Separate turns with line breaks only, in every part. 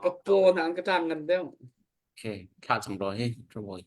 cái po nàng cái trang ngân đấy
ok thả sầm rồi hết rồi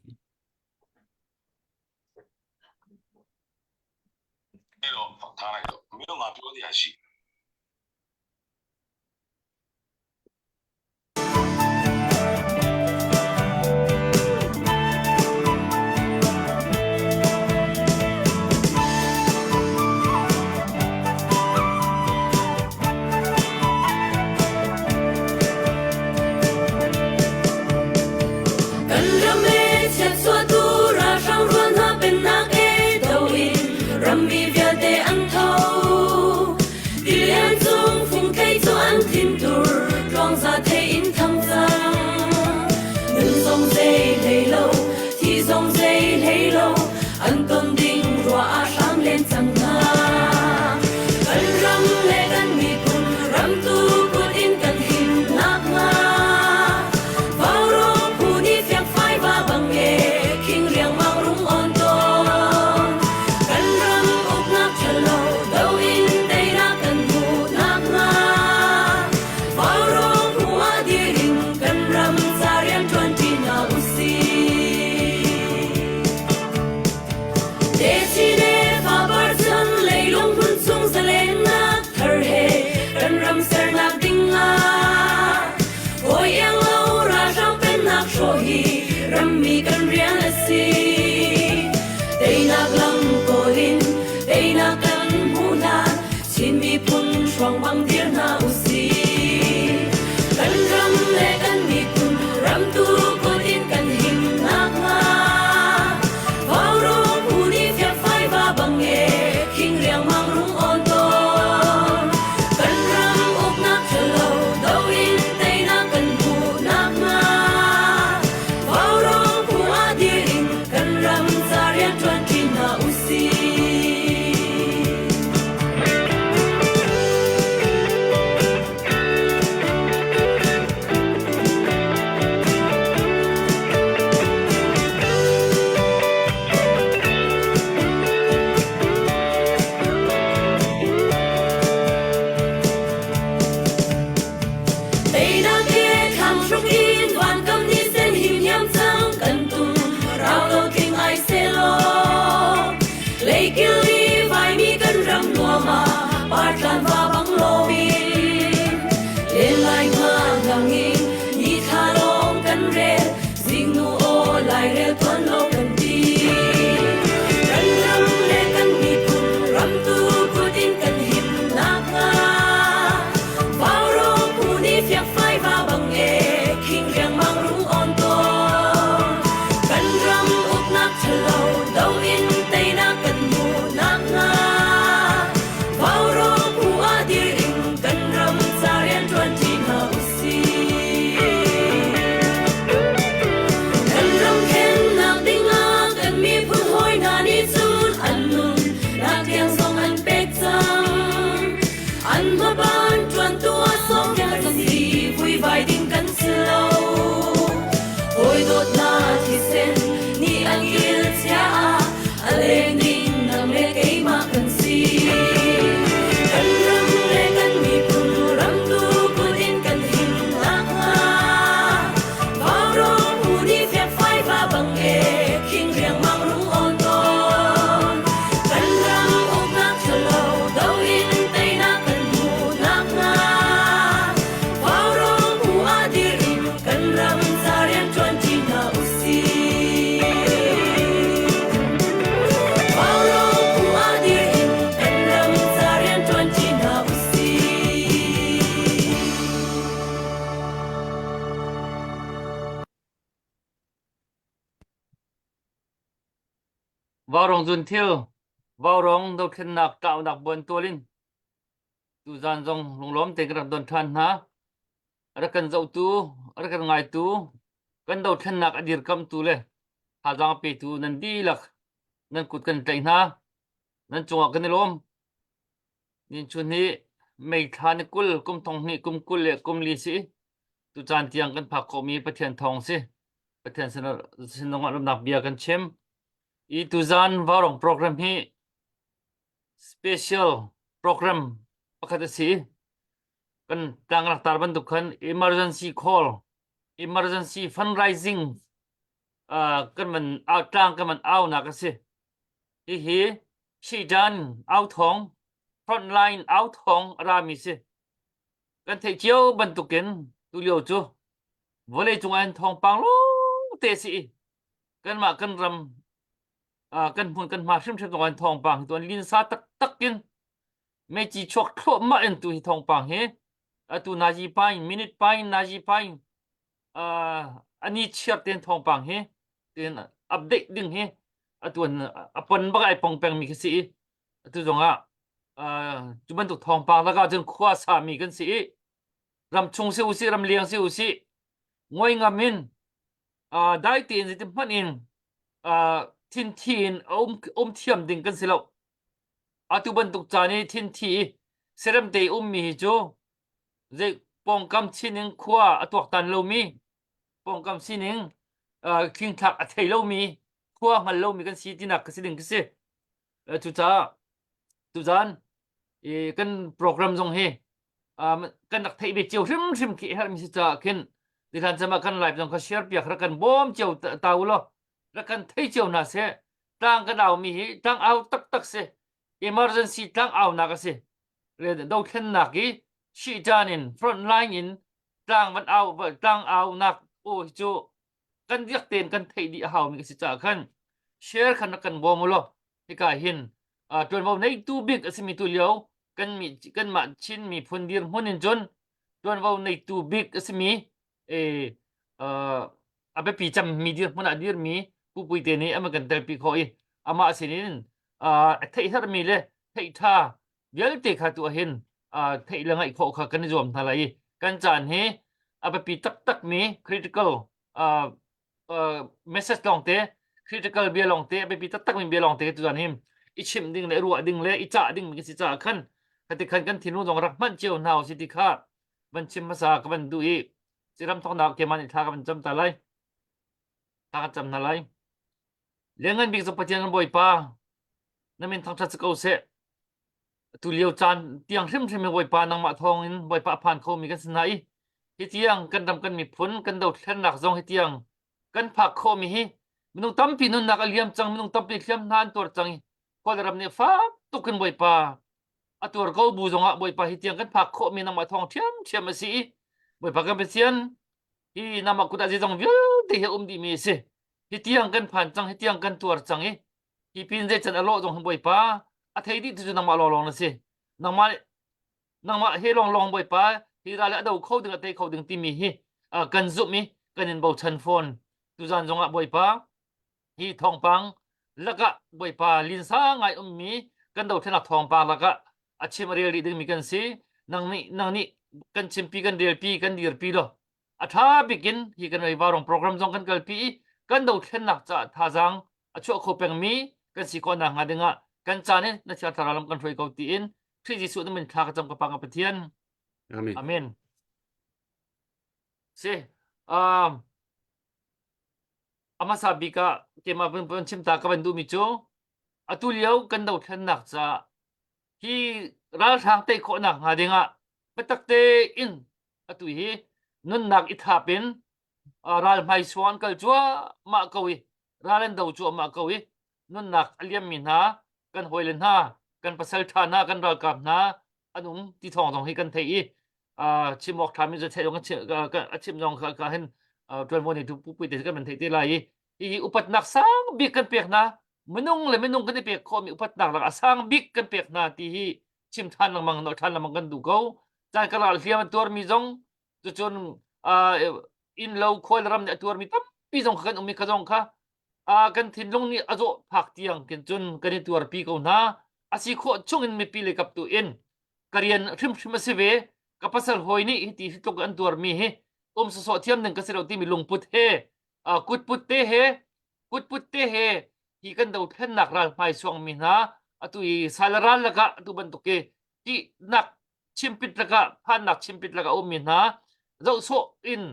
vào rong dun thiêu vào rong đâu khen nạc tạo nạc buồn tua linh tu gian rong lồng lóm tên cái đòn than ha ada kan zau tu ada kan ngai tu kan đâu khen nạc adir kam tu le ha jang pe tu nan di lak nan kut kan tain ha nan chunga kan lom nin chun hi mei than kul kum thong ni kum kul le kum li si tu chan tiang kan phak ko mi pathian thong si pathian sinong alum nak bia kan chem I tu zan varong program hi special program pakhat si kan tang rak tar ban tu khan emergency call emergency fundraising kan man out tang kan man out na ka si hi shi dan out thong frontline out thong ra mi si kan thei chiếu ban tu ken tu liu chu vole chung an thong pang lo te si kan ma kan ram kan phun kan ma shim shim tong an thong pang tuan lin sa tak tak kin me chi chok thlo ma en tu hi thong pang he tu na ji pain minute pain na ji pain ani chiat ten thong pang he ten update ding he tuan apon ba ai pong peng mi ki si tu zonga chu ban tu thong pang la ga chen khwa sa mi kan si ram chung se u si ram liang se u si ngoi ngamin dai tin ji tim phan in thin thin thiam ding kan silo atu ban tuk cha ni thin thi seram te mi chu ze pong kam chining khwa atuak tan lo mi pong kam chining king thak a thei lo mi khwa ngal lo mi kan si tinak ka siding kise chu cha tu zan kan program jong he kan nak thei be chiu hrim hrim ki har mi si cha ken di than chama kan live jong ka share piak ra kan bom chiu tau lo ra kan thei chiu na se tang kan au mi hi tang au tak tak se emergency tang au na ka se le do khen na ki shi janin front line in tang man au va tang au nak o chu kan diak ten kan thei di hau mi si cha khan share khan kan bom lo ti ka hin tuan bo nei tu big asimi tu liao kan ma chin mi phun dir hunin jon tuan bo nei tu big asimi abe pi cham mi dir mun adir mi pu pui te ni ama kan tel pi khoi ama sinin thei har mi le thei tha bial te kha tu hin thei la ngai kho kha kan jom thalai kan chan he abe pi tak tak mi critical message long te critical bia long te abe pi tak tak mi bia long te tu jan him ichim ding le ruwa ding le icha ding mi si cha khan kati khan kan thinu jong rak man cheu naw si ti kha ban chim ma sa ka ban du i siram thong nak ke man tha ka ban cham ta lai ta ka cham na lai lengan big so patian boy pa namin thang chat ko se tu liu chan tiang hrim hrim boy pa nang ma thong in boy pa phan kho mi kan snai hi tiang kan dam kan mi phun kan do thlen nak jong hi tiang kan phak kho mi hi minung tampi nun nak aliam chang minung tampi khlam nan tor chang ko ram ne fa tu kan boy pa atur ko bu zonga boy pa hi tiang kan phak kho mi nang ma thong thiam thiam si boy pa kan pe sian hi nama ku da ji jong vil te he di mi se hi tiang kan phan chang hi tiang kan tur chang hi pin je chan alo jong boy pa a thei di tu nang ma lo long na se nang ma he long long boy pa hi ra la do kho ding te kho ding ti mi hi kan zu mi kan in bo chan phone tu jan zonga boy pa hi thong pang laka boy pa lin sa ngai mi kan do thena thong pa laka achim real di ding mi kan si nang ni kan chimpi kan del pi kan dir pi lo atha bikin hi kan ai warong program jong kan kal pi kan do thlen nak cha tha jang achu kho peng mi kan si ko na nga dinga kan chane na cha tharalam kan thoi ko ti in thri ji su min tha ka cham ka pang pathian
amen
amen se ama sabi ka ke ma pun chim ta ka ban du mi chu atuliau kan do thlen nak cha hi ral thang te kho nak nga dinga patak te in atui hi nun nak ithapin ral mai swan kal chua ma kawi ralen do chu ma kawi nun nak aliam min ha kan hoilen ha kan pasal tha na kan ral kap na anung ti thong thong hi kan thei chimok thami je thei dong ka chim jong ka hen tron mo ni tu pu pu te kan man thei te lai hi upat nak sang bi kan pek na menung le menung kan pek kho mi upat nak la asang big kan pek na ti hi chim than lang mang no than lang mang kan du ko chan kala fiam tor mi jong chu chun in lo khol ram ne tur mi tam pi jong kan umi ka jong kha kan thin long ni azo phak tiang ken chun kan tur pi ko na asi kho chung in mi pi le kap tu in karian thrim thrim se ve kapasal hoi ni ti to kan tur mi he so thiam nang ka se ro ti mi lung put he kut put te he kut put te he hi kan do then nak ral mai suang mi na atui salaran laka tu ban to ke ti nak chimpit laka phan nak chimpit laka o mi na zo so in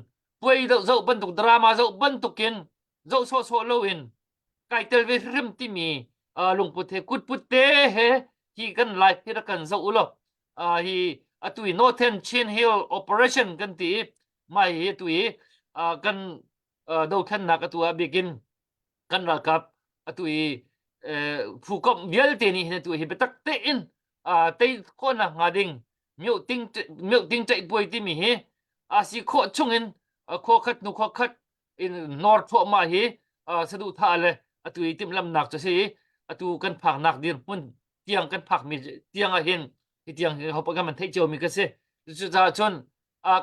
puai zo ban to drama zo ban to kin zo so lo in kai tel ve rim ti mi lung put he kut put te he hi kan life hi kan zo ulo hi atui Northern Chin Hill operation kan ti mai hi tui kan do khan nak atua begin kan ra kap atui phu kom bial te ni he tui hi betak te in te ko na ngading miu ting chạy bui ti mi hi si kho chungin kho khat nu kho khat in north pho ma hi sadu tha le atui tim lam nak cha si atu kan phak nak dir mun tiang kan phak mi tiang a hin ti tiang ho pa man thei chaw mi ka se chu cha chon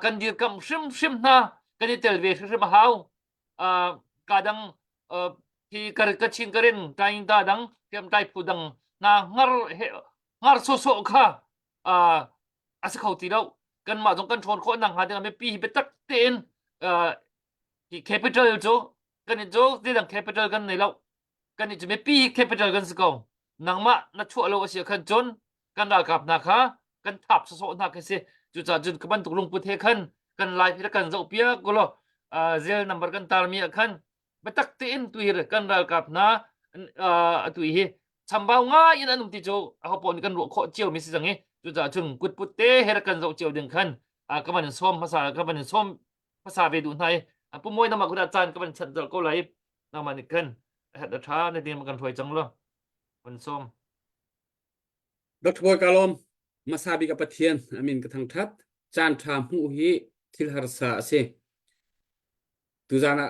kan dir kam shim na kan ni tel ve shim hau kadang thì cái chuyện cái đến tay ta đắng tiệm tay phụ đằng na ngar so kha sẽ khẩu tí đâu cần mà trong cần tròn khó năng hà thì làm pi bị tắc tiền thì capital chỗ cần thì chỗ đi đằng capital cần này lâu cần thì chỉ pi capital cần sự cầu năng mà nó chua lâu sẽ cần trốn cần đào gặp na khá cần tháp so na cái gì chú cha chú các bạn tục lung bút thế khăn cần lại thì cần dậu pia cô lo zero number cần tar mi khăn betak tin tuir kan ral kap na tui hi chambao nga in anum ti cho a pon kan ro kho chiu mi sang e chu cha chung kut put te her kan zo chiu ding khan ka man som phasa ka man som phasa ve du nai pu moi na ma ku da chan ka man chan dal ko lai na man kan hat da tha na din ma kan thoi chang lo man som
Dr. Boy Kalom masabi ka pathian amin ka thang that chan tham hu hi thil har sa se tu zana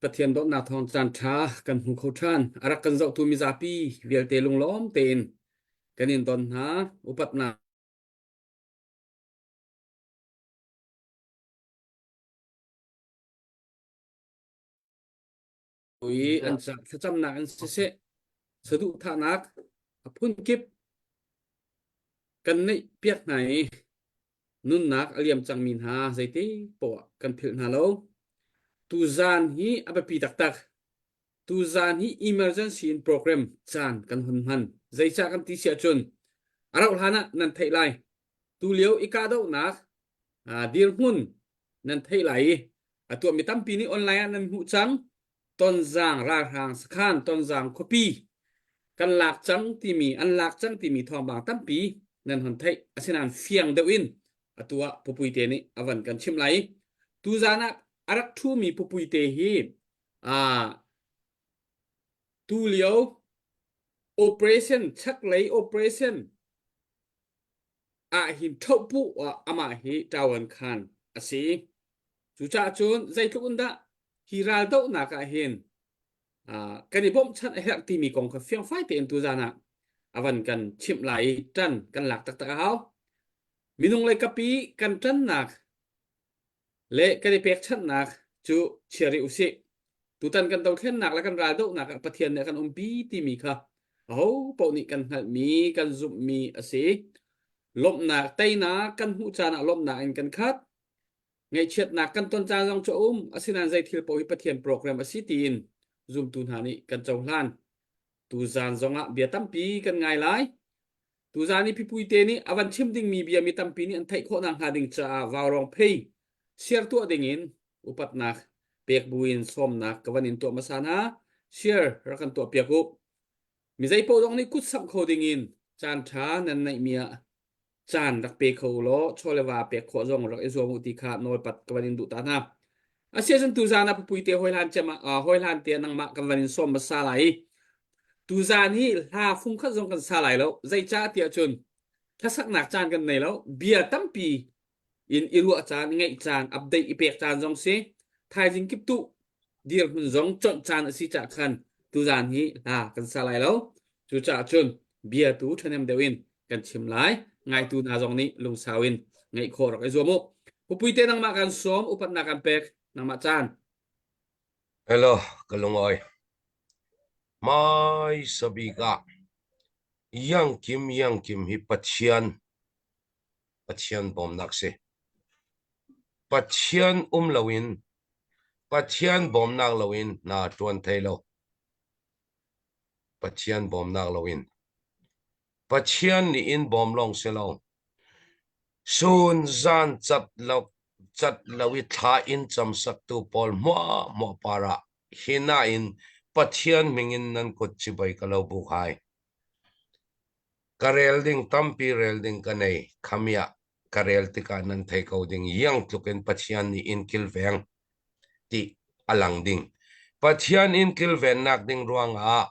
pathian do na thon chan tha kan hu kho than arak kan zo tu mi zapi vial te lung lom ten kanin don ha upat na ui an sa cham na an se sadu tha nak phun kip kan nei piak nai nun nak aliam chang min ha zaite po kan phil na lo tu zan hi abapi tak tak tu zan hi emergency in program chan kan hun han zai cha kan ti sia chun arau hana nan thei lai tu liu ika do nak dir hun nan thei lai atu mi tam pi ni online nan hu chang ton zang ra hang skhan ton zang copy kan lak chang ti mi an lak chang ti mi thom bang tam pi nan hon thei asinan fiang de win atua popui te ni avan kan chim lai tu zana arak thu mi popui te hi tu liu operation chắc lấy operation hin thau pu ama hi tawan khan asi chu cha chun zai thukun da hi ral do na ka hin kani bom chan hek ti mi kong ka fiang fai te en tu zana avan kan chim lai tan kan lak tak tak hao minung lai kapi kan tan nak le kani pek chan nak chu cheri usi tu tan kan tau khen nak la kan ral do nak pathian ne kan umpi ti mi kha po ni kan hal mi kan zum mi ase lom na tây na kan hu cha na lom na in kan khat ngai chet na kan ton cha jong cho asinan zai thil po hi pathian program asitin zum tun hani kan chau hlan tu zan zonga bia tampi kan ngai lai tu zani pipui te ni avan chim ding mi bia mi tampi ni an thai kho na ha ding cha waw rong phei share tu ding in upat na pek buin som na kawanin to masana share rakan to piaku mi zai po dong ni kut sam kho ding in chan tha nan nai mia chan rak pe kho lo cholewa pe kho zong rak ezo mu ti kha noi pat kawanin du ta na asian tu zana pupui te hoilan chama hoilan te nang ma kawanin som masa lai tu zan hi la phung khat zong kan sa lai lo zai cha tia chun thasak nak chan kan nei lo bia tampi in iru chan ngai chan update ipek chan zong se thai jing kip tu dir hun zong chon chan asi cha khan tu zan hi la kan sa lai lo chu cha chun bia tu thanem dewin kan chim lai ngai tu na zong ni lung sawin ngai kho rak ai zomo pupui te nang ma kan som upat na kan pek nang ma chan
hello kalung oi mai sabika yang kim hi pathian bom nakse pathian lawin pathian bom nak lawin na tuan thailo pathian bom nak lawin pathian ni in bom long selo sun zan chat lawi tha in cham sak tu pol mo para hina in pathian mingin nan kot chibai kalau bukai karel ding tampi rel ding kanei khamia karel tika nan thei ko ding yang tluken pathian ni in kilveng ti alang ding pathian in kilven nak ding ruanga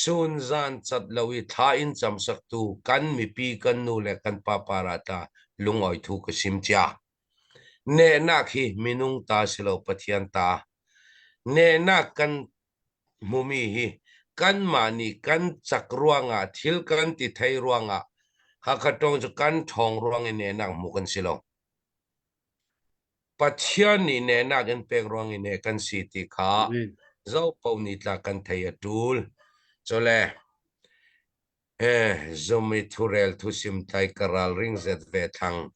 sun zan chat lowi tha in chamsak tu kan mi pi kan nu le kan pa parata lungoi thu ko simcha ne nak hi minung ta silo pathian ta ne nak kan mumi hi kan mani kan chak ruanga thil kan ti thei ruanga hakatong chu kan thong ruang ne nak mu kan silo pathian ni ne nak en pek ruang ne kan si ti kha
Amen.
zo pau ni tla kan thei atul chole zomi thurel thu sim tai karal ring zet ve thang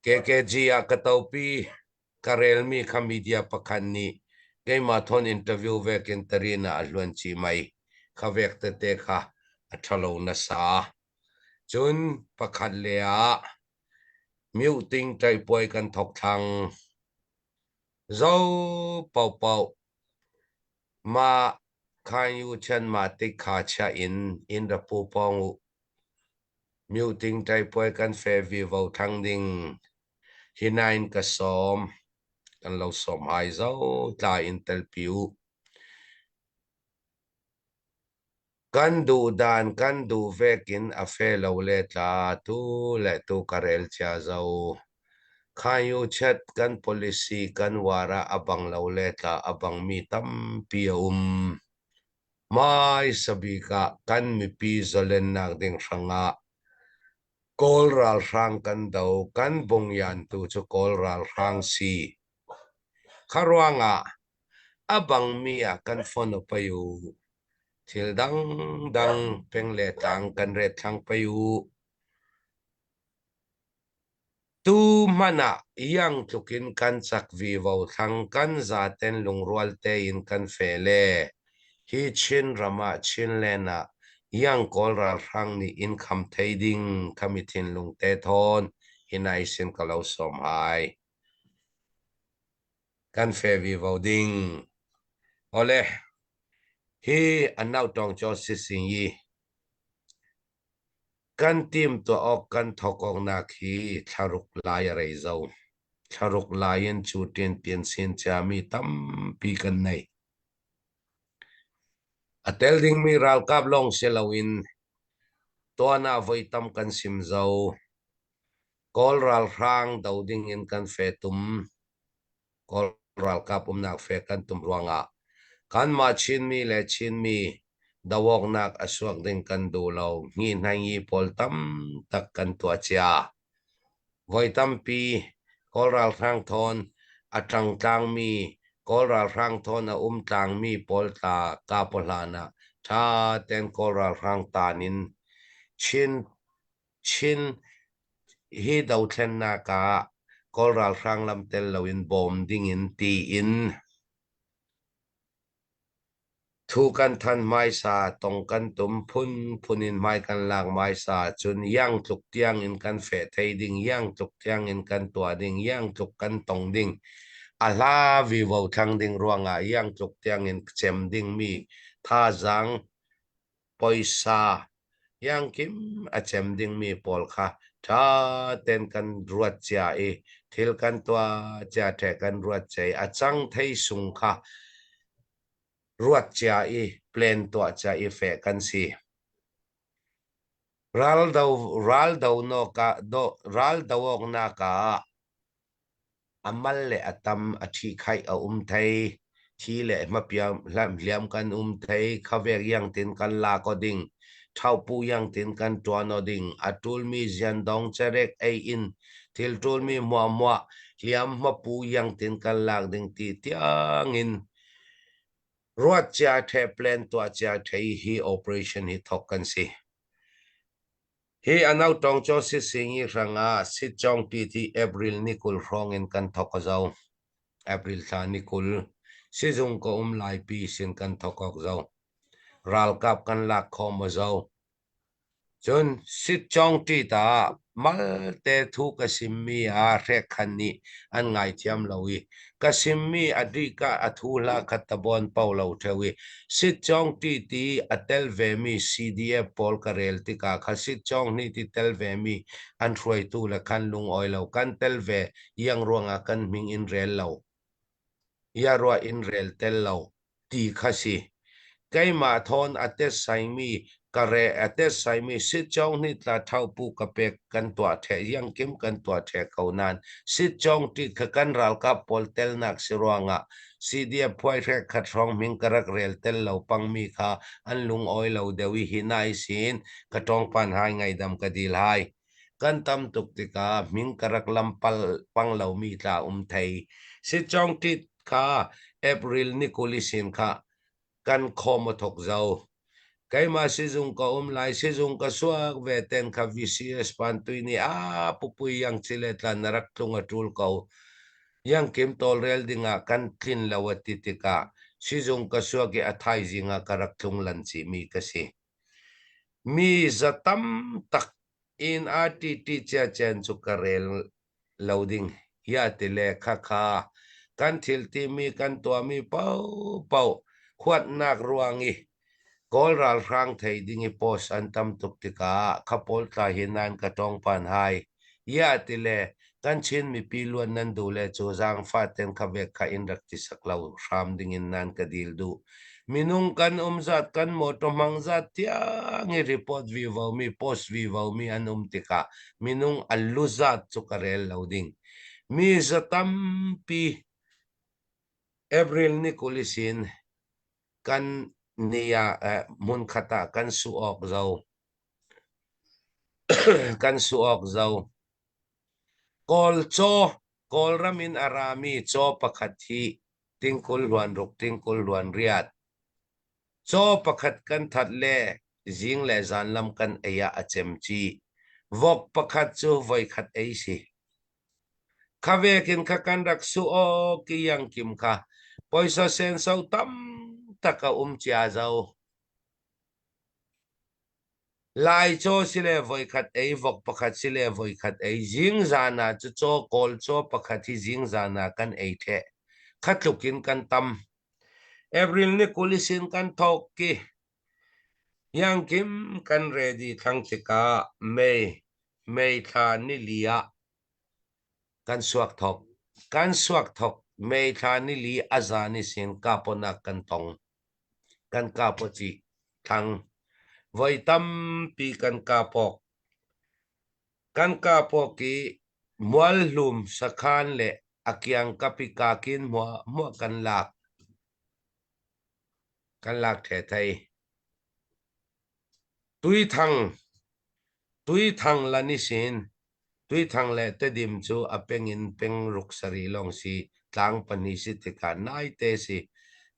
KKG a kataupi karel mi khamidia pakhan ni ke ma thon interview ve ken tarina alwan chi mai khavek te te kha athalo na sa chun pakhat le a muting tai poi kan thok thang zo pau pau ma khan yu chen ma ti kha cha in the pu pong muting tai poi kan fe vi vo thang ding hinain ka som kan lo som hai zo tla in tel piu kan du dan kan du vekin a fe lo le tla tu karel cha zo khayu chat kan policy kan wara abang lo le tla abang mi tam pi mai sabika kan mi pi zolen nak ding sanga kol ral rang kan do kan bong yan tu chu kol ral rang si kharwanga abang mi a kan fono payu thil dang dang pengle tang kan re thang payu tu mana yang tukin kan sak vi vo thang kan za ten lungrual te in kan fele hi chin rama chin lena yang kol ral rang ni in kham thei ding khamithin lung te thon hinai sin kalau som hai kan fe vi vo ding ole hi anau tong cho si sing yi kan tim to ok kan thokong na khi tharuk lai rei zo tharuk laien chu tian sin cha mi tam pi kan nei atel ding mi ral kap long selawin to na voi tam kan sim zo kol ral rang dau ding in kan fe tum kol ral kap nak fe kan tum ruanga kan ma chin mi le chin mi dawok nak aswak ding kan du lo ngi nai ngi pol tam tak kan tua cha voi tam pi kol ral rang thon atang tang mi kol ral rang thon a tang mi pol ta ka polana tha ten kol ral rang tanin chin chin hi dau thlen na ka kol ral rang lam tel loin bom ding in ti in thu kan than mai sa tong kan tum phunin mai kan lang mai sa chun yang tluk tiang in kan fe thei ding yang tluk tiang in kan tua ding yang tluk kan tong ding ala vi vo thang ding ruanga yang tluk tiang in chem ding mi tha zang poisa yang kim a chem ding mi pol kha tha ten kan ruat cha e thil kan tua cha the kan ruat chei a chang thei sung kha ruat cha e plan to cha e fe kan si ral dau no ka do ral dawok na ka amal le atam athi khai a thei thi le mapiam liam kan thei khavek yang tin kan la ko ding thau pu yang tin kan tuano ding atul mi zian dong cherek ai in thil tul mi mo liam ma pu yang tin kan lak ding ti tiang in ruat cha the plan to cha thei hi operation hi thok kan si hi anau tong cho si singi ranga si chong ti ti april nikul rong in kan thok zau april tha nikul si jung ko lai pi sin kan thokok zau ral kap kan lak khom zau chun si chong ti ta malte thu kasimmi a rekhani an ngai thiam lowi kasimmi adrika athula khatabon paulo thewi sit chong ti atel vemi cdf pol karel tika khasit chong ni ti tel vemi an throi tu la khan lung oilo kan tel ve yang ruanga kan ming in rel lo ya ro in rel tel lo ti khasi keima thon ates saimi kare ates saimi sit chong ni tla thau pu kapek kan tua the yang kim kan tua the kaunan sit chong ti kan ral ka pol tel nak siruanga cdf phoi re khatrong ming karak rel tel lo pang mi kha an lung oi lo dewi hinai sin katong pan hai ngai dam kadil hai kan tam tuk tika ming karak lampal pang lo mi tla thei sit chong ti kha april ni kulisin kha kan khom thok zau cái mà sử dụng có lại sử dụng có số về tên các VCS pan tuy ni pupui yang chile tlan narak tung atul ko yang kim tol rel dinga kan clean lawati tika sử dụng có số cái athai zinga karak tung lan chi mi kasi mi zatam tak in ati cha chen chu karel loading ya tile kha kha kan thil ti mi kan tua mi pau pau khuat nak ruangi kol ral rang thei dingi pos an tam tuk tika khapol ta hinan ka tong pan hai ya tile kan chin mi piluan nan du le chu jang fa ten kha ve kha in rak ti saklau ram dingin nan ka dil du minung kan zat kan mo to mang zat tia ngi report vi vo mi post vi vo mi an tika minung allu zat chu karel loading mi zatam pi April ni kulisin kan niya mun khata kan suok zau kan suok zau kol cho kol ramin arami cho pakhat hi tingkul luan ruk tingkul luan riat cho pakhat kan that le jing le zan lam kan eya achem chi vok pakhat chu voi khat ei si khavekin kha kan rak suok ki yang kim kha poisa sen sau tam taka chia zau lai cho sile voi khat ei vok pakhat sile voi khat ei jing zana chu cho kol cho pakhat hi jing zana kan ei the khatlukin kan tam April ni kulisin kan thok ki yang kim kan ready thang tika mei tha ni lia kan suak thok mei tha ni li azani sin kapona kan tong kan kapochi thang voi tam pi kan kapok kan kapoki mual lum sakhan le akyang kapikakin mo kan lak the thai tui thang lani sin tui thang le te dim chu apengin peng ruksari long si tlang pani si tika nai te si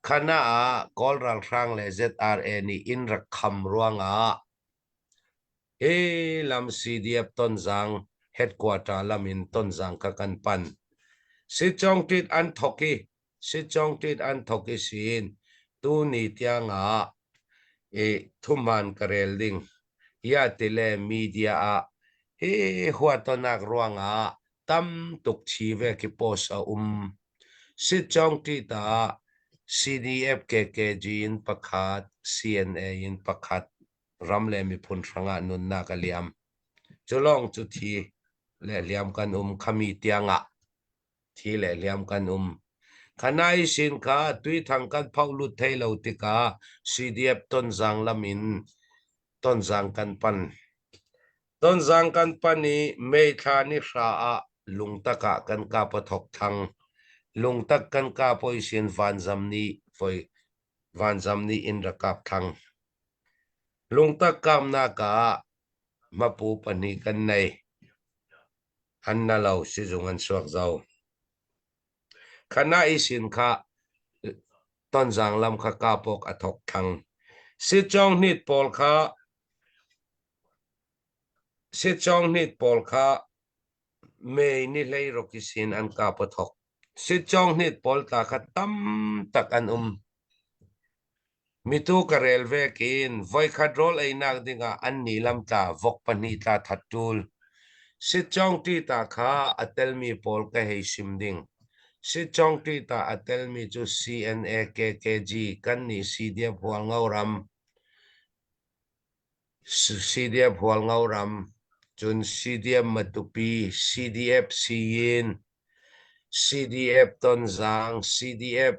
khana a kolral rang le ZRA ni in rakham ruanga lam CDF tonjang headquarter lamin tonjang ka kan pan si chong tit an thoki sin tu ni tianga thuman karel ding ya tile media a huatonak ruanga tam tuk chi ve ki post a si chong tita CDF KKG in pakhat CNA in pakhat ramle mi phun ranga nun na ka liam cholong chu thi le liam kan khami tianga thi le liam kan khanai sin kha tui thang kan phau lut thei lo tika CDF tonjang lamin tonjang kan pan tonjang kan pani mei tha ni hra a lungtaka kan ka pathok thang lungtak kan ka poisin vanjam ni in rakap thang lungtak kam na ka mapu pani kan nei hanna lo si zungan suak zau khana isin kha tonjang lam kha kapok athok thang si chong nit pol kha mei ni lei rokisin an ka pathok si chong nit pol ta kha tam tak an mitu karel vekin voi khadrol ei nak dinga an ni lam ta vok pani ta thattul สิจองตีตาข้าอัตเตลมีปอลก็ให้ซิมดิงสิจองตีตาอัตเตลมีจู CNA KKG กันนี่ซีเดียบหัวเงารำซีเดียบหัวเงารำจุนซีเดียบมาตุปี CDF ซียิน CDF ต้นจาง CDF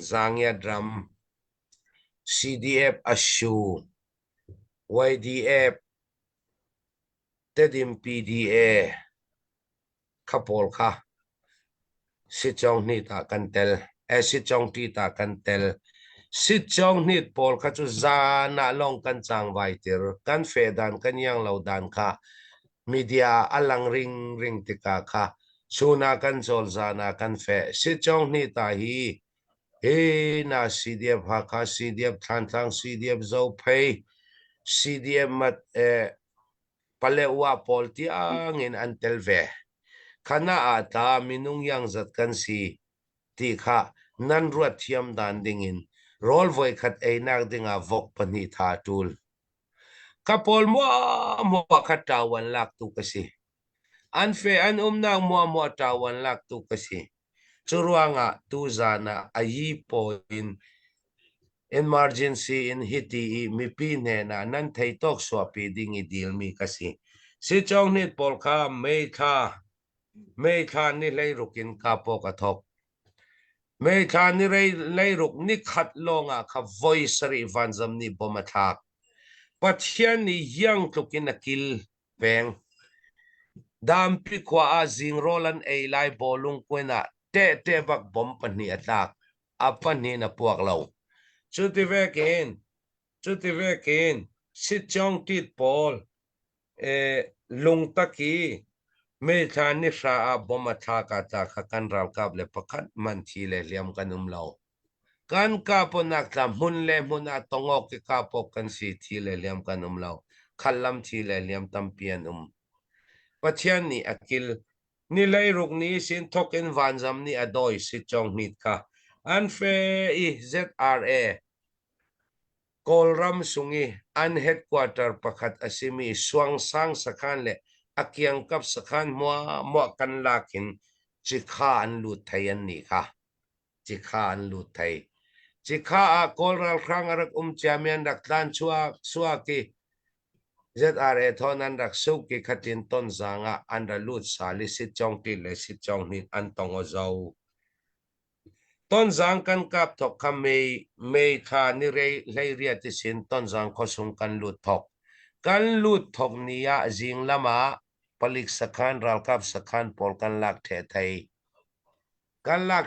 จางยาดรำ CDF อชู YDF เตดิม PDA ข้าพอลค่ะสิจองนี่ตากันเตลสิจองตีตากันเตลสิจองนี่พอลค่ะจุจานาลองกันจางไวเตอร์กันเฟดันกันยังเหล่าดันค่ะมีเดียอลังริงติกาค่ะชูนากันโจลจานากันเฟสิจองนี่ตาฮีเฮนาซีเดียบฮักค่ะซีเดียบทันทังซีเดียบโจเพย์ซีเดียบมัดpalewa polti angin antelve khana ata minung yang zat kan si ti kha nan ruat thiam dan dingin rol voi khat einak dinga vok pani tha tul kapol mo khatawan lak tu kasi anfe an umnang mo tawan lak tu kasi churuanga tu zana ayi point emergency in hiti mi pi ne na nan thei tok swapi ding i deal mi kasi si chong nit pol kha mei kha ni lei rukin ka po ka thok mei kha ni lei ruk ni khat longa kha voice ri vanzam ni bomathak pathian ni yang tukin akil peng dam pi kwa a jing rolan ei lai bolung kwena te bak bom pani atak apani na puak lo chuti vekin sit chong tit pol lung taki me thani sha a boma tha ka ta khakan ral kap le pakhat man thi le liam kanum lo kan ka po nak tlam hun le mun a tongok ki ka po kan si thi le liam kanum lo khalam thi le liam tampian pathian ni akil ni lai ruk ni sin thokin vanzam ni adoi sit chong nit ka anfe I ZRA Kolram sungi an headquarter pakhat asimi swang sang sakhan le akyang kap sakhan mo kan lakin chikha an lut thayan ni kha chikha an lut thai chikha a kolral krang arak chamian raklan chua ki ZRA thonan rak su ki khatin ton zanga anda lut sali sit chong ti le sit chong ni an tongo zau ton zang kan kap thok kha mei tha ni lei ria ti sin ton zang khosung kan lut thok nia jing lama palik sakhan ral kap sakhan pol kan lak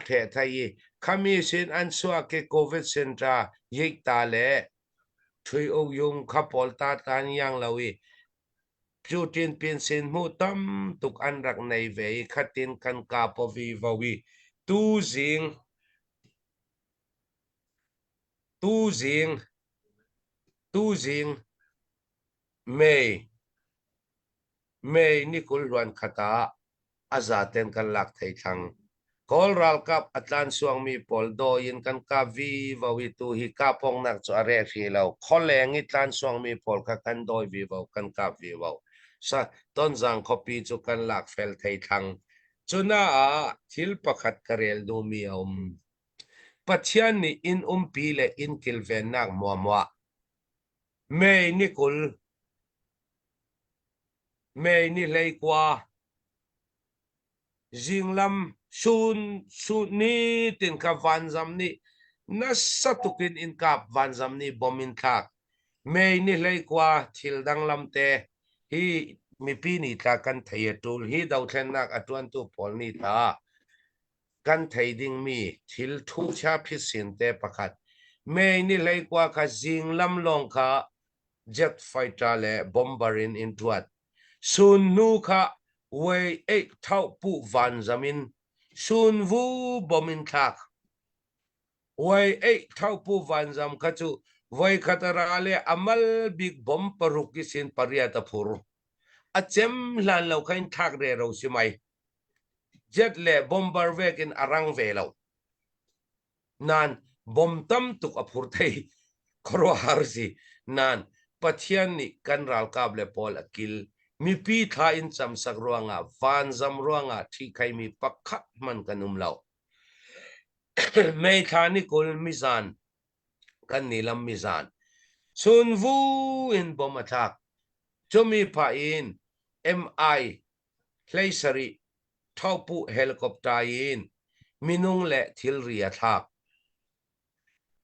the thai khami sin an suwa ke covid center yik ta le thui o yung kha pol ta tan yang lawi Putin pin sin mu tam tuk an rak nei ve khatin kan ka po vi vawi tu jing mei ni kul ruan khata azaten kan lak thei thang kol ral kap atlan suang mi pol do in kan ka vi vawi tu hi ka pong nak chu are fi lo kholeng i tlan suang mi pol ka kan doi vi vaw kan ka vi vaw sa ton jang copy chu kan lak fel thei thang chuna a thil pakhat karel du mi pathian ni in pi le in kilven nak mo mei ni lei kwa jinglam sun ni tin ka vanzam ni nasatukin in kap vanzam ni bomin thak mei ni lei kwa thil dang lam te hi mi pi ni ta kan thei tul hi dau thlen nak atwan tu pol ni ta kan thei ding mi thil thu cha phit sin te pakhat mei ni lei kwa ka jinglam long kha jet fighter le bomberin in tuat sun nu kha wei 8,000 pu van zamin sun vu bomin thak wei 8,000 pu van zam khachu wei khatara le amal big bom paruki sin pariata phur achem hlan lo khain thak re ro simai jet le bomber vekin arang ve lo nan bom tam tuk aphur thei khoro harsi nan pathian ni kan ral kab le pol akil mi pi tha in cham sak ruanga van zam ruanga thi khai mi pakhat man kanum lo mei tha ni kul mizan kan nilam mizan sun vu in bom attack chomi pa in mi hlei thaupu helicopter in minung le thil ri athak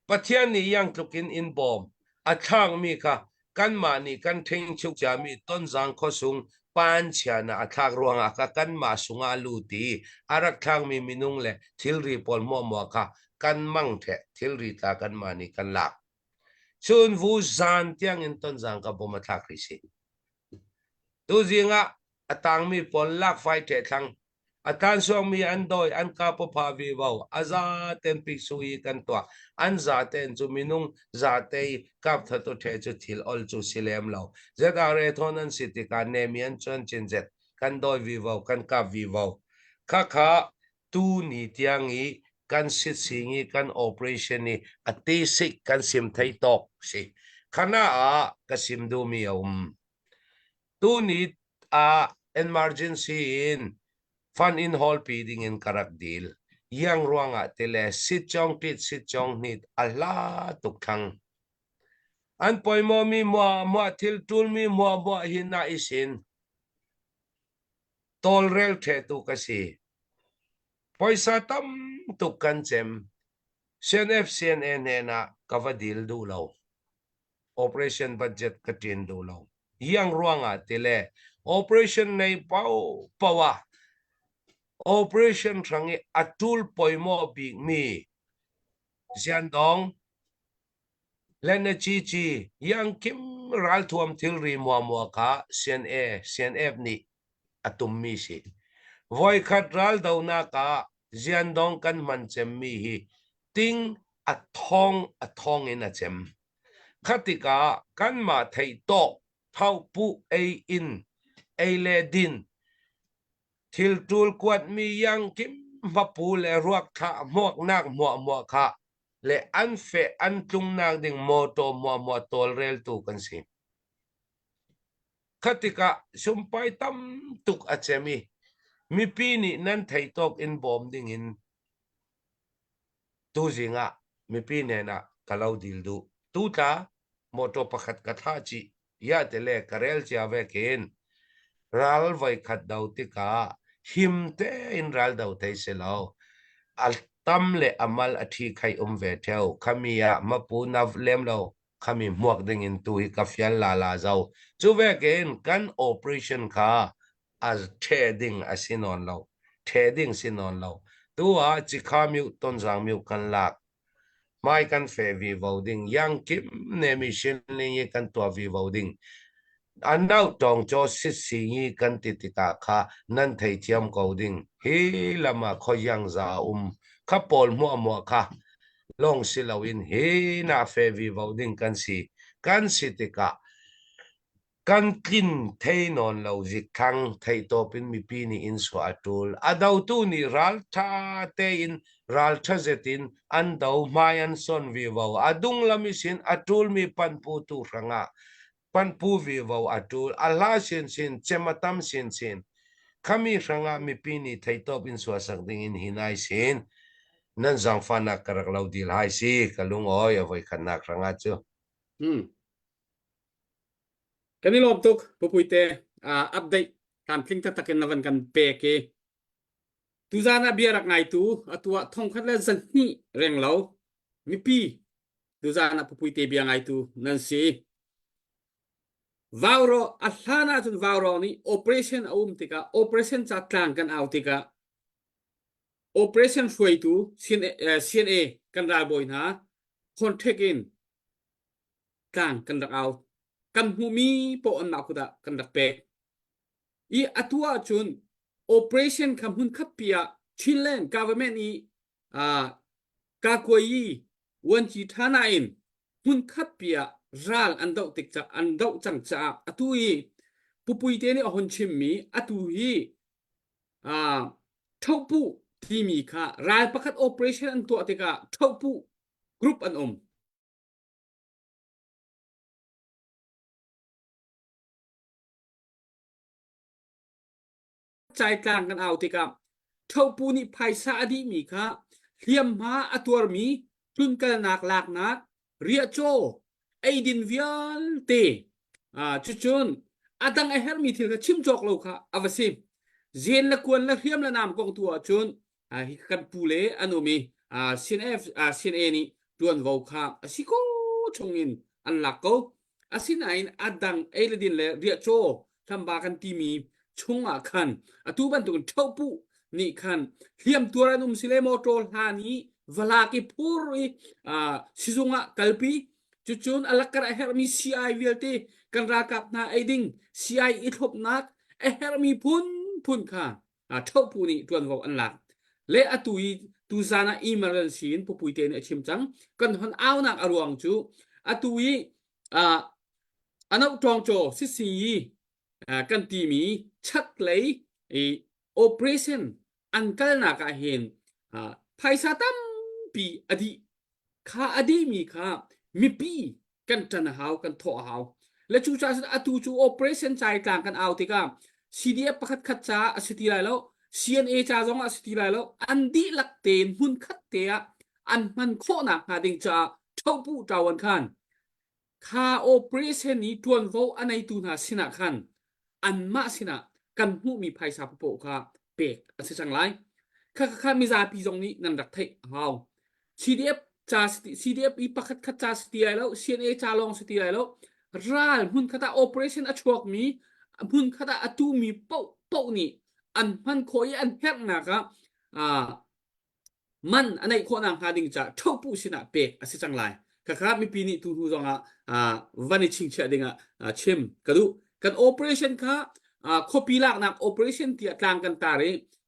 pathian ni yang tlukin in bom athang mi ka kan ma ni kan thing chuk cha mi ton jang kho sung pan chiana athak ruanga ka kan ma sunga lu ti arak thang mi minung le thil ri pol mo mo ka kan mang the thil ri ta kan ma ni kan lak chun vu zan tiang in ton jang ka bom athak ri si tu zinga atang mi pol lak fai the thang atan song mi an doi an ka po pha vi vau aza ten pi sui kan to an za ten chu minung za te kap tha to the chu thil ol chu silem lo zeta re thon an city ka ne mian chon chin jet kan doi vi vau kan kap vi vau kha kha tu ni tiang i kan sit singi kan operation ni ati sik kan sim thai tok si khana a ka sim du mi tu ni a emergency in fan in hall feeding in karak deal yang ruanga tele sit chong nit ala tuk thang an poimo mi mo thil tul mi mo hina isin tol rel the tu kasi poisa tam tuk kan chem cnf cnn na kavadil du lo operation budget katin du lo yang ruanga tele operation nei pawa operation rangi atul poimo big mi zian dong lena chi yang kim ral thuam thil ri mo ka cnf ni atum mi si voi khat ral do na ka zian dong kan man chem mi hi ting athong in a chem khatika kan ma thei to thau pu in le din thil tul kwat mi yang kim mapu le ruak tha mok nak mo kha le an fe an tung nak ding mo tol rel tu kan si khatika sumpai tam tuk achemi mi pi ni nan thei tok in bom ding in tu zinga mi pi ne na kalau dil du tu ta moto pakhat katha chi ya tele karel cha ve ken ral vai khat dau ti ka him te in ral dau thei se lo al tam le amal athi khai ve theo khamia mapu nav lem lo khami muak ding in tu hi ka fial la zau chu ve ken kan operation kha as trading asinon lo trading sinon lo tu a chi kha mi ton jang mi kan lak mai kan fe vi voting yang kim ne mi shin ni kan to vi voting an nau tong cho sit singi kan ti ta kha nan thei chiam ko ding hi lama kho yang za kha pol mo kha long si lawin he na fe vi voting kan si ti ka kan tlin thei non lo zik thang thei to pin mi pi ni in so atul adau tu ni ral tha te in ral tha zetin an dau mai an son vi vo adung lami sin atul mi pan pu tu ranga pan pu vi vo atul ala sin chematam sin khami ranga mi pi ni thei to pin so sak ding in hinai sin nan jang fana karak lau dil hai si kalung oi avoi khanak ranga chu
kanilom tuk pupuite update kan tling ta takin navan kan peke tuzana biarak ngai tu atua thong khat la zan ni reng lo mi pi tuzana pupuite bia ngai tu nan si vauro ahlana chun vauro ni operation tika operation cha tlang kan au tika operation foi tu cna kan ra boy na contact in tlang kan rak au kan hu mi po an ma khuda kan rak pe i atua chun operation kam hun khapia Chilean government i ka koi wan chi thana in hun khapia ral andau tik cha andau chang cha atui pupui te ni hon chim mi atui thopu ti mi kha ral pakhat operation an to tika thopu group an ใจกลางกันเอาติกับเท่าปูนิภัยซาดีมีค่ะเทียมหาอตัวมีทุนกันนักหลักนักเรียโจไอดินวิลเตจุนอาดังไอเฮร์มีที่กชิมจอกโลค่ะอวสิเจนละควรละเทียมละนามกองตัวจุนฮิกันปูเลอนุมีซินเอฟซินเอนี่ดวนวาวค่ะสิโกชงอินอันหลักก็สินไออาดังไอละดินเลเรียโจทำบากันที่มีชงอาคันตัวบันตุนเท่าปูนี่คันเทียมตัวนุมสิเลโมโตลานีเวลากิพูรีสิจุงะกัลปีจุนอลักกระเฮรมีซีไอวิลตีกันรากับนาไอดิงซีไออิทบนักเฮรมีพุนค่ะเท่าปูนี่ตัววาวอันหลักเลอตุยตูซานาอิมเรนซีนผู้ปุยเตนชิมจังกันหันเอานักอรวงจูอตุยอันนั้นตรองโจสิสีกันทีมีชักเลยโอเปอเรชั่นอันกัลนักเห็นไพศาตัมปีอดีข้าอดีมีข้ามีปีกันจันหาวกันทอหาวและจูจ่าอตุจูโอเปอเรชั่นใจกลางกันเอาที่กับCDF ประคัดขัดจ้าสติไรแล้ว CNA จ้าจงสติไรแล้วอันดีหลักเตนหุ่นขัดเตะอันมันโคนักหาดิงจ้าเท่าผู้จาวันขันข้าโอเปอเรชั่นนี้ทวนโวอันไหนตูนาสินะขันอันมาสินะกันหูมีภัยสาปโปกค่ะเป็กอันเสียจังไรข้ามีซาปีจงนี้นันดักเทฮาว CDF จ้า CDF อีประคัดขัดจ้าสติไรแล้ว CNA จ้าลองสติไรแล้วรัลหุ่นขัดโอเปอเรชั่นอชวกมีพุ่นขดาอตูมีเป้านี่อันมันโคยอันแฮกนะครับมันอันไหนคนอ่างหาดิงจะเท่าผู้ชนะเป็กอสิจังไรครับมีปีนี้ทูจงวันนี้ชิงเชดิงชิมกระดูกันโอเปอเรชั่นค่ะคอปีลากนักโอเปอเรชั่นที่กลางกันตาเร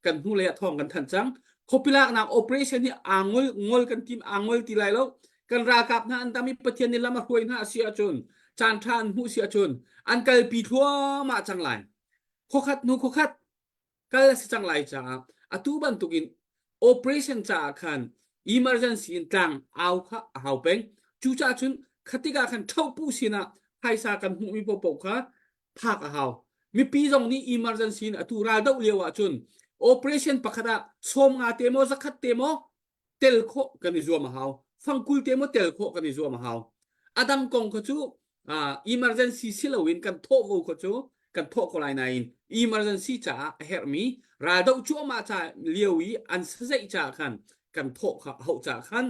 กันหูเลียทองกันทันจังคอปีลากนักโอเปอเรชั่นที่อ่างงอลกันทีมอ่างงอลที่ไรแล้วกันรากับนะอันตามีปฏิญาณละมาคุยนะเสียจนจานทานหูเสียจนอันกัลปีทัวมาจังไรโคขัดนูโคขัดกัลสิจังไรจ้าอตุบันตุกินโอเปอเรชั่นจ้าคัน emergency กลางเอาค่ะเอาเป็นจูจ่าจุนขัดติกาคันเท่าผู้สินะไทยสากันหูมีปปค่ะภาคเอามีปีตรงนี้ emergency อตุราดเอาเลียวจุนโอเปอเรชั่นปะขดาสมงาเตโมสักขัดเตโมเตลโคกันนิจวมเอาฟังคุลเตโมเตลโคกันนิจวมเอาอดังกงขจูemergency สิลวินกันโทโวขจูกันโทโคไลน์ emergency จ้าเฮร์มีราดเอาจัวมาจ้าเลียวีอันเสยจ้าคันกันโทเขาจ้าคัน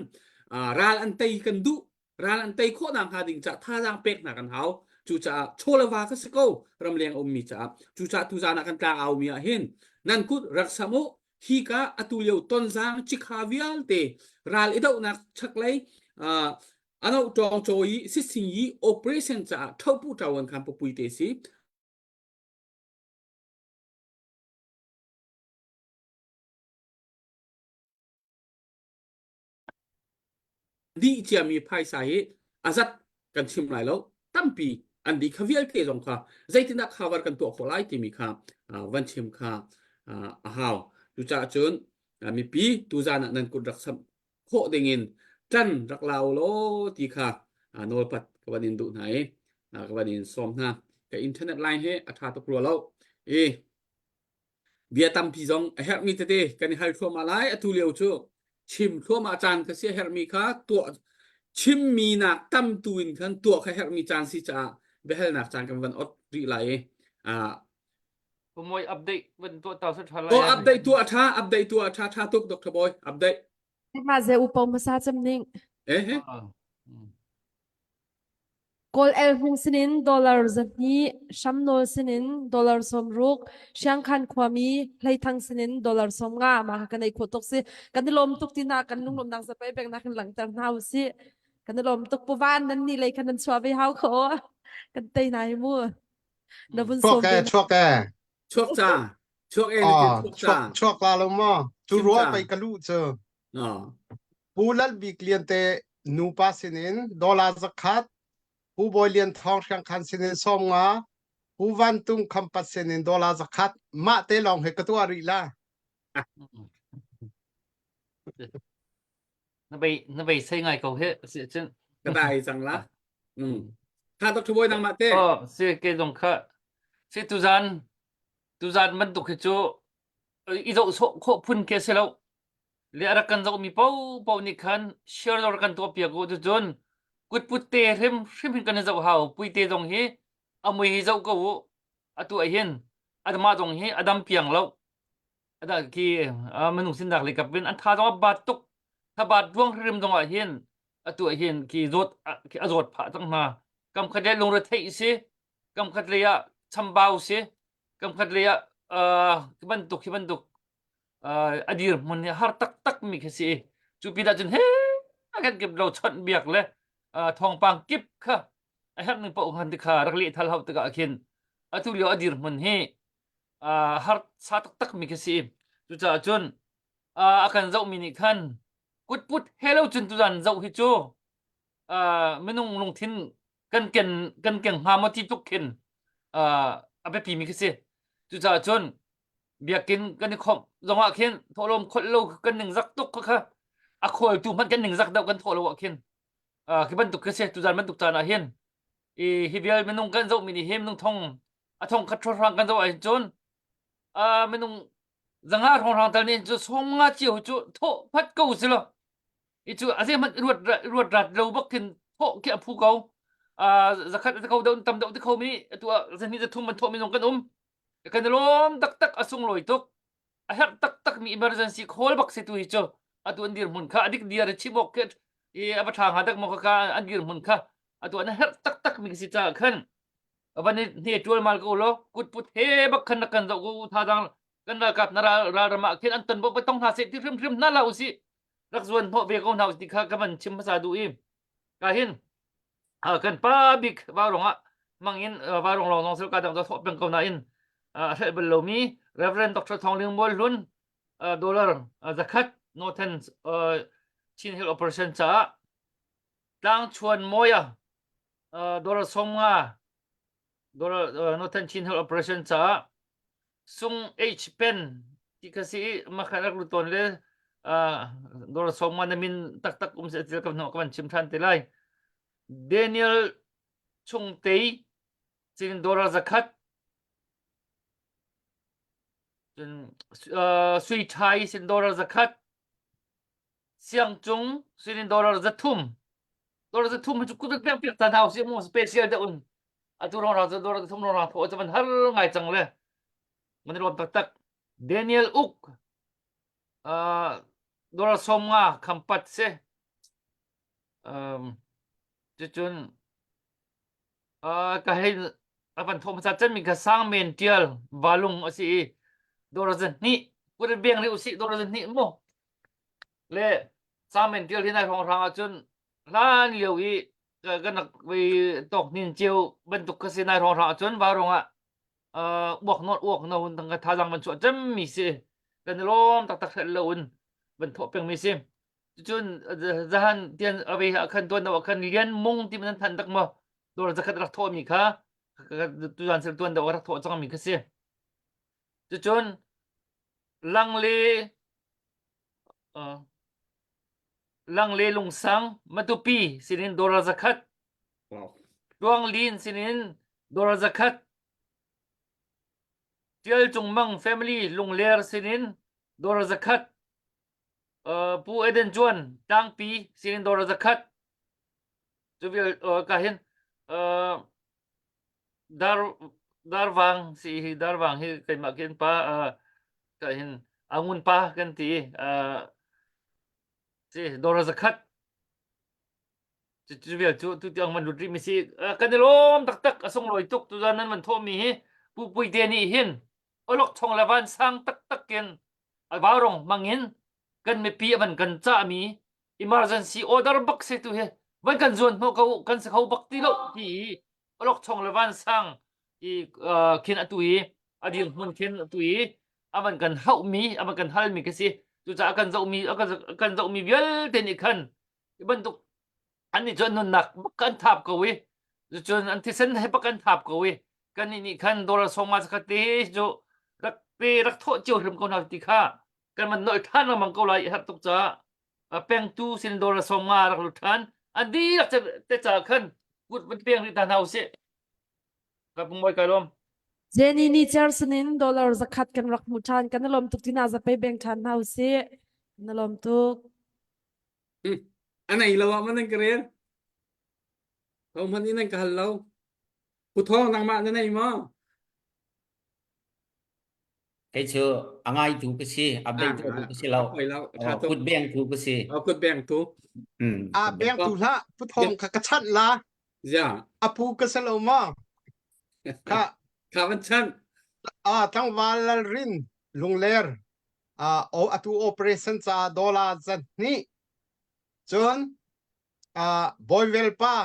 ราลอันเตยกันดุราลอันเตยโคนางหาดิงจ้าท่าทางเป็กนักกันเขาจูจ้าโชลวาคัสโกรำเลียงอมมีจ้าจูจ้าตุจานักกันกลางเอามีเห็นนั่นคุดรักษาโมฮีกาอตุเลียวต้นจางชิคาวิอัลเตราลอิดเอานักชักเลยอันนั้นจองโจยสิสิงยีโอเปอเรชั่นจ้าเท่าผู้จาวันคำปปุยเตสิดีเจียมีภายใส่อาจัดกันชิมไรแล้วตั้มปีอันดีขวิลเกจงค่ะใจที่นักข่าวกันตัวขอไล่ที่มีค่ะวันชิมค่ะฮาวดูจ่าจนมีปีตูจานันกุดรักษาโคเดงินจันรักเราโลตีค่ะโนปัดกับวันนินดูไหนกับวันนินซ้อมนะกับอินเทอร์เน็ตไลน์ให้อัฐาตกลัวแล้วเบียตั้มปีจงเฮร์มีเตะกันให้ทั่วมาไล่ตุเลียวจูชิมทั่วมาจานก็เสียเฮร์มีค่ะตัวชิมมีนักตั้มตุวินกันตัวแค่เฮร์มีจานสิจ้าเบลนักจานกันวันอดรีไล
ผมวยอัปเดตวันตัวต่อสุดท้าย
ตัวอัปเดตตัวท่าตุกดรบอยอัปเดต
Mas é o pão masacam ning.
เอ๊ะ
Kol el hung sinin dollar zani shamnol sinin dollar som ruk siang khan kwami hlei thang sinin dollar som nga ma kanai khotok si kanilom tuk tina kan lunglom dang sapai bek na kan lang tar nau si kanilom tuk puwan nan ni lei kanan swa be hau kho kan tei nai mu na bun
ช่ว
som
แก
be
ช่วแก
ช่วงจ้าช่วงเอ็น
อ๋อ
กินช่วง
ช่ว
จ้า
ลาลงมาจูรัวไปกะลุเจอ
อ๋อ
ผู้ลัลบิกเลียนเตนูปาสินินดอลลาร์สักคัดผู้บอยเลียนทองชังคันสินินส้มงาผู้วันตุงคำปัสสินินดอลลาร์สักคัดมาเตลองให้กระตัวริละ
nó bị xây ngày cầu hết sự chân
ก็ได้จังละถ้าดรบอยนังมาเต้
sự cái dòng khá sự tu gian mất tục hết chỗ i dậu so kho phun ke selo le ara kan dậu mi pau ni khan share dor kan to pia go chun kut put te rim kan dậu hau pui te dong hi amui hi dậu ko atu a hian adama dong hi adam piang lo ada ki manung sin dak le kap bin an tha dong ba tuk tha ba duang rim dong a hian atu a hian ki zot ki azot pha tang ma kam khade long re thei se kam khat le ya chambau se kam khat le ya ki ban tuk adir mun har tak mi khasi chu pi da chun he kan kip lo chon biak le thong pang kip kha a hak ning pau han ti kha rak li thal hau ta ka khin atu lo adir mun he har sa tak mi khasi chu cha chun akan zau mi ni khan kut put hello chun tu dan zau hi chu menung long thin kan ken ha ma ti tuk khin abe pi mi khasi chu cha chun biakin kan ni khom zonga khin tholom khollo kan ning zak tuk kha a khoi tu man kan ning zak dau kan tholo khin ki ban tuk khase tu jan ban tuk chana hian hi bial menung kan zo mini hem nung thong a thong khat rang kan zo ai chon menung zanga rong rang tal ni chu somnga chiu chu tho phat ko silo i chu ase man ruat rat lo bak khin tho ki a phu ko zakhat ko dau tam dau ti kho mi tu zani za thum man tho mi nong kan kan lom tak asung loi tuk a hak tak mi emergency khol bak se tu hi cho atu andir mun kha adik dia chi bok ke aba thang hadak mo kha andir mun kha atu an hak tak mi si cha khan abani ne tual mal ko lo kut put he bak khan kan zo ko tha dang kan ra kap nara ra ma khin an tan bo tong tha se ti rim na la usi rak zuan tho ve ko na usi kha ka man chim sa du im ka hin kan pa bik ba ronga mangin ba rong long long sel ka dang zo tho peng ko na in sẽ bật lầu mi Reverend Dr. Thong Ling Bol luôn dollar zakat noten chin health operation cha tang chuan moya dollar somnga dollar noten chin health operation cha sung h pen ti kasi makarak luton le dollar somnga na min tak se til kam no kam chim than tilai Daniel chung tei chin dollar zakat suy thai sin dollar zakat siang chung sin dollar zathum chu kuduk pek tan hau si mo special da un atu rong ra dollar zathum rong ra tho chaman har ngai chang le man rom tak Daniel uk dollar somnga khampat se chun ka hin apan thom sa chen mi ka sang men tial walung asi dollar zan ni kuduk beng ri usi dollar zan ni mo le sang men tial hinai rong rang chun lan liu i cái nặc vì tộc nhìn chiều bên tục cái này rong rang chun ba rong buộc nó thằng cái thang mình chuột chấm mì xì cái lom tak lâu bên thọ beng mì xì chun zahan tiền ở đây khăn tuần đâu khăn liên mông thì mình thành đặc mà đồ là zakat rak thọ mì kha tu dan sel tuần đâu rak thọ chang mì cái xì chun lang le lung sang matupi sinin dollar zakat
Wow.
Duang lin sinin dollar zakat tial chung mang family lung ler sinin dollar zakat pu eden chuan tang pi sinin dollar zakat chu vil ka hin dar wang si dar wang hi kai ma ken pa ka hin angun pa kan ti si dollar zakat chu vil chu tu tiang man lutri mi si kan lom tak asong loi tuk tu nan man tho mi hi pu pui te ni hin olok thong lawan sang tak ken barong mangin kan me pi ban kan cha mi emergency order bak se tu he ban kan zon ho ko kan se khau bak ti lo ti olok thong lawan sang i khin atui ading mun khin atui aman kan hau mi aman kan hal mi ke si tu cha kan zau mi bial te ni khan ban tuk ani chon nun nak kan thap ko wi chon an thi sen he kan thap ko wi kan ni khan dollar soma sakati jo rak tho chiu rim ko na ti kha kan man noi than mang ko lai hat tuk cha peng tu sin dollar soma rak lu than adi rak te cha khan gut ban peng ri tan hau se ka pung moi ka lom
เจนี่นี่เจอร์สนินดอลลาร์จะขัดกันรักมุชานกันนลมตุกที่น่าจะไปแบ่งชันเฮาสินลมตุก
Anay lawa man ng karir. Kung man inang kahalaw. Putong nang ma nanay mo.
cái chưa anh ai thu cái gì update thu cái gì lâu
Ako'y law. Tato.
put bank thu cái gì
Ako bang to.
À bèn tu la put hong ka chat la
Ja.
apu ka saloma ka
Kawan chan.
tang walal rin lung ler o atu operation sa dola zat ni chun boyvel pa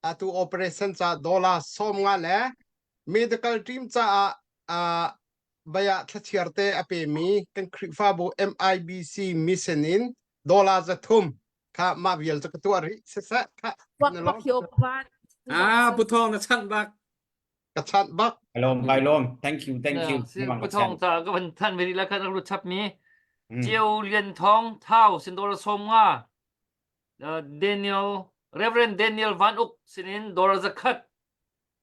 atu operation sa dola som nga le medical team sa baya thachiarte ape mi kan krifa bo MIBC missionin dola zathum ka maviel sa katuari sa ka
วักปักโยบาน
Putong na chan bak.
ka chat bak
bài lom thank you
Xin
nhưng mà
bút
xem
thong ta các bạn thân về đi là các rút chấp mi
ừ.
chiêu liên thong thao xin đô la som nga Daniel Reverend Daniel Van Uk xin in đô la zakat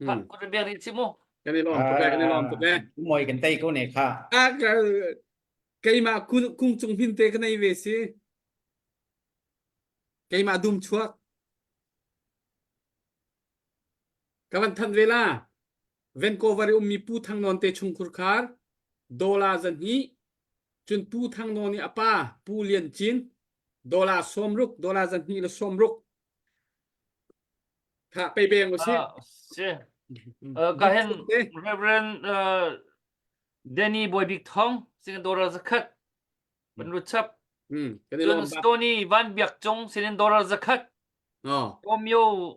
các
Hmm.
con bé đi chimo
Kanilom to be, kanilom to be.
ngồi cái tay của này kha
Kay ma kung chung hinte ka na iwesi. Kay ma dum chuak. Kawan tan vela. Vancouver mi pu thang non te chung kurkar. Dola zan hi. Chun pu thang non ni apa. Pu lian chin. Dola somruk. Dola zan hi la somruk. Ka pe beng mo si.
si các hen Reverend Danny Boy Big Thong xin đô la zakat bạn rút chấp
Kanilom
John
ba.
Stoney Van Biak Chong xin đô la zakat
Oh.
Romeo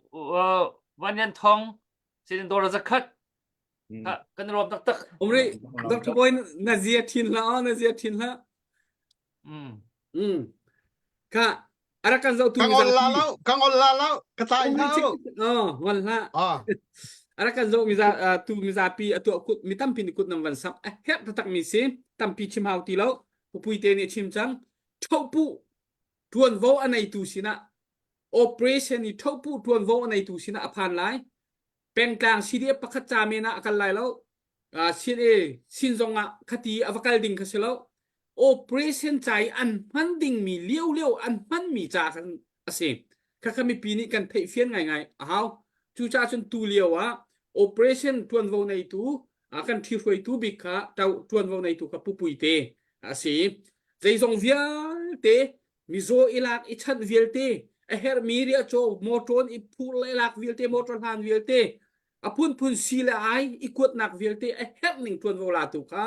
Van Yan Thong xin đô la zakat các con rom tak tak
Omri, Dr. Boy nazia tin la, nazia tin la. Ka arakan zau tu
kang on lalau ka tai
Omri
lao
cik. Oh, wala. Arakan zo tu mizapi atu akut mitam pin ikut nam vansam hep tatak misi tampi chim hau ti lo pupui te ni chim chang thopu tuan vo anai tu sina operation ni thopu tuan vo anai tu sina aphan lai peng klang CDF pakhat cha mena akal lai lo sin zonga khati avakal ding khaselo operation chai an manding mi liu an man mi cha kan ase khakami pini kan thei fian ngai ahaw chu cha chun tu liawa operation tuan vo nei tu akan thi roi tu bikha tau tuan vo nei tu ka pupui te ase zeizong vial te mizo ilak ichan vial te a her miria cho moton i phul ilak vial te moton han vial te apun sila ai ikut nak vial te a her ning tuan vo la tu kha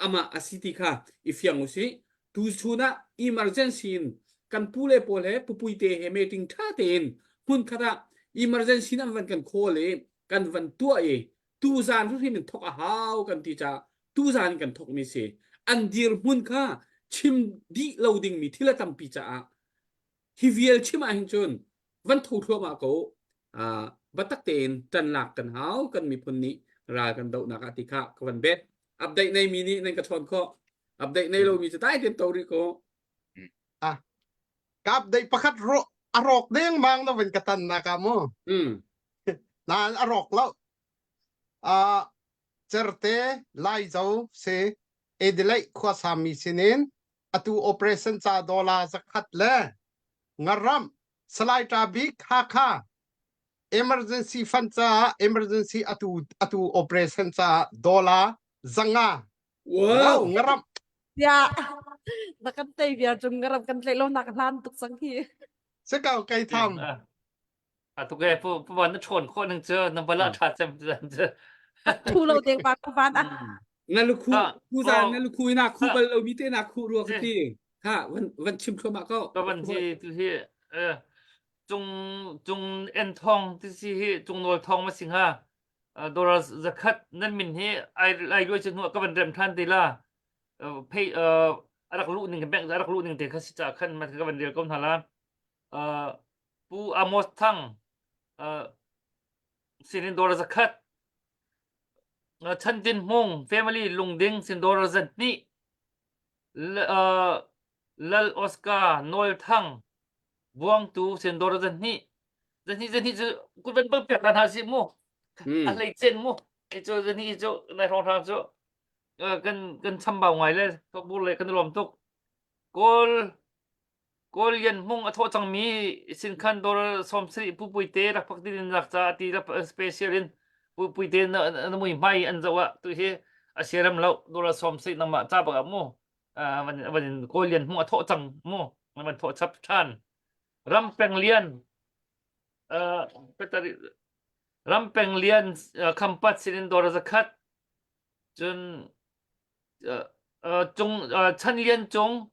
ama asiti kha ifyang usi tu chuna emergency kan pule pole pupui te he meeting tha ten hun khara emergency nam van kan khole kan van tua tu zan ru hin thok a hau kan ti cha tu zan kan thok mi se an dir mun kha chim di loading mi thila tam pi cha hi vial chima hin chun van thu thua ma ko batak ten tan lak kan hau kan mi phun ni ra kan dau na ka ti kha ka van bet update nei mi ni nen ka thon ko update nei lo mi cha tai ten to ri ko
kap dai pakat arok deng mang na wen katan na ka mo na arok lo cherte lai zo se edilai khwa sami sinin atu operation cha dola zakhat le ngaram salai ta big kha emergency fund cha emergency atu operation cha dola zanga
wow
ngaram
ya nakan tay biar jung garap kan tlay lo naklan tuk sang hi
se ka kai tham
tu cái phụ bọn nó trốn con đừng chưa nó vẫn là thật xem chưa
tu lo deng pa ku ban
nga lu khu zan nga lu khu na khu bal lo mi te na khu ro ka ti ha van chim thua ma ko
cái vấn đề thứ hi trung en thong thứ hi trung nồi thong mà sinh ha đô la zakat nên mình hi ai đôi chân cái vấn đề than thì là pay arak lu ning bank arak lu ning te khasi cha khan ma cái vấn đề công thà là pu amos thang xin đô la zakat chân tin mong family lung ding xin đô la zat ni lal Oscar Noel thang buang tu xin đô la zat ni chứ cũng vẫn bớt việc là gì mu alai chen mu cái chỗ dân hi chỗ này không thang chỗ cần chăm bảo ngoài lên thuốc bù lệ cần lom thuốc cô liên mong thọ chẳng mi xin khăn đồ xóm sĩ pu bùi tê đặc phật tin đặc cha ti đặc special in pu bùi tê nó mùi mai ăn dầu ạ tụi he à xe ram lâu đồ là xóm sĩ nằm mà cha bạc mo mình cô liên mong thọ chẳng mo mình thọ chấp chan ram peng liên ram peng liên kampat xin đồ là zakat chun chung chân liên chung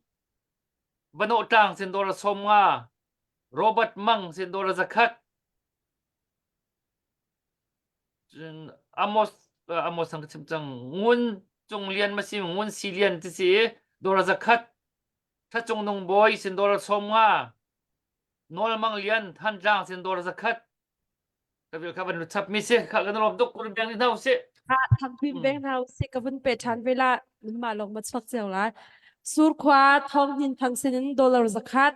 Văn hộ trang xin đô la xôm nga Robert Mang xin đô la zakat Amos sang chim chang ngun chung liên mà sim ngun si liên thì si đô la zakat tha chung nong boy xin đô la xôm nga nol mang liên than trang xin đô la zakat cái việc các bạn chắp mi se các cái lom đốc cũng đang đi đâu se
thằng phim bên nào sẽ có vấn đề chán về là nhưng mà lòng mất sắc dẻo là sur khoa thong hin thằng xin dollar zakat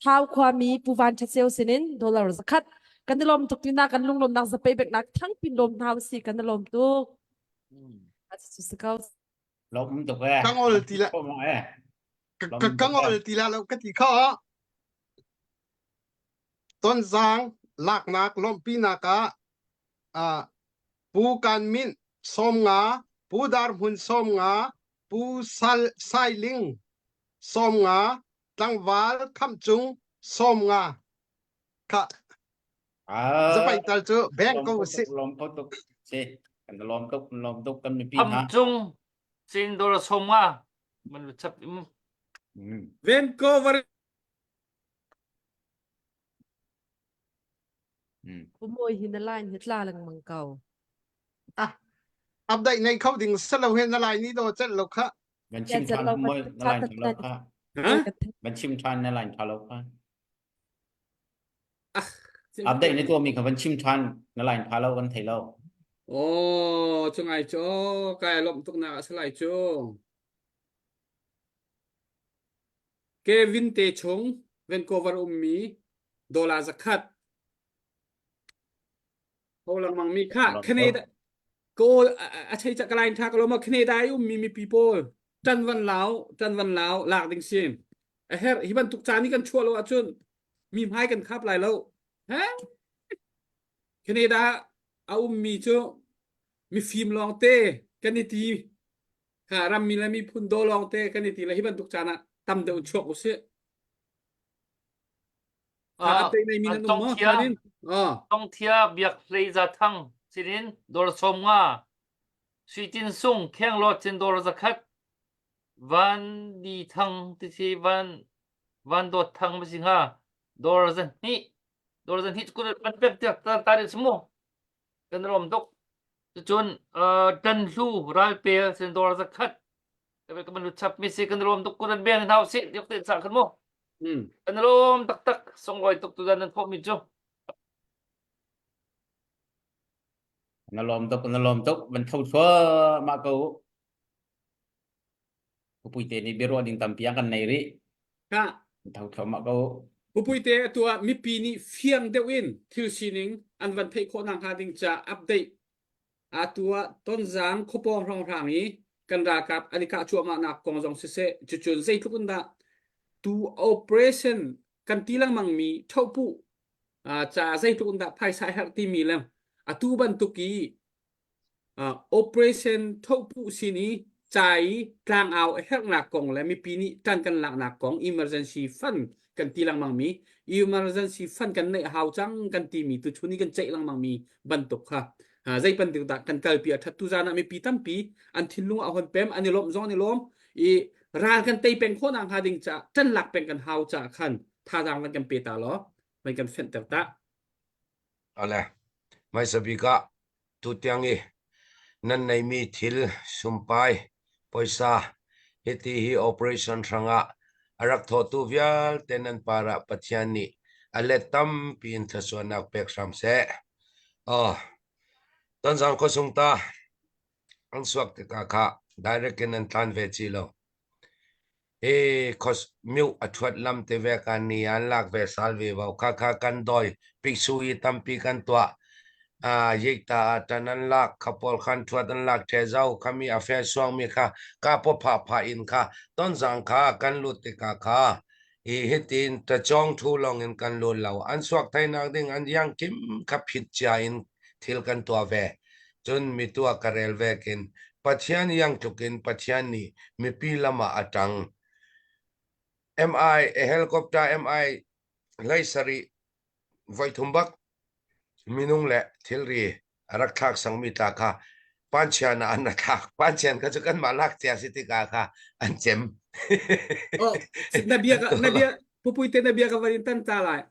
thao khoa mi puvan chặt dẻo xin dollar zakat kan lom tuk tin na kan lung lom nang sa payback nak thang pin lom thao si kan lom tu at su ka
lom tục ra
Kang ol tila
không ai
kang ol tila lo ka ti kha ton zang lak nak lom pinaka pu kan min som nga pu dar hun som nga pu sai ling som nga tang wal kham chung som nga ka zapai tal chu bank ko si
lom tục si cần lom tục cần mi pin
âm
ha
chung xin đô la xôm nga mình chắp
Vancouver
pu moi hin line hitla lang mang kau
update này khâu ding salo hen na lai ni do chat lo kha
mình
ya
chim
chat
than
lo
mới nó lại thằng lâu ha
hả
mình chim than nó lại thằng lâu ha
Xin
update này tôi mình không mình chim than nó lại thằng lâu vẫn thấy lâu
Ồ, chung ai chỗ cái lộn tục nào sẽ lại chỗ Kevin Tê Chung Vancouver Mi Dollar zakat Hồ lang mang mi kha Canada cô thấy chắc cái line thác lo mà Canada mi people Trần Văn Lão lạc đình xin her hiban tục chani kan chua lo achun mi hai kan khap lại lâu hả Canada mi cho mi phim long tê kaniti ha ram mi la mi phun do long tê kaniti la hiban tuk chana tam de chok ko se ha ate nei mi na no ma khanin
Tông thia biak play ra thăng xin đô la xôm nga suy tin sung khen lọt trên đô la zakat van đi thăng thì van đột thăng mà xin ha đô la dân hi cũng bắt bẹp tiệt ta đi xem mo cái lom đốc chun trần lu rai pe trên đô la zakat cái việc mình chắp mi si cái lom đốc cũng bên thao si được tiền sản khẩn mo cái lom tak xong rồi tục tu dân phong mi cho
nó lom tục mình thâu chúa mà câu bùi tê ni biro ding tampiang kan nei ri
ha
thâu chúa mà câu
Pupui te tua mi pi ni fiang de win thil sining an van thei kho nang ha ding cha update tua ton zang khopong rong rang ni kan ra kap alika chu ma na kong jong se chu chun zai thukun da tu operation kan tilang mang mi thopu cha zai thukun da phai sai har ti mi lam tu ban tu ki operation thopu sini chai tlang ao her na kong la mi pi ni tan kan lak na kong emergency fund kan ti lang mang mi emergency fund kan nei hau chang kan ti mi tu chuni kan chei lang mang mi ban tok kha zai pan tu ta kan kal pi that tu jana mi pi tam pi an thilung a hon pem ani lom zong ni lom ran kan tei peng khon ang ha ding cha chan lak peng kan hau cha khan tha dang lan kan pe ta lo mai kan fen ter ta
ale mai sabika tu tiang e nan nei mi thil sumpai poisa heti hi operation ranga arak tho tu vial tenan para pathiani ale tam pin thasuanak pek ram se tan jang ko sungta ang suak te ka kha direct kenan tan ve chi lo cos miu athwat lam te ve kan ni an lak ve sal ve wa kha kan doi piksui tam pi kan tua ยิกตาตันนันลักขปอลขันทวดันลักเทเจ้าขมีอาเฟสวงมีค่ะกาปพาพาอินค่ะต้นสังค่ะกันลุติกาค่ะอีฮิตินตะจองทูลองอินกันลุเหล่าอันสวกไทยนักดิ่งอันยังกิมขับผิดใจอินทิลกันตัวเวจนมีตัวกระเรลเวกินปัจจัยยังทุกินปัจจัยนี้มีปีละมาอัตัง MI helicopter MI ไลสรีไวทุมบักมินุงเละทิลรีรักทักสังมิตาค่ะปัญชานะอันนักทักปัญชานก็จะกันมาลักเสียสิติกาค่ะอันเจม
Oh, Nabia, pupuite Nabia Kavarintan Talai.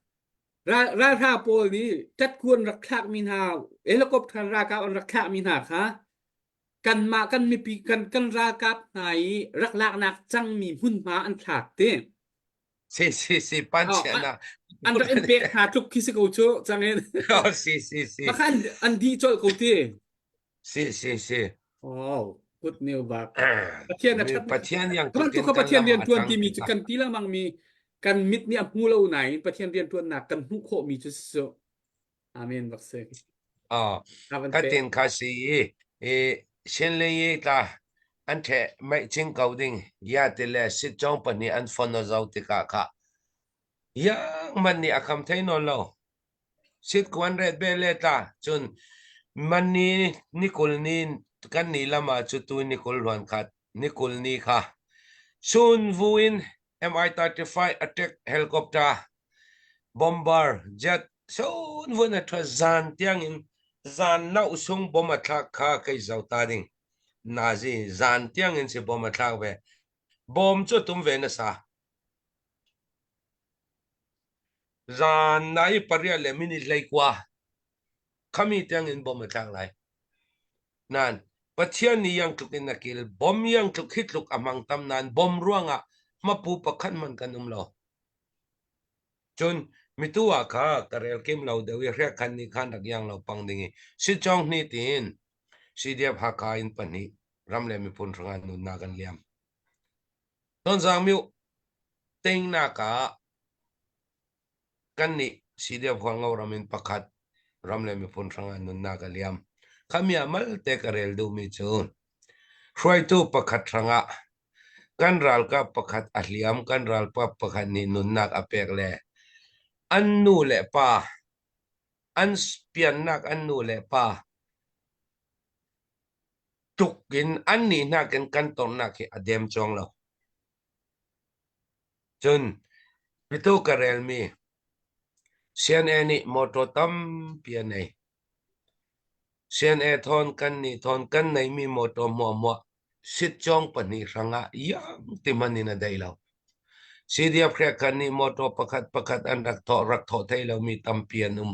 Ra Pol ni, Tat Kun Raklak Minha, Helicopter Raka on Raklak Minha, ha? Kan ma kan mi pi kan rakap nai raklak nak chang mi hun ma an thak te.
สิปัญชานะ
An rak en pe ha tuk kisi ko cho chang en.
อ๋อสิ
Makan an di chol ko te.
สิ
Oh, good new bak.
มีปัจจัยยัง
Kaman
ทุ
tu
กิน
ka
กัน
pathian
ละ
rian
มา
tuan
ตัง
ti mi chu kan ti lang mang mi kan mit ni hu lo nai pathian rian tuan nak kan hu kho mi chu so. Amen bak se.
อ๋อ
Kavan
ก็
pe.
ตินคาสีเช่นเลยตาอันเทไม่จริงเขาดิ่งยาติเลสิจงปนีอันฟอนเอาติกาค่ะยังมันนี่อาคำเทนนเราสิกวนเรดเบเลตาจนมันนี่นิโคลนี่กันนี่ละมาจุตุนิโคลวันคัดนิโคลนี่ค่ะซุนวูอิน MI-35 attack helicopter bomber jetซุนวูนอัตราจานเตียงอินจานน่าอุสงบอมอัตราค่าใครเจ้าตาดิ่งนาซีจานเตียงอินสิบอมอัตราเวบอมจุดตุ้มเวนัสาจานนายปริยาเลมินิไลกว่าขมิเตียงอินบอมอัตราไรนั่นปัจจัยนี้ยังทุกินนักกิลบอมยังทุกฮิตลุกอมังตำนานบอมร่วงอ่ะมาปูปะขันมันกันเราจนมิตัวข้ากระเรลเกมเราเดี๋ยวเรียกคันนี้ขันดักยังเราปังดิ่งสิจองนี่ตีนสิเดียบหักอินปนีรำเลมีพุนรงานนุนนากันเลียมต้นจางมิวเต็งนักกันนี่สิเดียบหัวเงารามินปักขัดรำเลมีพุนรงานนุนนากันเลียมขมีอามัลเตกระเรลดูมิจูนช่วยตู้ปักขัดรงะกันรัลกับปักขัดอัลเลียมกันรัลปักขัดนี่นุนนักอเปกเลอันนูเละป้าอันสเปียนนักอันนูเละป้าทุกกินอันนี้นักกันตรงนักอเดมจงเราจนพิทูกระเรลมีเซียนเอนี่มอโตตัมเปียนไอเซียนเอทอนกันนี่ทอนกันในมีมอโตมัวสิจงปนิรังะยังติมันนี่นะได้เราสิเดียบแค่กันนี่มอโตประคัดอันรักโทไทยเรามีตัมเปียนุม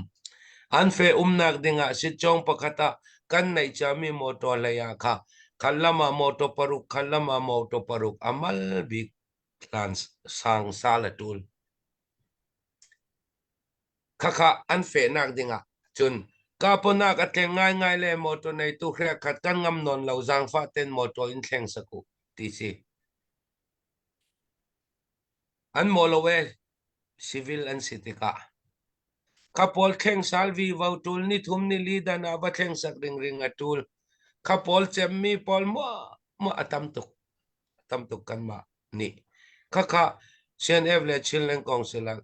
อันเฟนักดิ่งะสิจงประคัดกันในจะมีมอโตเลยอะค่ะคันละมามอโตปรุกคันละมามอโตปรุกอามัลบิกลานสังสารตูลค่ะอันเฟนักดิ่งะจนกาปนักอัดง่ายเลยมอโตในตุเรียขัดกันงำนนเราจังฟ้าเต็นมอโตอินแข่งสักุตีซีอันมอลเวซิวิลอันสิติกาข้าพอลแข่งซาลวีวาวตูลนี่ทุ่มนี่ลีดานาบัดแข่งสักริงอัตูลข้าพอลเจมมีพอลมัวตั้มตุกกันมานี่ข้าเชนเอฟเลชิลเลนกองสิลัก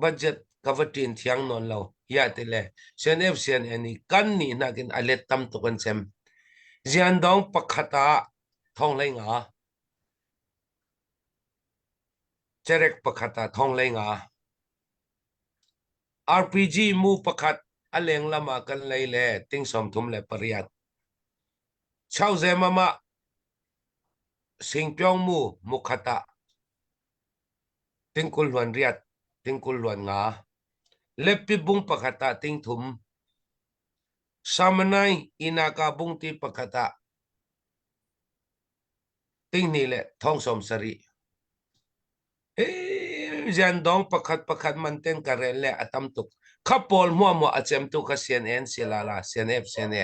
บัดเจ็ตข้าวัดทีนที่ยังนอนเรายาติเลเชนเอฟเชนเอนี่กันนี่นักินอเลตตั้มตุกันเซมเจียนดองปักขตาท่องเลยงาเจเร็กปักขตาท่องเลยงาRPG มูประคัดอเลงละมากันเลยแลติงสมทุมเลปริยัดชาวเซมาสิงเปียงมูมุขตาติงกุลวันเรียดติงกุลวันงาเล็บปีบุงประคัดติงทุมสามนัยอินากาบุงตีประคัดติงนี่แหละท้องสมสรียันดองประคัดมันเต้นกระเรนและอัตมตุกข้าพอลมัวอาเจมตุกเซียนเอ็นเซียลาเซียนเอฟเซียนเอ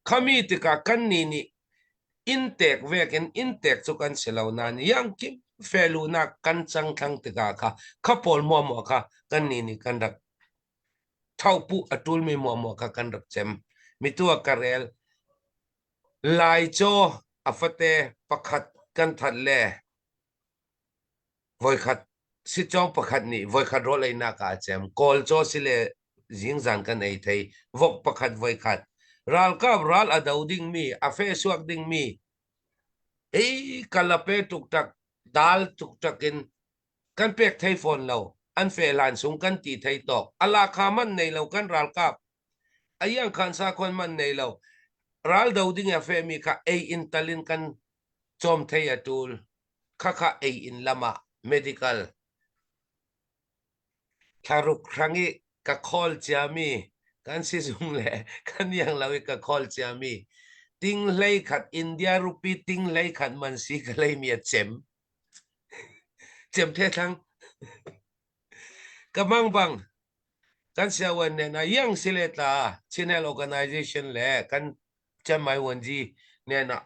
ข้ามีติกากันนี่อินเทกเวกันอินเทกสุกันเสลาวนานยังกิเฟลูนักกันจังทั้งติกาข้าพอลมัวค่ะกันนี่กันดัก เท่าผู้อตุลมีมัวกันรักเจมมีตัวกระเรลลายโจอฟเตประคัดกันทัดแลวอยขัดสิจองประคัดนี่วอยขัดรถเลยนักอาเจมกอลโจสิเลยิงจันกันไอไทยวกประคัดวอยขัดรัลกับรัลอดาวดิ้งมีอาเฟสวกดิ้งมีกะละเปตุกตักดัลตุกตักินกันเป็กไทยฟอนเราอันเฟลานสุงกันตีไทยตอกอลาคามันในเรากันรัลกับอายังขันสาคนมันในเรารัลดาวดิ้งอาเฟมีค่ะอินตัลินกันจอมไทยตูลค่ะอินลามา medical ทารุกครั้งนี้ก็คอลจามีกันสิซุงแหละกันยังเราก็คอลจามีติงเลยขัดอินเดียรูปีติงเลยขัดมันสีก็เลยมีเจมเททั้งกำมังบังกันเสียวันเนี่ยนะยังสิเลตา channel organization แหละกันจะไม่วันจีเนี่ยนะ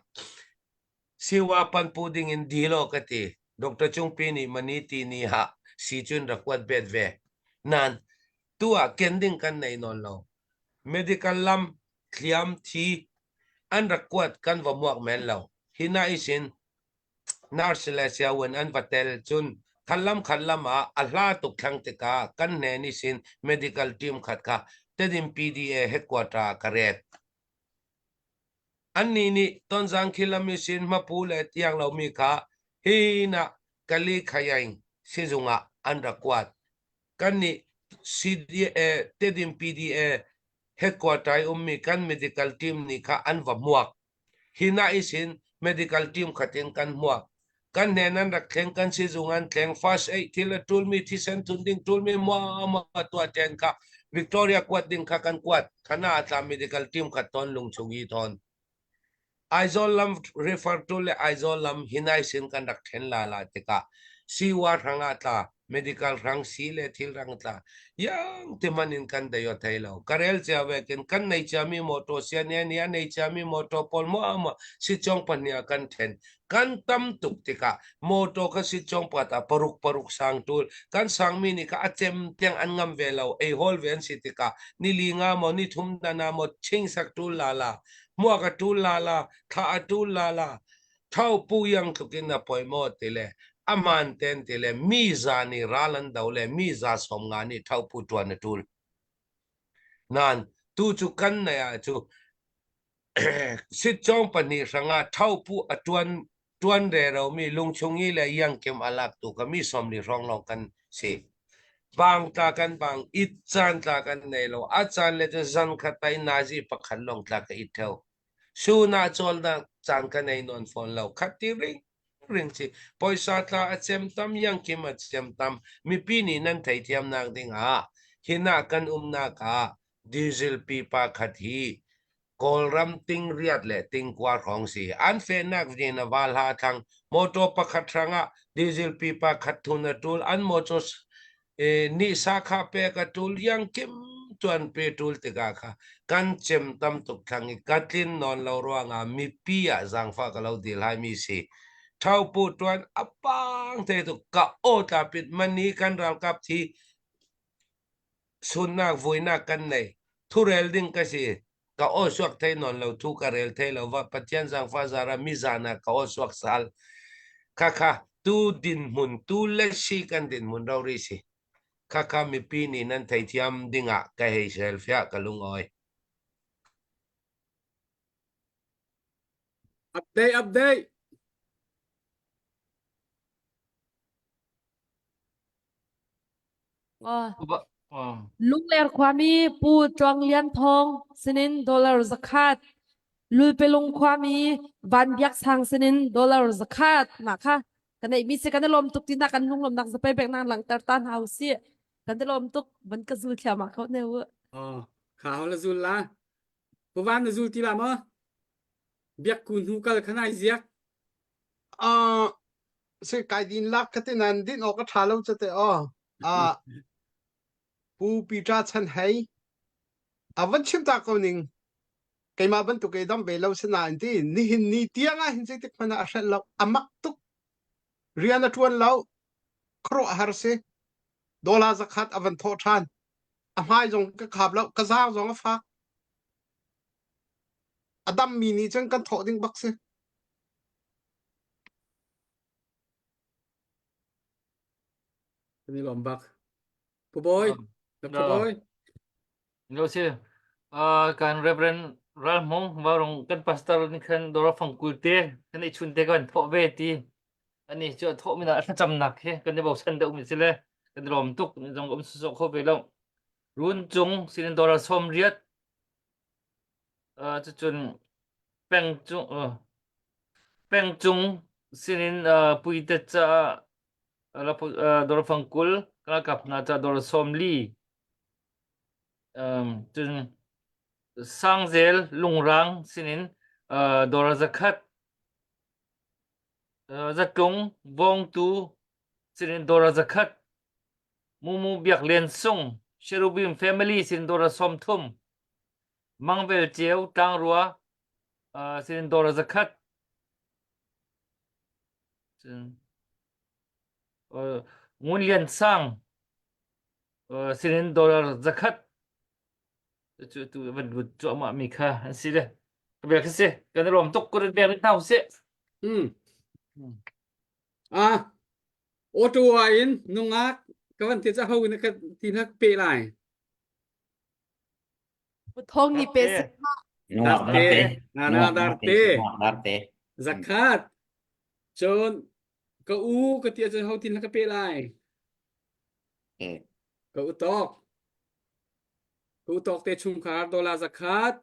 สิว่าปันปูดิ้งอินดีโลกติดร.จงปีนี่มันนี่ตีนี่ฮะสีจุนรักวัดเบ็ดเวนั่นตัวเก่งดิ้งกันในนอนเรา medical ลำเคลียมทีอันรักวัดกันว่าหมวกแมนเราหินาอิสินนาร์สเลเซียวันอันวัดเตลจุนขันลำอัลลาตุกขังติกากันแนนิสิน medical team ขัดค่ะเตดิม PDA headquarter กระเรดอันนี้นี่ต้นจังคิลมิสินมาพูดเลยที่ยังเรามีค่ะฮีนะกะลีขยัยซิจุงะอันรักวัดกันนี่ CDA เตดิม PDA headquarter มีกัน medical team นี่ค่ะอันว่าหมวกฮีนะอิสิน medical team ขัดเองกันหมวกกันแน่นั้นรักแข่งกันซิจุงันแข่ง fast ที่ละทุลมีที่เซนตุนดิ้งทุลมีมัวตัวเจนค่ะวิกตอเรียกวดดิ้งค่ะกันกวดขณะตาม medical team ขัดตอนลงชงยีทอนไอโซลัม refer to เลยไอโซลัมหินไอสินกันรักเห็นลาติกาซีวารังอาตา medical รังซีเลทิลรังตายังที่มันอินกันได้ยอดไทยเราการเอลเจ้าเวกินกันในจามีมอโตเซียเนี่ยในจามีมอโตพอลมัวสิจงปัญญากันเทนกันตั้มตุกติกามอโตก็สิจงปัตตาปรุกสังตูลกันสังมินิกาเจมเตียงอันงามเวลาฮอลเวนสิติกานิลิงามอนิทุมดานามอชิงสักตูลลาลามัวกตูลลาลาท่าตูลลาลาเท่าปูยังทุกินนะปอยมอติเลอามันเต็นติเลมีจานิรัลันดาวเลมีจาสมงานิเท่าปูตัวนตูลนั่นตูจุกันเนี่ยจูสิจงปนิสังอาเท่าปูอตวนเรเรามีลุงชงยี่เลยยังเก็มอลักตุก็มีสมนิรองลองกันสิบางตากันบางอิจานตากันในเราอาจารย์เลยจะจันขัดไปนาจีปักขันลงตากันอิเท่าสูนาจอลนะจานกันในนอนฟอนเราขัดที่ริงสิปอยสาตาเจมตามยังเก็มเจมตามมีปีนี้นั่นไทยเทียมนางดิงาหินากันนาคาดีเซลปีปาขัดฮีกอลรัมติงเรียดเลยติงกว่าของสีอันเฟนักวินาบาลหาทางมอโตปักขัดทางดีเซลปีปาขัดทุนตูลอันมอโตนี่สาขาเปกัตูลยังเก็มจวนเปตูลติกาค่ะกันเจมตามตุกทางอีกัดลินนอนเราร่วงมีปียจังฟ้าก็เราดีลายมีสิเท่าปูตวนอัปปังเทตุกะโอตาปิดมันนี้กันเรากับที่สุนัขวุยนักกันในทุเรลดิ้งก็สิกะโอสวกไทยนอนเราทุกเรลไทยเราว่าปัจจัยจังฟ้าจารามิจานะกะโอสวกสัลค่ะตูดินมุนตูเล็กชีกันดินมุนเราริสิค่ะมีปีนี้นั่นไทยที่ยมดิ้งอ่ะก็ให้เซลฟี่กับลุงอ้อย
update
ว่า
Ba,
ลุงเลรความมีปูจองเลียนทองสนินดอลลาร์สกัดลุยไปลงความมีวันยักษ์ทางสนินดอลลาร์สกัดมาค่ะกันในมีสิกันได้ลมตุกตินักกันลุงลมนักสเปนแบกนางหลังตัดตันเฮาเสียกันได้ลมตุกมันก็สู้เขียวมาเขาเนี่ยเวะ
ข่าวละจุลละปวันละจุลที่ละมั้งเบียกคุณหูกัลขนาดเสียก
สิกายดินลักกันนันดินออกก็ทาเราจะเตะปูปีจ้าฉันให้วันชิมตาคนหนึ่งไกมาบันตุกไอ้ดำเบลเราสนานที่นี่หินนี่เตียงหินสิติกมันอาศัยเรามักตุกเรียนทวนเราครัวหาร์เซดอลลาร์สักขัดวันทอชัน mai dòng cái khắp lâu cái sao dòng cái phác Adam mini chân cái thọ tiếng bắc xe
Ni lom bak. Puboy. Dr.
Rồi.
Boy.
Rồi chứ. Kan Reverend Ralmong warong kan pastor ni kan dora phang kulte kan ni chunte kan tho ve ti ani cho tho mi na cham nak he kan ni bau san deu mi sile kan rom tuk ni jong om su kho ve lo run chung sin dora som riat chu chun peng chung sin pui te cha la dora phang kul ka kap na cha dora som li chun sangzel lungrang sinin dora zakat zatung vong tu sinin dora zakat mumu biak len sung cherubim family sinin dora som thum mangvel cheu tang rua sinin dora zakat ngun lian sang sinin dora zakat tu vật vật chỗ mà mình kha xí đây việc xí cái nó làm tốt cái việc nó nào xí
Ô tô in nung ngác các bạn tiết ra hậu này cái tin hắc pê lại.
พุทธงนี่เป็น
Ngọt
Đarte.
đarte.
Na
Ngọt
đarte.
Ngọt đarte.
Zakat. Chon ka u ka tiết ra hậu tin hắc pê lại.
Ừ.
Ka u tok. Ka u tok te chung khar $, zakat.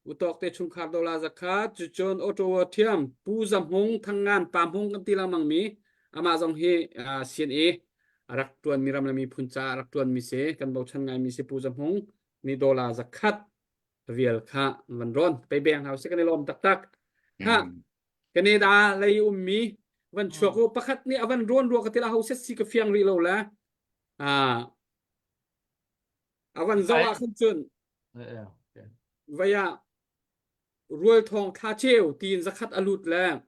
U tok te chung khar $, zakat. Chon ô tô thiam pu zam hong thang ngan pam hong kan tila mang mi. Ama zong he CNA. Rak tuan miram na mi punca rak tuan mi se kan bau chan ngai mi se pu zam hong ni $, zakat. Vial kha van ron pe beng hau se kan lom tak tak ha Canada lay mi van chuako pakhat ni avan ron ro ka tila hau se si ka fiang ri lo la avan zawa khun chun vaya rual thong tha cheu tin zakat alut la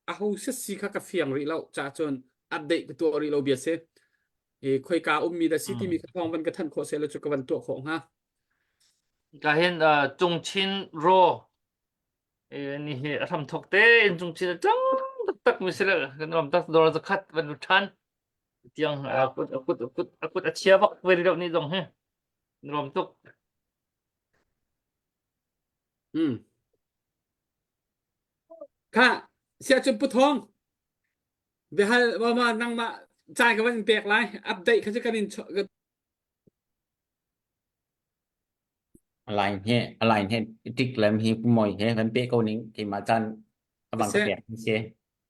a hau se si kha ka fiang ri lo cha chun update ka to ri lo bia se e khoi ka mi da city mi ka thong van ka than kho se lo chu ka van to kho ha
cái hiện trung chin ro ni he tham thok te in trung chin chang tak tak mi sila kan rom tak dora zakat van than tiang akut achia bak ve ri ni dong he rom tuk
ค่ะเสียจุดปุทองเดี๋ยวให้มานั่งมาจ่ายกับวันเปียกไรอัปเดตเขาจะกันอิน
Alain he tik lam he moi he van pe ko ning ki ma chan abang ka pek se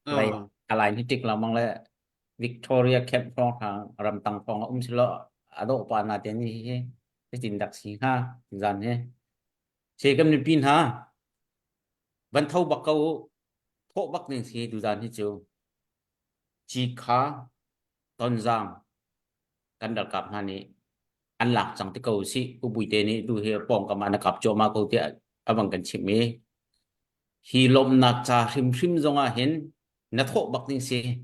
lai alain he tik lam mang le Victoria Cape phong hang ram tang phong silo ado pa na te ni he te tin dak si ha zan he se kam ni pin ha van thau bak ko tho bak ning si du zan hi chu chi kha ton zang kan dal kap na ni anh lạc rằng cái cầu sĩ của bùi tên ấy đuôi hè bong cầm anh cặp cho mà cầu tiệt ở bằng cần chim ấy hi lom nát cha rim rim zong à hen nát thọ bạc ninh xe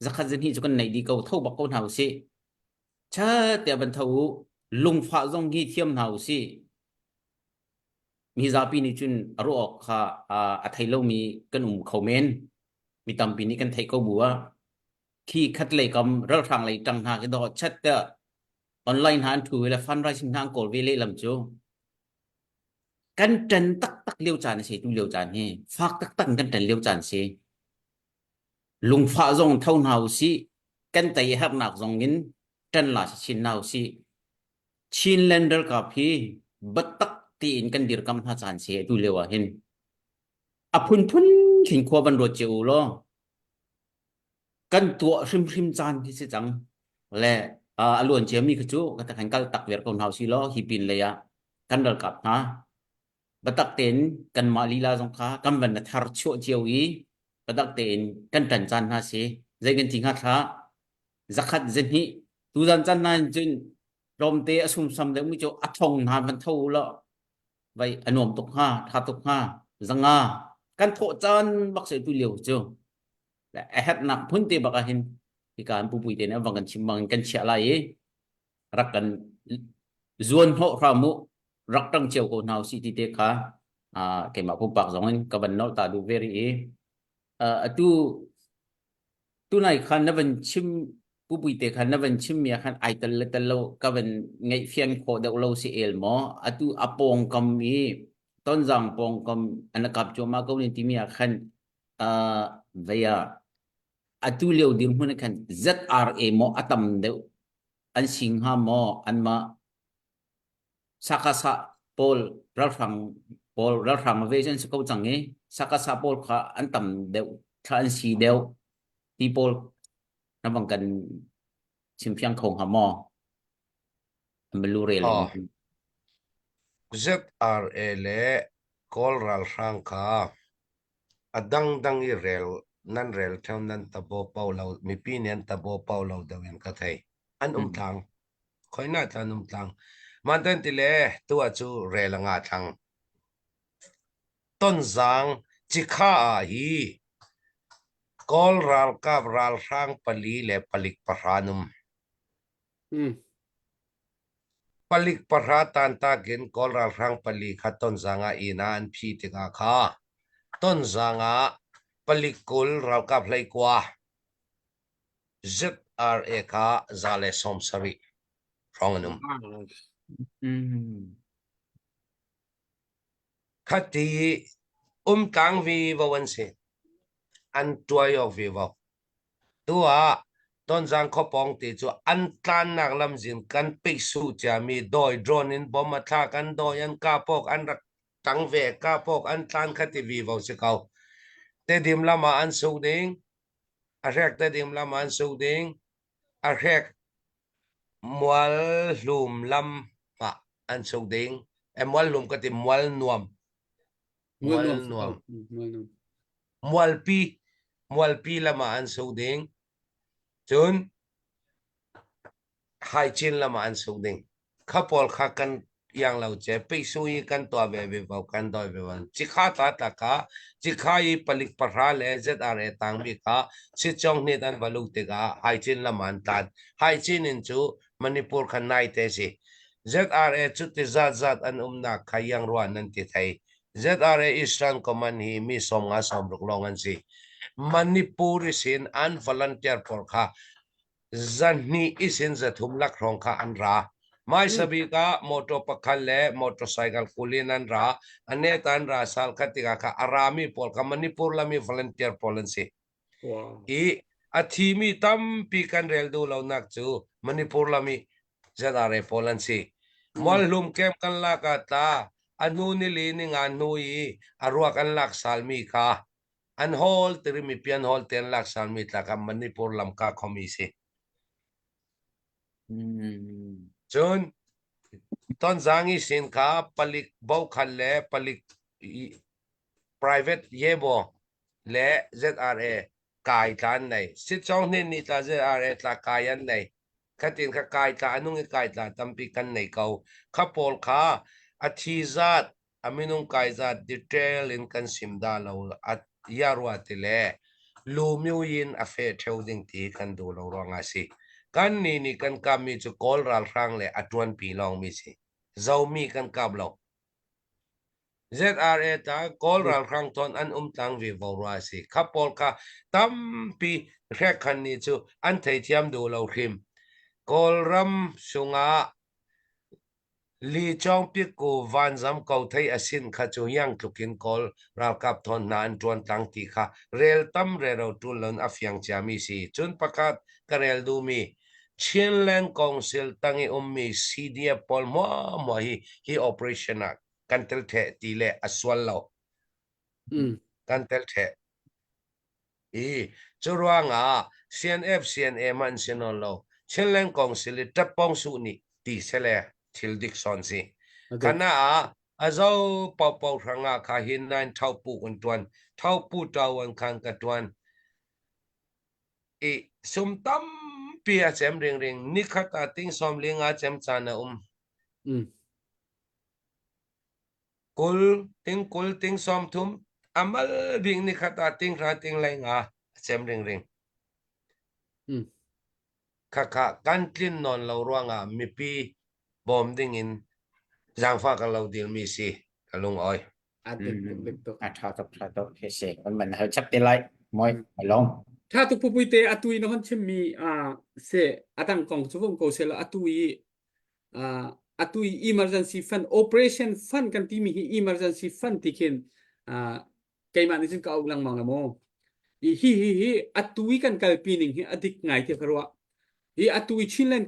zakat dân hi cho con này đi cầu thâu bạc con hào xe cha tiệt bần thâu lùng phá zong hi thiêm hào xe mi zapi ni chun aro ok ha a thai lâu mi kan khẩu men mi tam pi ni kan thai câu bùa khi khát lấy cầm rau thang lấy trăng hà cái đó chất online han thu là fundraising hang cổ vi lệ làm chú căn trần tắc tắc liêu tràn sẽ tu liêu tràn he phát tắc tắc căn trần liêu tràn sẽ lùng phá dòng thâu nào si căn tay hấp nạc dòng nghìn trần là xin nào si xin lên đỡ cà phê bất tắc tiền căn điều cầm ha tràn sẽ tu liêu à hen à phun phun chỉnh khoa văn đồ chịu lo căn tua sim sim tràn thì sẽ chẳng lẽ luôn chiếm mi cái chú cái thành cái tặc việt còn hào xí lo hi pinเลยà căn đợt cặp ha bắt tắc tiền căn mà lila trong khá căn vấn là thar chỗ chiều ý bắt tắc tiền căn trần chan ha xí dây gần chính hát ha zakat dân hi tu dân chan nan chun rom te asum sam de mu cho athong han van thâu lo vậy anom tuk ha tha tuk ha zanga căn thọ chan bác sĩ tu liều chưa là hết nạp phun te bạc hin thì cả bùi bùi tiền nó vẫn còn chìm bằng căn chia lại ấy ra cần zuan ho ramu rak tang cheu ko nau si ti te kha ke ma pu pak zong ka ban no ta du very e atu tu nai khan na ban chim pu pui te khan na ban chim mia khan ai tal lo ka ban ngai fian kho de lo si el mo atu apong kam mi ton jang pong kam anakap cho ma ko ni ti mia khan veya atu leo dim hun khan ZRA mo atam de an sing ha mo an ma sakasa pol ral phang version se ko chang nge sakasa pol kha an tam de kha an si deu ti pol na bang kan chim phiang khong ha mo an belu re le
ZRA le kol ral rang kha adang dang I rel nan rel thau nan tabo pau lo mi pi nen tabo pau lo dawin ka thai an tlang khoi na tan tlang man ten ti le tu chu rel nga thang ton zang chi kha hi kol ral kap ral rang pali le palik paranum palik paratan ta gen kol ral rang pali khaton zanga ina an phi tika kha ton zanga palikul ral kap hlei kwa ZRA kha zale som sari ronganum khati tang vi wawan se an tuayo vi wa tua ton zang khopong ti chu an tlan nak lam jin kan pe su cha mi doi drone in bom ma tha kan doi an ka pok an rak tang ve ka pok an tlan khati vi wa se kau te dim lama an su ding a rek te dim lama an su ding a rek mual lum lam pa an su ding em mual lum ka ti mual nuam mual pi lama an su ding chun hai chin lama an su ding khapol kha kan yang lau che pe sui kan to ve ve vào kan doi ve wan chi kha ta ka chi kha I palik parha le ZRA tang bi ka chi chong ni dan valu te ga hai chin lama an tan hai chin in chu Manipur khan nai te si ZRA chu ti zat an na khayang ruan nan ti thai ZRA Eastern Command hi mi som nga som ruk long an si Manipur isin an volunteer por kha zanni isin zathum lak rong kha an ra mai sabi ka moto pakhal le motorcycle kulin an ra ane tan ra sal khatika kha arami por kha Manipur lami volunteer polan si I athimi tam pi kan rel du lo nak chu Manipur lami ZRA polan si mol lum kem kan la ka ta anu ni li ni nga nui arwa kan lak salmi kha an hol tiri mi pian hol ten lak salmi ta ka Manipur lam ka khomi si chun ton zangi sin kha palik bau khan le palik private yebo le ZRA kai tan nei sit chong ni ni ta ZRA ta kayan nei khatin kha kai ta anung kai ta tampi kan nei kau kha pol kha athi zat aminung kai zat detail in kan simda lo at yarwa tile lumiu in afe theuding ti kan do lo ronga si kan ni kan kam mi chu kol ral rang le atwan pi long mi si zau mi kan kap lo ZRA ta kol ral rang ton an tang vi vorwa si khapol ka tampi rek khan ni chu an thei thiam do lo khim kol ram sunga li chong pi ko van zam ko thei asin kha chu yang thukin kol ral kap thon na an tuan tang ti kha rel tam re ro tu lon afyang chami si chun pakat karel du mi Chinland Council tangi mi CDA pol mo hi operation na kantel the ti le aswal lo kantel the churuanga CNA man sinon lo Chinland Council tapong su ni ti sele thil dikson si kana azo pau ranga kha hin nan thau pu kun tuan thau pu tawan khang ka tuan sum tam pia chem ring ni khata ting som linga chem chana kul ting som thum amal ring ni khata ting ra ting lai nga chem ring kha kan tlin non lo ruanga mi pi บอมดิ้งอินจางฟ้ากันเราเดียวมีสิกันลงอ้อย
adik tuk tuk
ทอเสกมันเฮาชับเตไลมอยลอง
ถ้าตุกปุยเตatui no han chemi se atang kong chuvong ko sela atui atui emergency fund operation fund kan ti mi hi emergency fund tikin kay man isin ka lang mga mo hi atui kan kalpining hi adik ngai ti karwa hi atui chinlen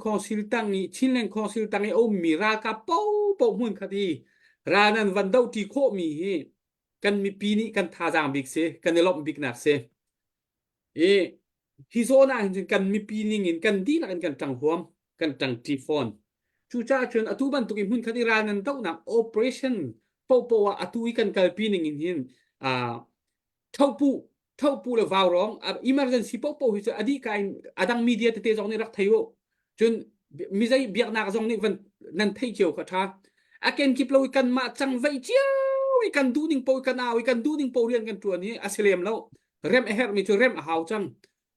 konsil tangi o mira ka po mun khati ranan vandau ti kho mi hi kan mi pini kan thajang bik se kan lop bik nak se hi zona hin kan mi pining in kan di na kan tang huam kan tang tifon chu cha chun atuban tukin hun khati ranan tau na operation po atu kan kal pining in hin thau pu le vaw rong emergency po hi adi kain adang media te jong ni rak thayo chun mi zai biak na jong ni van nan thai chiu kha tha aken kip lo kan ma chang vai chiu kan du ning po kan aw kan du ning po rian kan tuan ni asilem lo rem her mi chu rem a haw chang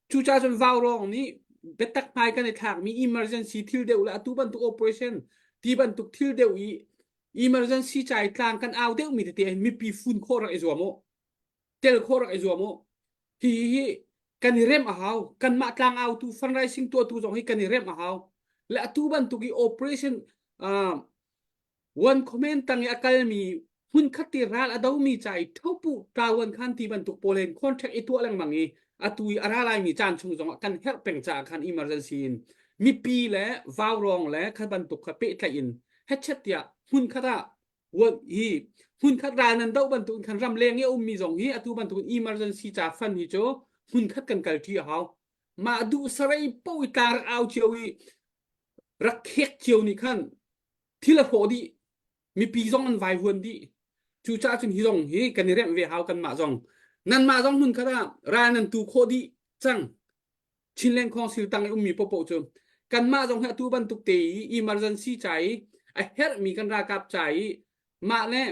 chu cha chun vaw rong ni betak pai kan ni thak mi emergency thil deu la tu ban tu operation ti ban tu thil deu emergency chai tlang kan aw deu mi te mi pi fun kho ra ezomo tel kho ra ezomo hi kan ni rem a haw kan ma tlang aw tu fundraising tu jong hi kan ni rem a haw la tu ban tu ki operation one comment tang ya kalmi hun khati ral adaw mi chai thopu tawan khan ti ban tu polen contract itu lang mangi atui aralai mi chan chung jong kan her peng cha khan emergency in mi pi le vaw rong le khan ban tu kha pe tla in hechet ya hun khata won hi hun khat ra nan dau ban tu khan ram leng ye mi jong hi atu ban tu emergency cha fan hi cho hun khat kan kal ti haw ma du sarai po tar au chiwi rak khek chiu ni khan thila pho di mi pi jong an vai huan di chu cha chun hi jong hi kan rem ve haw kan ma jong nan ma jong hun khara ra nan tu kho di chang chinlen khong sil tang mi po chu kan ma jong ha tu ban tuk te emergency chai a her mi kan ra kap chai ma le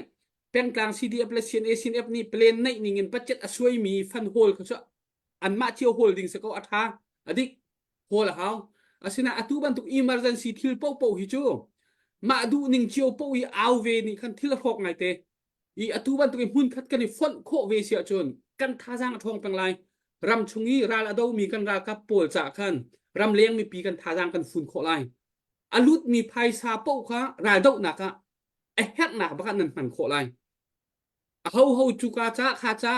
peng tang cdf le cnf ni plan nei ningin budget asoi mi fan hol kha cha an ma chiu holding se ko atha adik hol haw asina atu ban tuk emergency thil po hi chu ma du ning chiu po i aw ve ni khan thil khok ngai te atu ban tu hun khat kan fon kho ve sia chun kan tha jang thong pang lai ram chungi ral ado mi kan ra ka pol cha khan ram leng mi pi kan tha jang kan fun kho lai alut mi phai sa po kha ra dau na ka het na ba kan nan man kho lai ho chu ka cha kha cha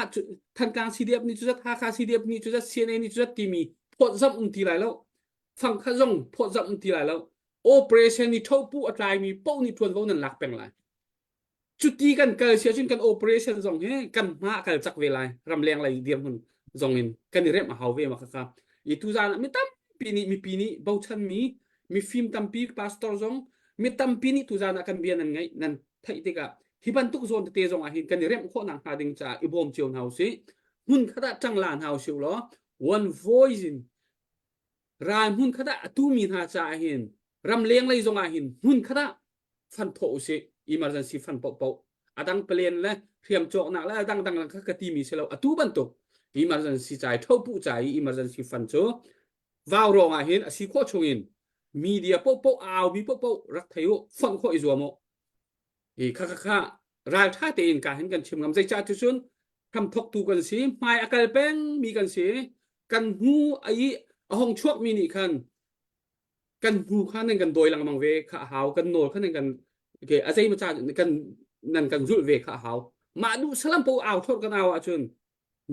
than kang cdf ni chu cha kha cdf ni chu cha cna ni chu cha ti mi phot zam ti lai lo phang kha jong phot zam ti lai lo operation ni thopu atrai mi po ni tuan go nan lak peng lai chuti kan kal sia chin kan operation zong he kan ma kal chak ve lai ram leng lai diam hun zong in kan rem a haw ve ma kha I tu zan mi tam pini bau chan mi film tam pi pastor zong mi tam pini tu zan kan bian nan ngai nan thai te ka hi ban tuk zon te zong a hin kan rem kho nang ha ding cha I bom chion haw si hun khada chang lan haw siu lo one voice in ran hun khada tu mi ha cha hin ram leng lai zong a hin hun khada fan tho si emergency fund po adang plan le thiam chok na la dang ka ti mi selo atu ban to emergency chai thopu chai emergency fund cho vaw rong a hin asi kho chungin media po aw bi po rak thayo fund kho izuamo kha ral tha te in ka hin kan chim ngam jai cha tu sun tham thok tu kan si mai akal peng mi kan si kan hu ai ahong chuak mi ni khan kan hu khan kan doi lang mang ve kha haw kan nol khan kan ke azai ma cha kan nan kan zul ve kha haw ma du salam po aw thot kan aw a chun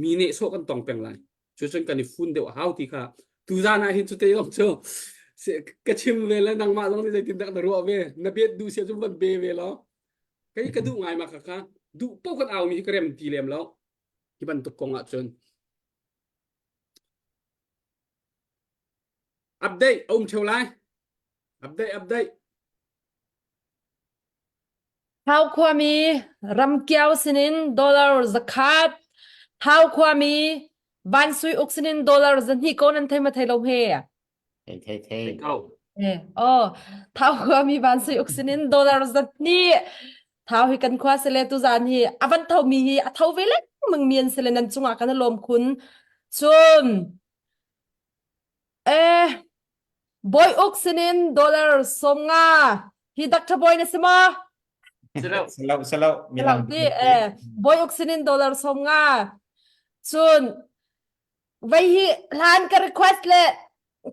mi ne so kan tong peng lai chu chun kan ni fun de haw ti kha tu za na hin chu te yom cho se ka chim ve la nang ma long ni tin dak na ro ve na bet du se chu ban be ve lo cái du ngai ma kha du po kan aw mi krem ti lem lo ki ban tu kong a chun update om cheu lai update
How kwami ramkiao sinin dollar zakat how kwami bansui oksinin dollar zanhi konan thema thailo he
Thế
câu
thao kwami bansui oksinin dollar zanhi thao hi kan khwa sele tu zan hi avan thau mi hi athau vele mang mien sele nan chunga kan lom khun chun boy oksinin dollar somnga hi Dr. Boy na sima
Sila
Selaw
lang di boy oxinin dollar som nga chun vai hi lan ka request le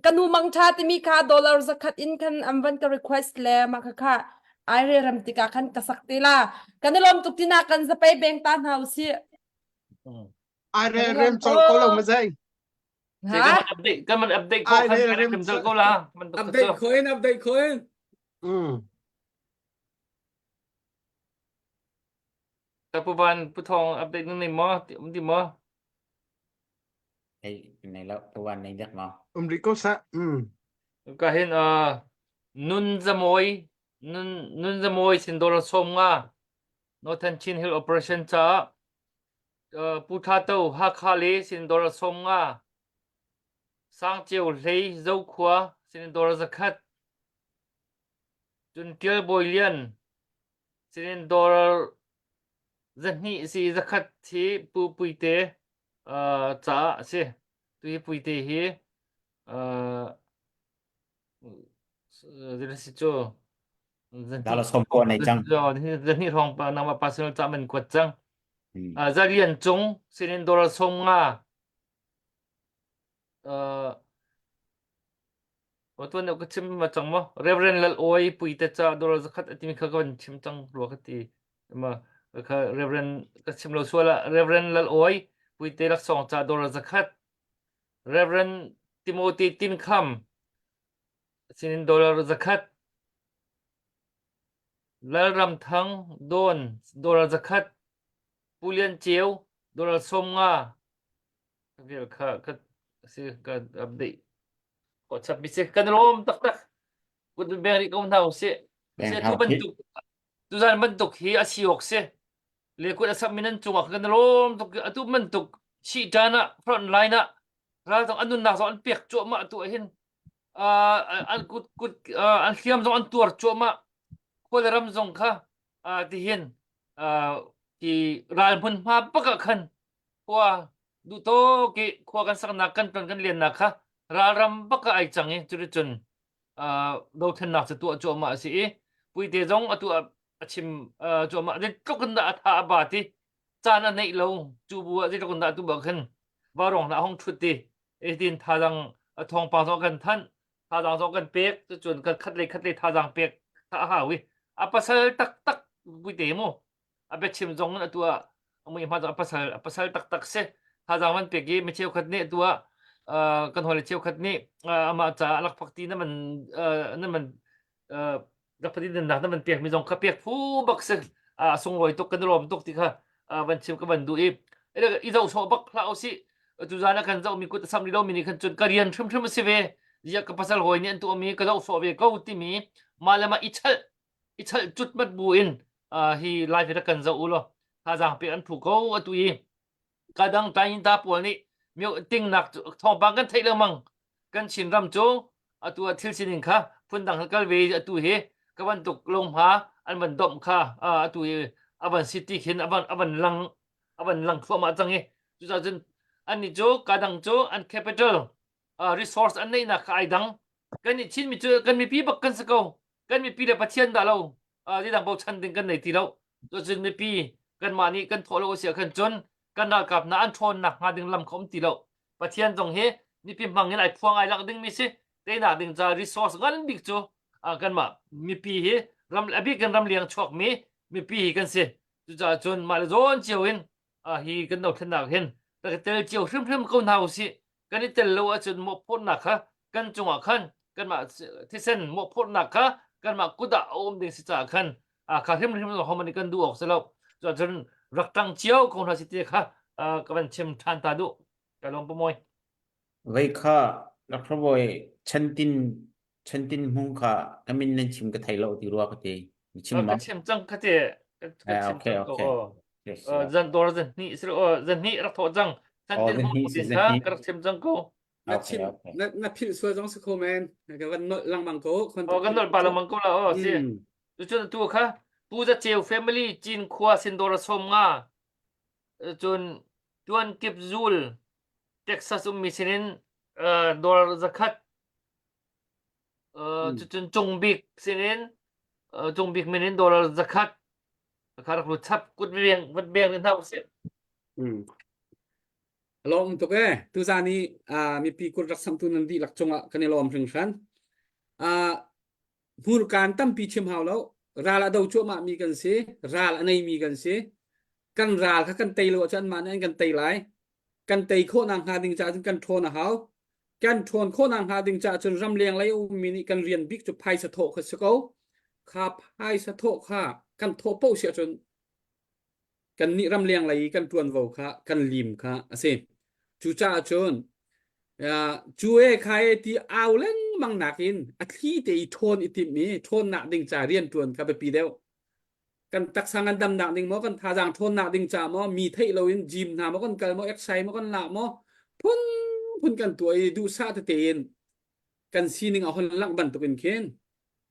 kanu mang cha ti mi ka dollar zakat in kan amban ka request le makaka ai re ram ti ka kan kasakti la kanilom tuk tina kan za pai bank tan house
ai re
Ano
rem
lang
chol
to?
ko lo ma zai
Sige
ha
man update ko
Ai
kan
re
kan
rem
kimsal ko la man to
update coin
Kapuban putong update nun ni mo di mo
Hey, này là tôi anh này chắc mà.
Rico sa
kahin nun zamoy sin dollar som nga Northern Chin Hill operation cha puthato hakhali sin dollar som nga sang chiu lei zo khwa sin dollar zakat chun til boilian sin dollar zani si zakat thi puite cha si tu puite hi zira si cho
Đó là xong cô này chăng?
dân hi rong pa nama personal cha men kwat chang
Ừ.
za lian chung sin dollar som nga tuan aku chim macam mo reverend lal oi puite cha dollar zakat atimi khagan chim chang lo khati ma ka reverend ka chim lo suala reverend lal oi puite lak song cha dollar zakat reverend Timothy Tin Kham sin dollar zakat lal ram thang don dollar zakat pulian chiu dollar som nga việc ka si ka update ko chap bi se kan rom tak tak kut beri ko nau se
Bèn
tu
thao
bentuk tu zan bentuk hi asiok se le kut asap minan chunga kan rom tu bentuk si dana front line na ra tong anun na so an pek chu ma tu hin an kut an khiam zo an tur chu ma ko le ram zong kha ti hin ti ral phun ma paka khan kwa du to ki kwa kan sak na kan ton kan lian na kha ral ram paka ai changi chu chun do then nak tu chu ma si pui te zong atu achim chu ma de tok kan da tha ba ti chana nei lo chu bu de tok kan da tu ba khan ba rong na hong thut ti e tin tha dang thong pa zo kan than tha dang zo kan pek chu chun kan khat le tha dang pek tha ha wi pasal tak tak pui te mo be chim zong na tu mui ma pasal tak tak se tha dang man pek me cheu khat ne tu kan hole cheu khat ni ama cha lak phakti na man lak phakti na man pek mi jong kha pek phu bak se sung loi tok kan rom tok ti kha ban chim ka ban du i zo so bak hla si tu jana kan zo mi kut sam li lo mi ni kan chun karian thum se ve ya ka pasal hoi ni tu mi ka zo so ve ko ti mi malama ichal chut mat bu in hi live ra kan zo ulo ha jang pe an thu ko atu i kadang tain ta pol ni miu ting nak thong bang kan thei le mang kan chin ram chu atu thil sin kha phun dang kal ve atu he ka ban tuk long ha an ban dom kha atu aban city khin aban lang khwa ma chang he chu cha jin an ni chu kadang chu an capital resource an nei na khai dang kan ni chin mi chu kan mi pi bak kan sa ko kan mi pi le pathian da lo di dang bo chan ding kan nei ti lo chu jin mi pi kan ma ni kan tholo sia kan chon kan na kap na an thon na nga ding lam khom ti lo pathian jong he ni pi mang ni lai phuang ai lak ding mi se te na ding cha resource gan big chu kan ma mi pi he ram abi kan ram liang chok mi pi kan se chu cha chon ma le zon chiu in hi kan no thna hen ta tel chiu hrim ko nau si kan ni tel lo a chun mo phon na kha kan chunga khan kan ma thi sen mo phon na kha kan ma kuda om ding si cha khan kha hrim lo homani kan du ok se lo cha chun rak tang chiao ko na si te kha ka ban chem than ta du ka long po moi
Vậy kha là khá bồi chân tin mong kha cái mình nên chim cái thầy lộ thì ruột cái chim
ka
mà.
chem chang kha te ka chem
Okay,
chang ko
okay. Yes.
zan dor zan ni sir zan ni rak tho jang chan tin
Then
hong
he
din
says
kha
that
ka rak chem jang ko
na
Okay,
chim
okay.
na phil sual jong se komen ka van no lang mang ko kon
kan nol pa lamang ko la si tu chun tu kha pu za cheu family chin khwa sin dor som nga chun tuan kip zul Texas misinin dor zakat chun chung bik sinin Jong big minin dollar zakat karak lu chap kut biang din thau se
lom to ke tu za ni mi pi kur rak sam tu nan di lak chonga kan lom ring san hur kan tam pi chim haw lo ral a do chu ma mi kan se ral anei mi kan se kan ral kha kan tei lo chan ma nan kan tei lai kan tei kho nang ha ding cha kan thon a haw kan thon kho nang ha ding cha chun ram leng lai mi ni kan rian big chu phai sa tho kha se ko kha phai sa tho kha kan tho po sia chun kan ni ram leng lai kan tuan vo kha kan lim kha ase chu cha chun chú ấy khai thì ao lên mang nạc in khi thì thôn ít mi thôn nạc đình trả riêng tuần các bị đeo cần tác sang ăn đâm nạc đình mó cần thà rằng thôn nạc đình trả mó mi thấy lâu in gym nào mó cần cần mó exercise mó cần lạ mó phun cần tuổi du sa thì tiền cần xin những hòn lặng bẩn tụi mình khen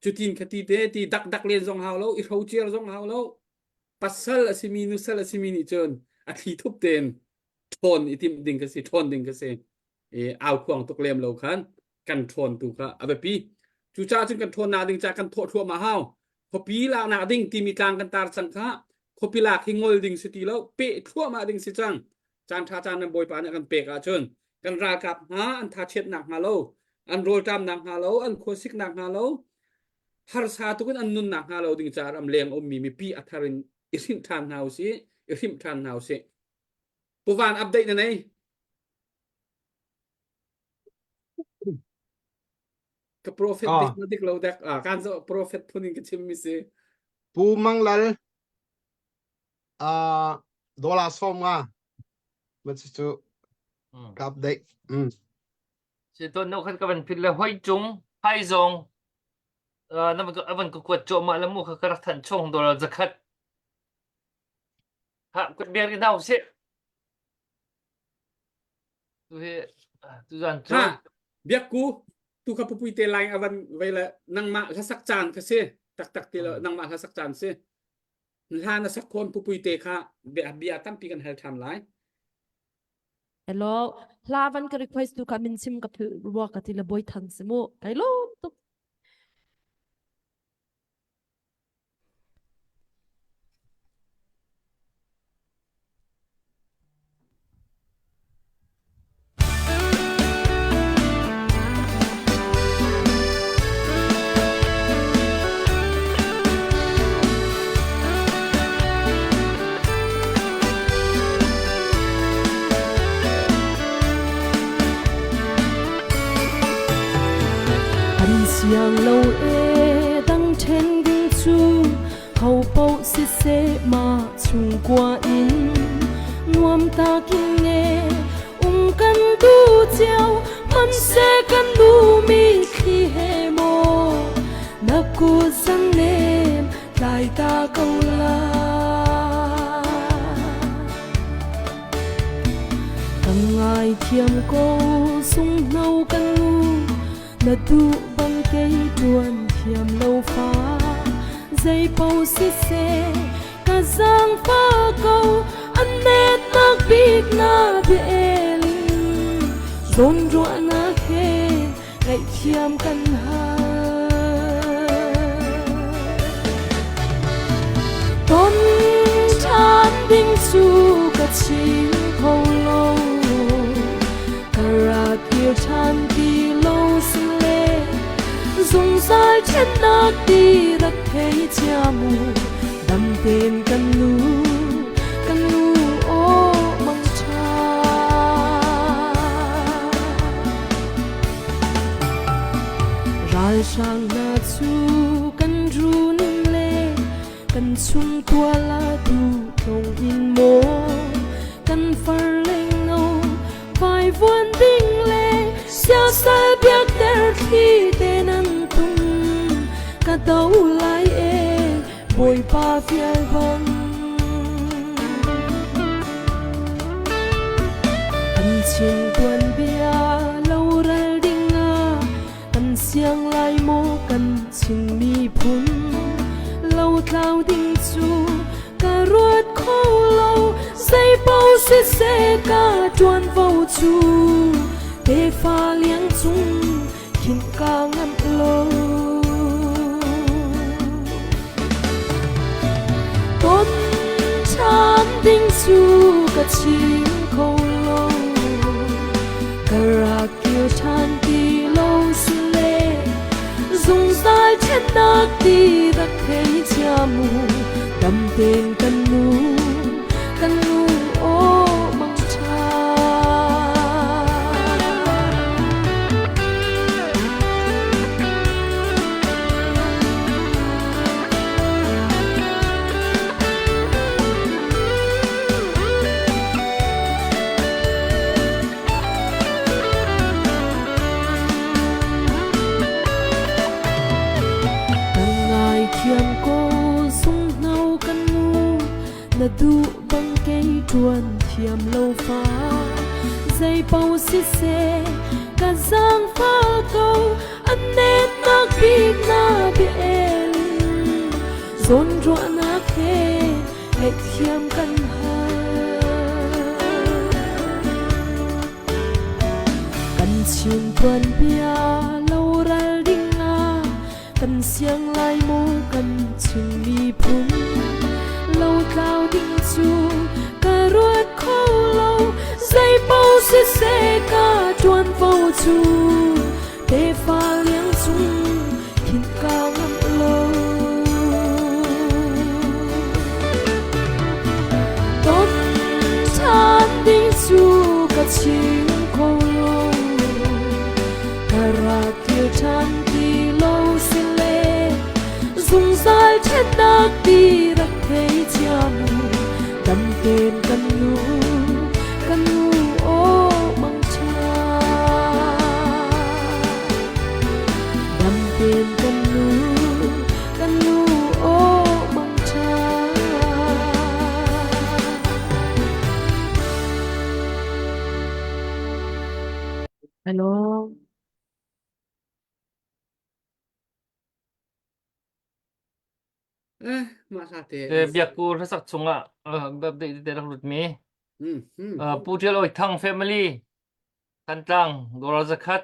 chú tin cái tí thì đặc lên dòng hào lâu ít hậu chia dòng hào lâu pasal asimi nusal asimi ni chơn khi thúc tiền thôn ít đình cái gì thôn đình cái gì ao khoang tục lem lâu khănกันทนตุกะอะเบปีจูจ้าจึงกันทนนาดิงจากกันโททั่วมาเฮาพอปีลานาดิงที่มีกลางกันตาสังฆะพอปีลาคิงงอลดิงสิตีแล้วเปะทั่วมาดิงสิจังจานทาจานนำบอยปานกันเปกอาเชิญกันรากับหาอันทาเช็ดหนักฮาโลอันโรลตามหนักฮาโลอันโคสิกหนักฮาโลฮาร์ซาตุกันอันนุนหนักฮาโลดิงจารำเลียงอมมีปีอัทารินอิริมทานฮาวสิอิริมทานฮาวสิปูวานอัปเดตในกับ prophet ดิกเราเด็กการจะ prophet พูดนี่ก็ชิมมิสิ
ปูมังลัลดอลลาร์สองมามันจะจูกับเด็ก
สิต้นนกขันก็เป็นพิลละห้อยจุงไฮซงนั่นมันก็มันก็กวดโจมาแล้วมูเขากระทันช่วงดอลลาร์zakatฮะกดเบียร์กันเท่าสิดูเฮดูจันทร์
เบียกูtu ka pupui te lai avan vela nang ma kha sak chan kha se tak te nang ma kha sak chan se la na sak kon pupui te kha bia tam pi kan hel tham lai
hello lavan ka request tu ka min sim ka phu ruwa ka tila boy thang se mo kai lo tu yang lâu e đang trên đỉnh chu hậu bao xịt xế mà chung qua in nuông ta kinh nghe căn tu chiao man sẽ căn lu mi khi hè mô na cô sang nem lại ta câu la từng ngày thiêm cô sung nâu căn lu na tu băng cây tuôn thiềm lâu phá dây bao xít xe cả giang phá câu anh nét nạc biết na bê linh rôn rũa na khê ngày thiềm căn hà tôn chan đinh su cả chim khâu lâu cả ra tiêu chan đi lâu xin dùng dài trên nát đi đặt thấy cha mù đâm tên căn lu ô mong cha rai sang na chu căn ru nim le căn chung tua la du thong in mô căn phar leng no vai vuan ding le sia sa biak der khi tên anh cả đâu lại e bồi ba phía vắng anh trên tuần bia lâu ra đinh à anh xiang lại mô cần chừng mi phun lâu thao đinh chu cả ruột khô lâu dây bao xít xe cả tuần vào chu để pha liang chung khiến ca ngăn lâu chim khâu lâu cà ra kiều chan ti lâu xin lê dùng dài trên nát ti đặc thấy cha mù đầm tên căn nu ô mong cha khiêm cô sung nâu căn nu là du băng cây chuồn thiềm lâu phá dây bao xít xe cả giang phá câu anh nên nắc bi na biển dồn ruộng nắc hê hết khiêm căn hà căn chim tuần bia lâu ra đinh à căn xiang lai mô căn chừng mi phun lâu cao đinh chu cả ruột khô lâu dây bao xếp xe cả chuan vô chu để pha liang chung thiên cao ngắm lâu tốt chan đinh chu cả chim khô lâu cả ra kia chan ti lâu xin lê dùng dài trên nát đi đặc thấy cha mù đầm tên căn nu ô mong cha đầm tên căn nu ô mong cha hello
Makate.
biakur hasak chunga babde de rak lut mi
Hmm.
putel oi thang family kan tlang dora zakhat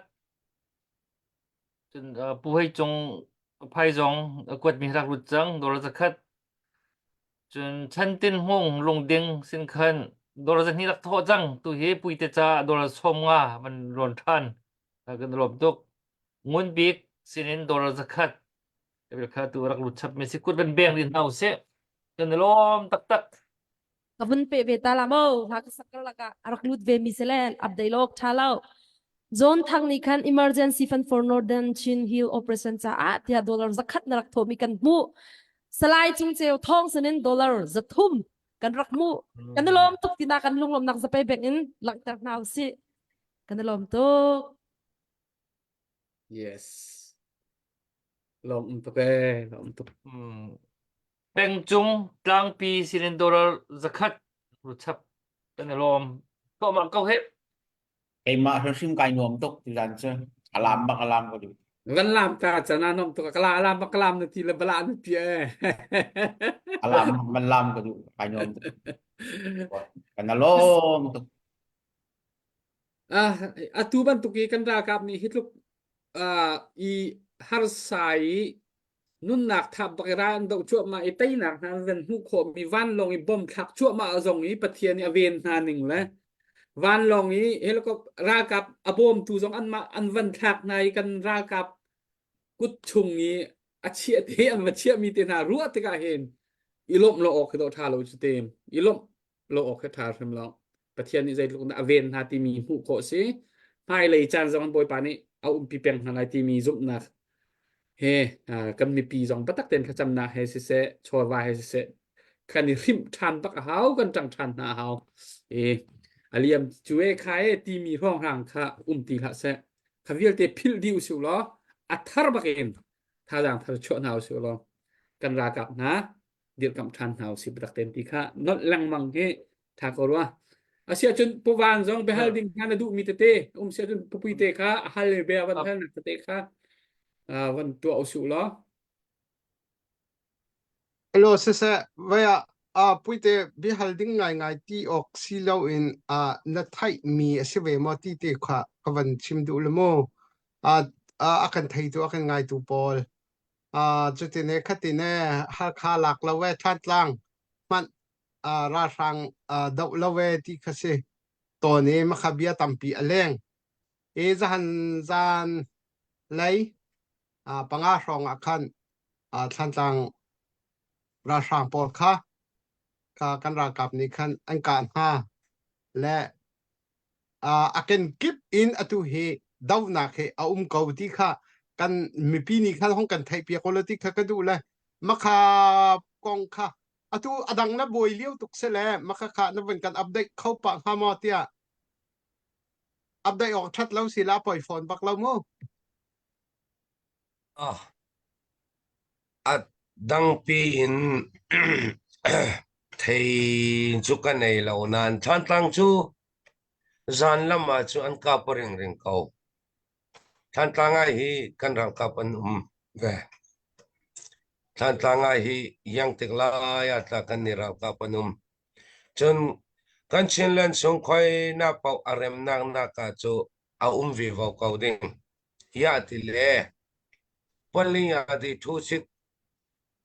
chun pu hei chung phai jong kwat mi rak lut chang dora zakhat chun chantin hong long ding sin khan dora zakni rak tho chang tu he puite cha dora somnga man ron than kan lop dok ngun bik sinin dora zakhat bil kha tu rak lut chap mi sikut ben beng din hau se kan lom tak tak
Kavun pe ve tala mo ha ka sakal laka arak lut ve miselen abdai lok thalau zone thang ni khan emergency fund for northern chin hill operation cha a tia dollar zakhat narak thomi kan mu salai chung cheu thong senin dollar zathum kan rak mu kan lom tuk tina kan lunglom nak zapai bek in lak tak naw si kan lom tuk
Yes. Lom untuk
Peng chung tlang pi sinin dollar zakhat ru chap kan lom ko ma kau he
cái mà nó sim cái nuông tóc thì làm sao alam bak alam có được
Kan lam ta chana nom tu kala alam bakalam na tila bala na pia.
alam mình làm có được cái nuông cái nó lom tóc
Atuban tuki kan rakap ni hitluk I har sai nun nak thap bakiran do chuak ma itay nak na ven hu kho mi van long I bom thak chuak ma azong I pathian I aven na ning le van long I helko rakap abom tu zong an ma an van thak nai kan rakap kut chung I achia te an ma chia mi te na ruwa te ka hen ilom lo ok do tha lo chutem ilom lo ok tha sem lo pathian ni zai lu na aven na ti mi hu kho se hai lei chan zong boy pa ni au pi peng hanai ti mi zum na he kan mi pi zong patak ten kha cham na he se chor wa he se kan ni rim than pak hau kan chang than na hau aliam chue khai ti mi hong hang kha ti la se kha vial te phil diu su lo athar baken tha jang thar cho nau su lo kan ra kap na dir kam than hau si patak ten ti kha not lang mang he tha ko wa asia chun powan zong be hal ding hana du mi te sia chun pupui te kha hal be wan hal na te kha van tua au su lo
Hello, sisa, vaya, puite bi halding ngai ti ok silo in na thai mi asive mo ti te kha kavan chim du le mo akan thai tu akan ngai tu pol chutine khatine ha kha lak la we that lang man ra sang dau lawe ti khase to ne ma khabia tampi aleng e zan lei panga rong akhan than tang ra sang pol kha kan ra kap ni khan an kan ha le aken keep in atu he dau na khe kau ti kha kan mi pi ni khan hong kan thai pi quality kha ka du le makha kong kha atu adang na boy liu tuk se le makha kha na wen kan update khau pa ha mo tia update ok that lo si la poi phone bak lo mo
at dang pi in thei chu kan nei lo nan than tang chu zan lama chu an ka paring ring kau than tanga hi kan ral ka pan ve than tanga hi yang tikla ya ta kan ni ral ka panum chun kan chin len sung khoi na pau arem nang na ka chu vi vo kau ding ya ti le pali ya di thu sit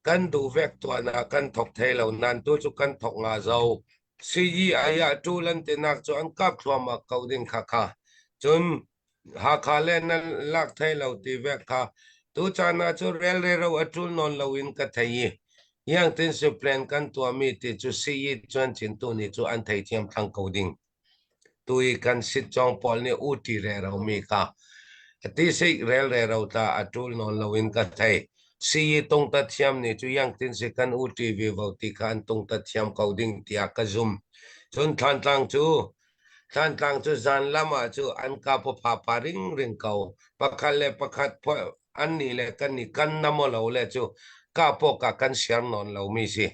kan du vek to na kan thok thei lo nan tu chu kan thok nga zo si yi aya tu lan te nak chu an kap thwa ma kau ding kha kha chun ha kha le nan lak thei lo ti vek kha tu cha na chu rel re ro atul non lo in ka thei yang tin su plan kan tua mi ti chu si yi chuan chin tu ni chu an thei thiam thang kau ding tui kan sit chong pol ni u ti re ro mi kha ti sei rel re ro ta atul non lo in ka thei si tong ta thiam ni chu yang tin se kan u ti vi vo ti kan tong ta thiam kau ding tia ka zum chun than tlang chu zan lama chu an ka po pha pa ring ring kau pakhale pakhat pho an ni le kan ni kan na mo lo le chu ka po ka kan siar non lo mi si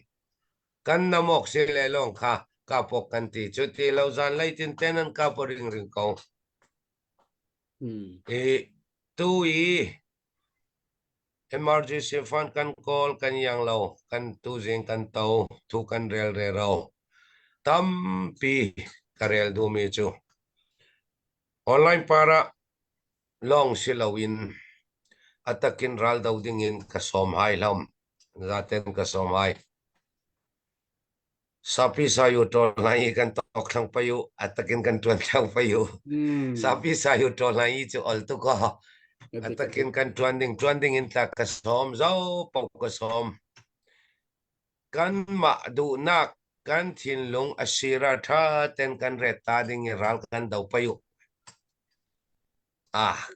kan na mok se le long kha ka po kan ti chu ti lo zan lai tin ten an ka po ring ring kau tu emergency fund kan call kan yang lo kan tu jing kan tau thu kan rel re ro tam pi karel du mi chu online para long silawin atakin ral daw ding in kasom hai lam zaten kasom hai sapi sayu tol nai kan tok thang payu atakin kan tuan thang payu sapi sayu tol nai chu ol tu ko atakin kan tuan ding in ta kasom zau pau kasom kan ma du nak kan thin lung asira tha ten kan reta ding ral kan dau payu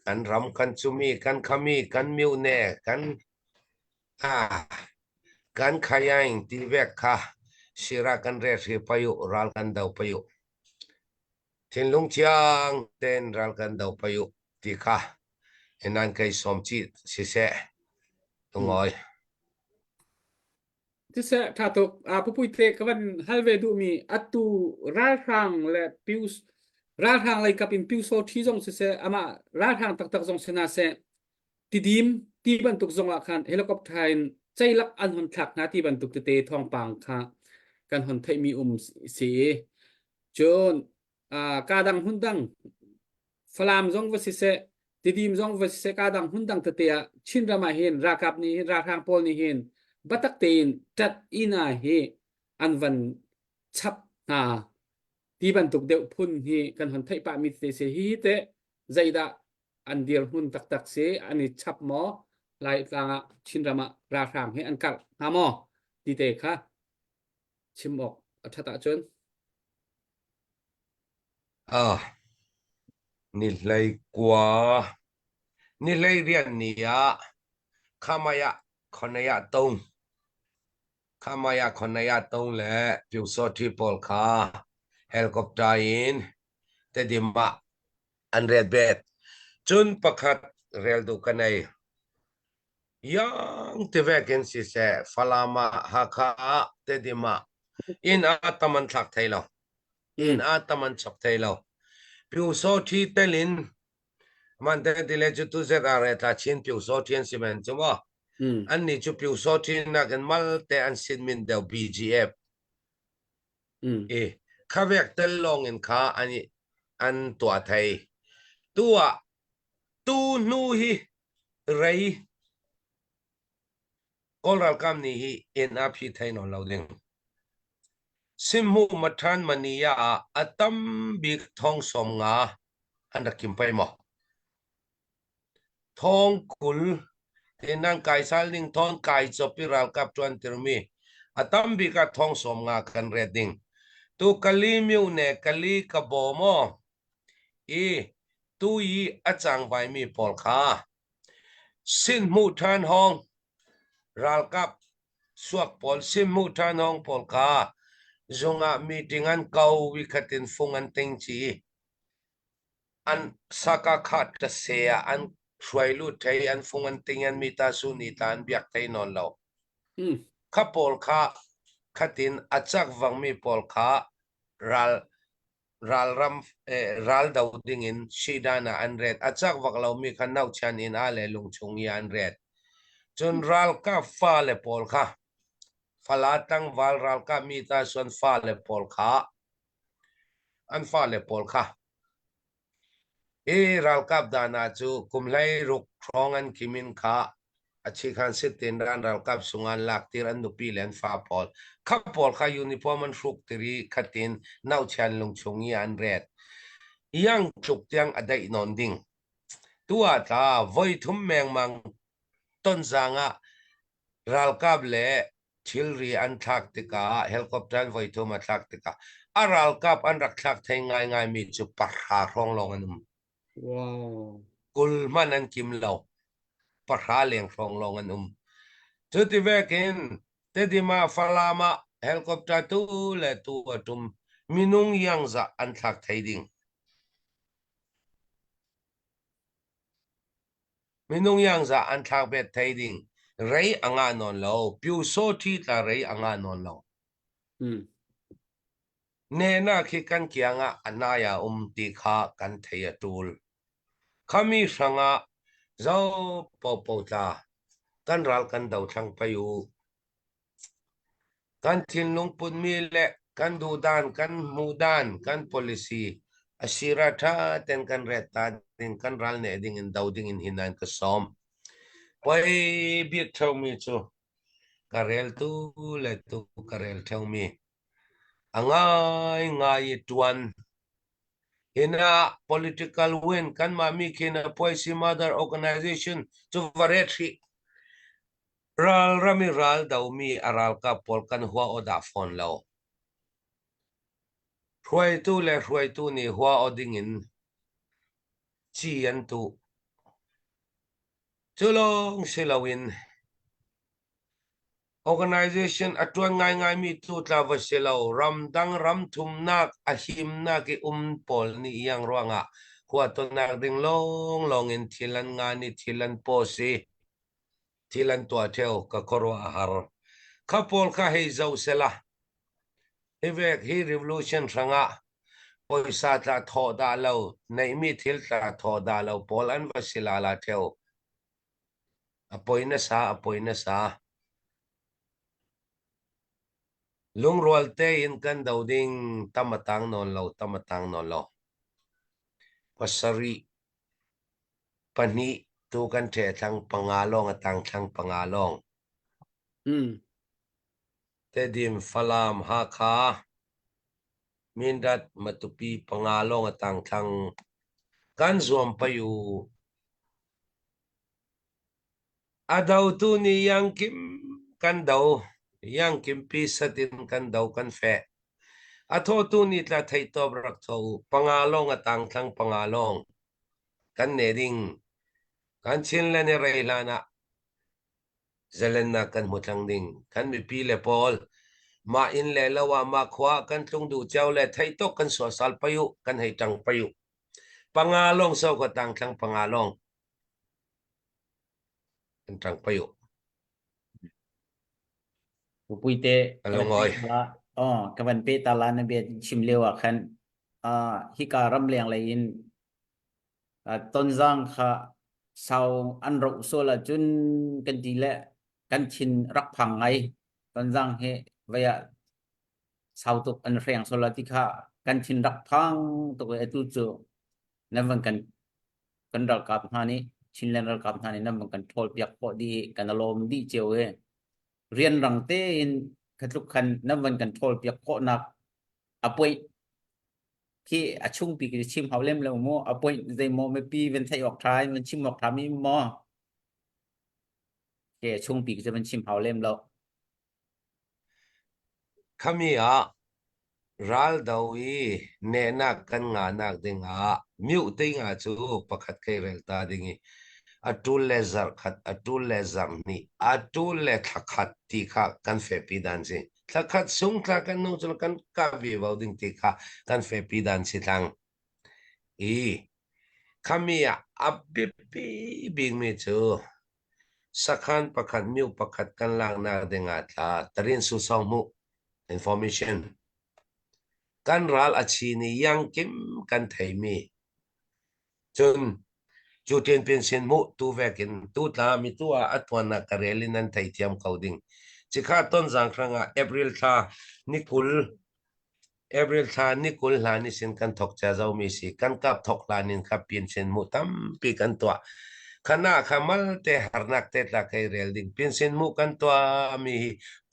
kan ram kan chumi kan khami kan miu ne kan kan khayang ti vek kha sira kan re ri payu ral kan dau payu thin lung chiang ten ral kan dau payu ti kha enan kai som chi si se ngoi
ti se tha to pupui te kawan halve du mi atu ra rang le pius ra rang lai kapin piu so thi jong se ama ra rang tak tak jong sena se ti dim ti ban tuk jong a khan helicopter in chai lak an hon thak na ti ban tuk te thong pang kha kan hon thai mi si chon ka dang hun dang falam jong va se ti dim jong va se ka dang hun dang te a chin ra ma hen ra kap ni ra rang pol ni hen batak tein tat ina he an van chap ti ban tuk deuh phun hi kan hon thai pa mi te se hi te zaida an dir hun tak tak se ani chap mo lai tanga chinrama ra rang he an kal ha mo ti te kha chimok athata chon
ni lai kwa ni lai rian ni ya khamaya khonaya tong le piu so thi pol kha helicopter in te dimba an red bet chun pakhat rel du kanai yang te vacancy se falama hakha te dima in ataman thak thailo in ataman chak thailo piu so thi telin man te dile chu tu se are ta chin piu so thian simen chuma an ni chu piu so thin na kan mal te an sin min deu BGF khavek tel long in kha ani an tua thai tua tu nu hi rei kol ral kam ni hi in up hi thai no lo ding Simu mathan mania atam big thong som nga anakim pai mo. Thong kul tinang kai sal ning thong kai chopiral kap tuan tirmi atam big ka thong som nga kan reding. Tu kali miu ne kali kabomo e tu yi achang vai mi pol kha sin mu than hong ral kap suak pol sin mu than hong pol kha zonga meeting an kau wi khatin fung an ting chi an saka khat ta se an shwailu thei an fung an ting an mita su ni tan biak thei non lo kha pol kha khatin achak wang mi pol kha ral ral dau ding in shidana an red achak wak lo mi khan nau chan in ale lung chung ya an red chun ral ka fa le pol kha falatang wal ral ka mi ta son fa le pol kha an fa le pol kha e ral kap dana chu kumlai ruk thong an kimin kha achi khan sitin ran ral kap sungan lak tir an nupi len fa pol kha pol kha uniform an ruk tiri khatin nau chan lung chung ya an red yang chuk tiang adai non ding tua ta voi thum meng mang ton zanga ral kap le chilri an thak tika helicopter voi thum a thak tika aral kap an rak thak thai ngai ngai mi chu parha rong long anum
Wow.
kul man an kim lo parha leng rong long anum chu ti vekin te di ma falama helicopter tu le tu atum minung yang za an thak thai ding minung yang za an thak bet thai ding rei anga non lo piu so thi ta rei anga non lo ne na khi kan kianga anaya ti kha kan thei atul khami sanga zo po po ta kan ral kan dau thang payu kan thin lung pun mi le kan du dan kan mu dan kan policy asira tha ten kan reta tin kan ral ne ding in dau ding in hinan ka som pai bi thau mi chu karel tu le tu karel thau mi angai ngai tuan ina political win kan mami kina policy mother organization chu varetri ral rami ral dau mi aral ka pol kan hua oda phone lo huai tu ni hua oding in chi an tu chulong silawin organization atuan ngai ngai mi tu tla vasilo ramdang ram thum nak ahim na ki pol ni yang ruanga hua to nak ding long long in thilan nga ni thilan posi thilan tua theo ka korwa har kapol ka hei zau sela evek hi revolution ranga poisa tla tho da lo nei mi thil tla tho da lo pol an vasila la theo apoina sa lung rual te in kan dau ding tamatang non lo pasari pani tu kan the thang pangalong atang thang pangalong te dim falam ha kha mindat matupi pangalong atang thang kan zuam payu adau tu ni yang kim kan dau yang kim pi satin kan dau kan fe atho tu ni tla thai to rak tho pangalong atang thang pangalong kan ne ding kan chin la ne rei lana zalen na kan mutang ding kan mi pi le pol ma in le lawa ma khwa kan tlung du chau le thai to kan so sal payu kan hei tang payu pangalong so ko tang thang pangalong kan tang payu
pui te
along oi
kawan pe tala na be chim lewa khan hi ka ram leng lai in ton zang kha sau an ro so la chun kan ti le kan chin rak phang ngai ton zang he vaya sau tuk an reng so la ti kha kan chin rak phang to e tu chu nam kan rak kap ha ni chin len rak kap ha ni nam kan thol piak po di kan lom di cheu e rian rang te in katlukan naman control piak ko nak apoy ki achung pi ki chim hawlem lo mo apoy zai mo me pi ven thai ok trai man chim ok thami mo ke achung pi ki man chim hawlem lo
Kami ral dawi ne nak kan nga nak dinga miu te nga chu pakhat kai rel ta dingi atul lezer khat atul lezer ni atul le thakhat ti kha kan fe pi dan si thakhat sung kha kan nu chul kan ka vi wau ding ti kha kan fe pi dan si tang i kami abbi pi bing mi chu sakhan pakhat miu pakhat kan lang na dinga tha tarin su song mu information kan ral achi ni yang kim kan thei mi chun chu ten pension mu tu vekin tu ta mi tu a atwan na karelin an thei thiam coding chi kha ton jang khranga april tha nikul la ni sin kan thok cha zau mi si kan kap thok la nin kha pension mu tam pi kan to khana khamal te harnak te la kai rel ding pension mu kan to mi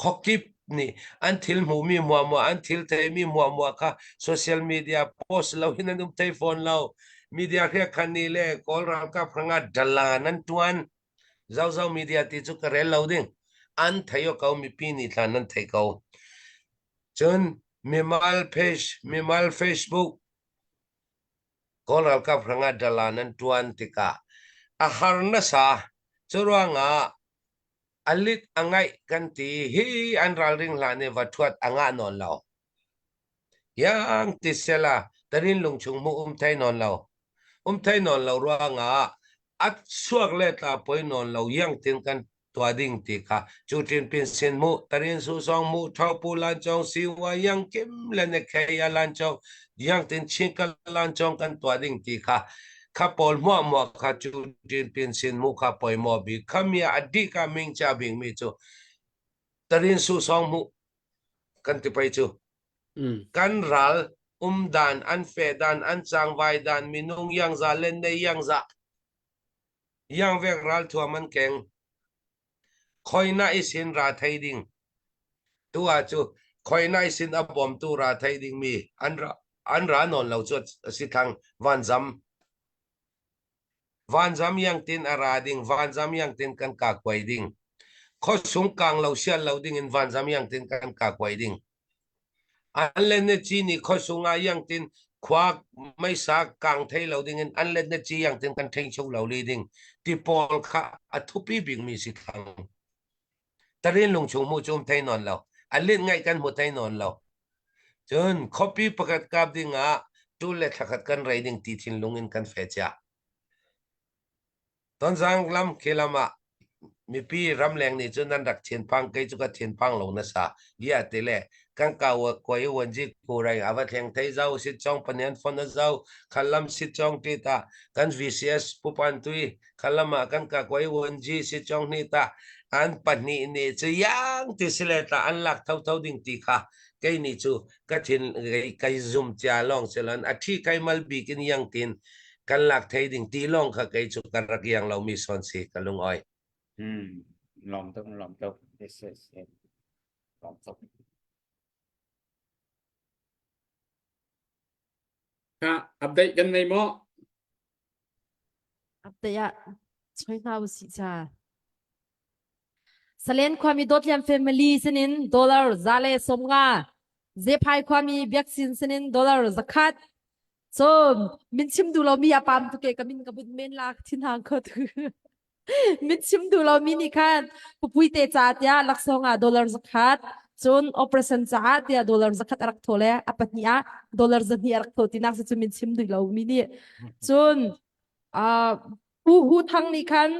khokip ni until mu mi mo until te mi mo kha social media post lo hin an te phone lo media khe khani le kol ram ka phanga dalla nan tuan zau media ti chu ka rel lo ding an thayo kau mi pi ni thlan nan thai kau chun mimal Facebook kol ram ka phanga dalla nan tuan tika a harna sa churuanga alit angai kan ti hi an ral ring la ne wathuat anga non lo yang ti sela tarin lungchung mu thai non lo thai non lo ruanga at suak le ta poi non lo yang tin kan tua ding ti kha chu tin pin sin mu tarin su song mu thau pu lan chong si wa yang kim le ne khe ya lan chong yang tin chin kan lan chong kan tua ding ti kha kha pol mo kha chu tin pin sin mu kha poi mo bi khamia adi ka ming cha bing mi chu tarin su song mu kan ti pai chu kan ral dan an fe dan an chang vai dan minung yang za len nei yang za yang vek ral thua man keng khoina isin ra thai ding tu a chu khoina isin abom tu ra thai ding mi an ra non lo chu si thang van jam yang tin ara ding van jam yang tin kan ka kwai ding kho sung kang lo sian lo ding in van jam yang tin kan ka kwai ding an len ne chi ni kho sunga yang tin khwa mai sa kang thei lo ding in an len ne chi yang tin kan theng chou lo li ding ti pol kha a thupi bing mi si thang tarin lung chung mu chum thei non lo alin ngai kan mu thei non lo chun copy pakat kap ding a tu le thakat kan rai ding ti thin lung in kan fe cha ton jang lam khelama mi pi ram leng ni chun nan rak chen pang kai chu ka chen pang lo na sa ya te le kan ka wa koi won ji ku rai awa theng thei zau sit chong panen phone na zau khalam sit chong ti ta kan vcs pu pan tui khalama kan ka koi won ji sit chong ni ta an pani ni chu yang ti sile ta an lak thau ding ti kha kai ni chu ka thin kai zoom cha long selan a thi kai mal bi kin yang tin kan lak thei ding ti long kha kai chu kan rak yang lo mi son si kalung oi
lòng tốc yes lòng tốc
ค่ะอัปเดตกันในหม้อ
อัปเดตช่วยเราสิจ้าสเลนความมีดอทเลียมแฟมิลี่สนินดอลลาร์ซาเลสมงาเซพายความมีแบ็กซินสนินดอลลาร์สักคัดso มินชิมดูเรามีอาปามตุเกกับมินกับมินลากที่ทางเขาถือ มินชิมดูเรามีนี่ค่ะผู้พุยเตจ่าเตียลักษณะดอลลาร์สักคัดจนโอเปอเรชั่นจ่าเตียดอลลาร์สักคัดรักโทเลอปัตเนียดอลลาร์สักเนียรักโทที่นักจะมินชิมดูเรามีนี่จนผู้ทางนี้คัน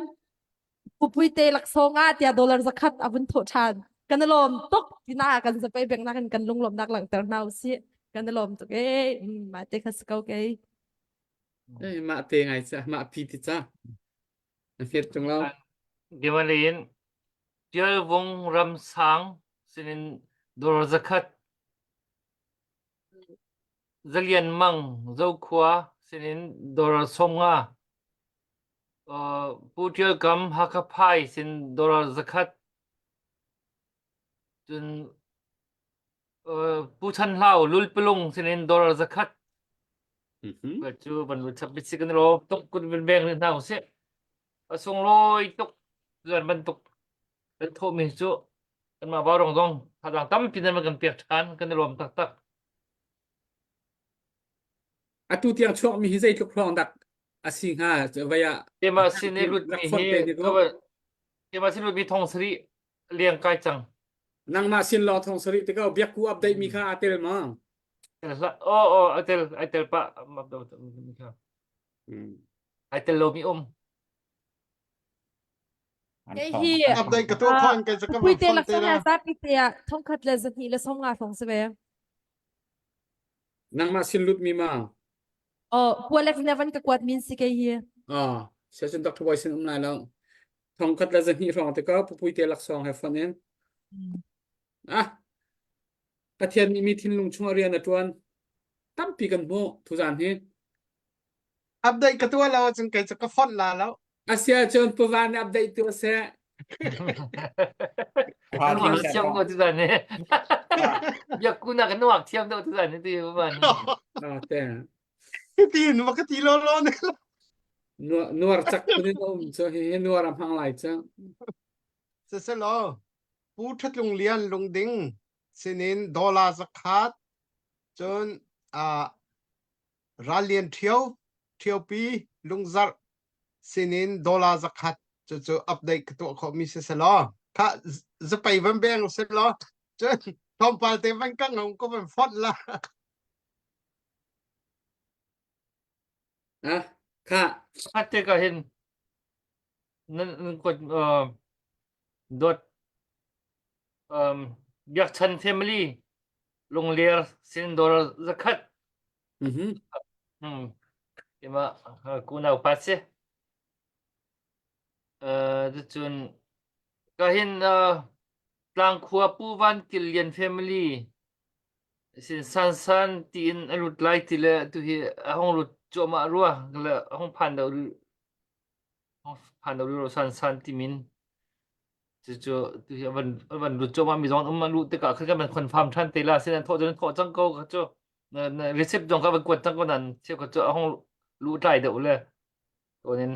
ผู้พุยเตลักษณะเตียดอลลาร์สักคัดอบุนโทชานกันลมตกที่หน้ากันจะไปแบ่งหน้ากันลงลมนักหลังแต่เราสิกันลมตกมาเตะคัสเกาเกย
เอ้ยมาเตงไงจ้ะมาพีติจ้าเฟียดจงเรา
di malin tial wong ram sang sinin dor zakat zalian mang zo khwa sinin dor somnga pu tial kam hakaphai sin dor zakat chun Puchan lao lul pelung sinin dollar zakat.
Mhm.
Baju ban sabit sikan lo tok kun ben beng ni nau se. Asung loi tok tuan bentuk bentuk mi chu kan ma barong dong hadang tam pinan magan piak chan kan lom tak tak.
Atu tiang chok mi hizai tuk rong dak asing ha vaya
Kema sin e lut
dak
mi
fon
hi
te ni go
kawa kema sin lut mi thong sri liang kai chang.
nang ma sin lo thong sari te go biak ku update mi kha atel ma
Atel pa map do mi ka. Atel lo mi
An
cái
thong
hi
ta
update ka
thong
tu
à
khon ka ka
pui
man
tê
fon
lạc
te
xong
na
là giáp đi tê thông khát là giật nhị là xong ngà phong sẽ về
nang ma sin lut mi ma
bua lek nevan ka quạt min si cái hi
se chun dak thoi sin nai lo thong khat la zan hi rong te go pui te lak song ha fon en ka thian mi thin lung chung arian atwan tam pi kan mo thu zan hi
update ka tu la chung ka ka fon la lo
asia chon pawan update tu se
ha
Kan
thing
ma
sa
siam
thong
do tu dan ne. Biak ku na kan nuak siam do tu dan ne tu ban.
te
tin ma ka ti lo ne
nuar chak kunin cho hi nuar am hang lai cha
se lo pu that lung lian lung ding sinin dollar zakat chon ralian thiau pi lungzar sinin dollar zakat cho update ka to kho mi se lo kha zapai van beng se lo chon thom pal te van ka ngong ko van fot la
kha
Hatte ka hin nan ko dot biak chan family long ler sin dollar zakat. Kema ku na pa se. Chun ka hin tlang khua pu van kilian family sin san tin alut lai ti le tu hi hong lut cho ma ruwa le hong phan do ro san ti min chu tu hi van lut cho ma mi zong ma lut te ka kha man confirm than te la sin tho jon tho chang ko ka chu na receipt jong ka van kwat chang ko nan che ko chu hong lu tai do le to nen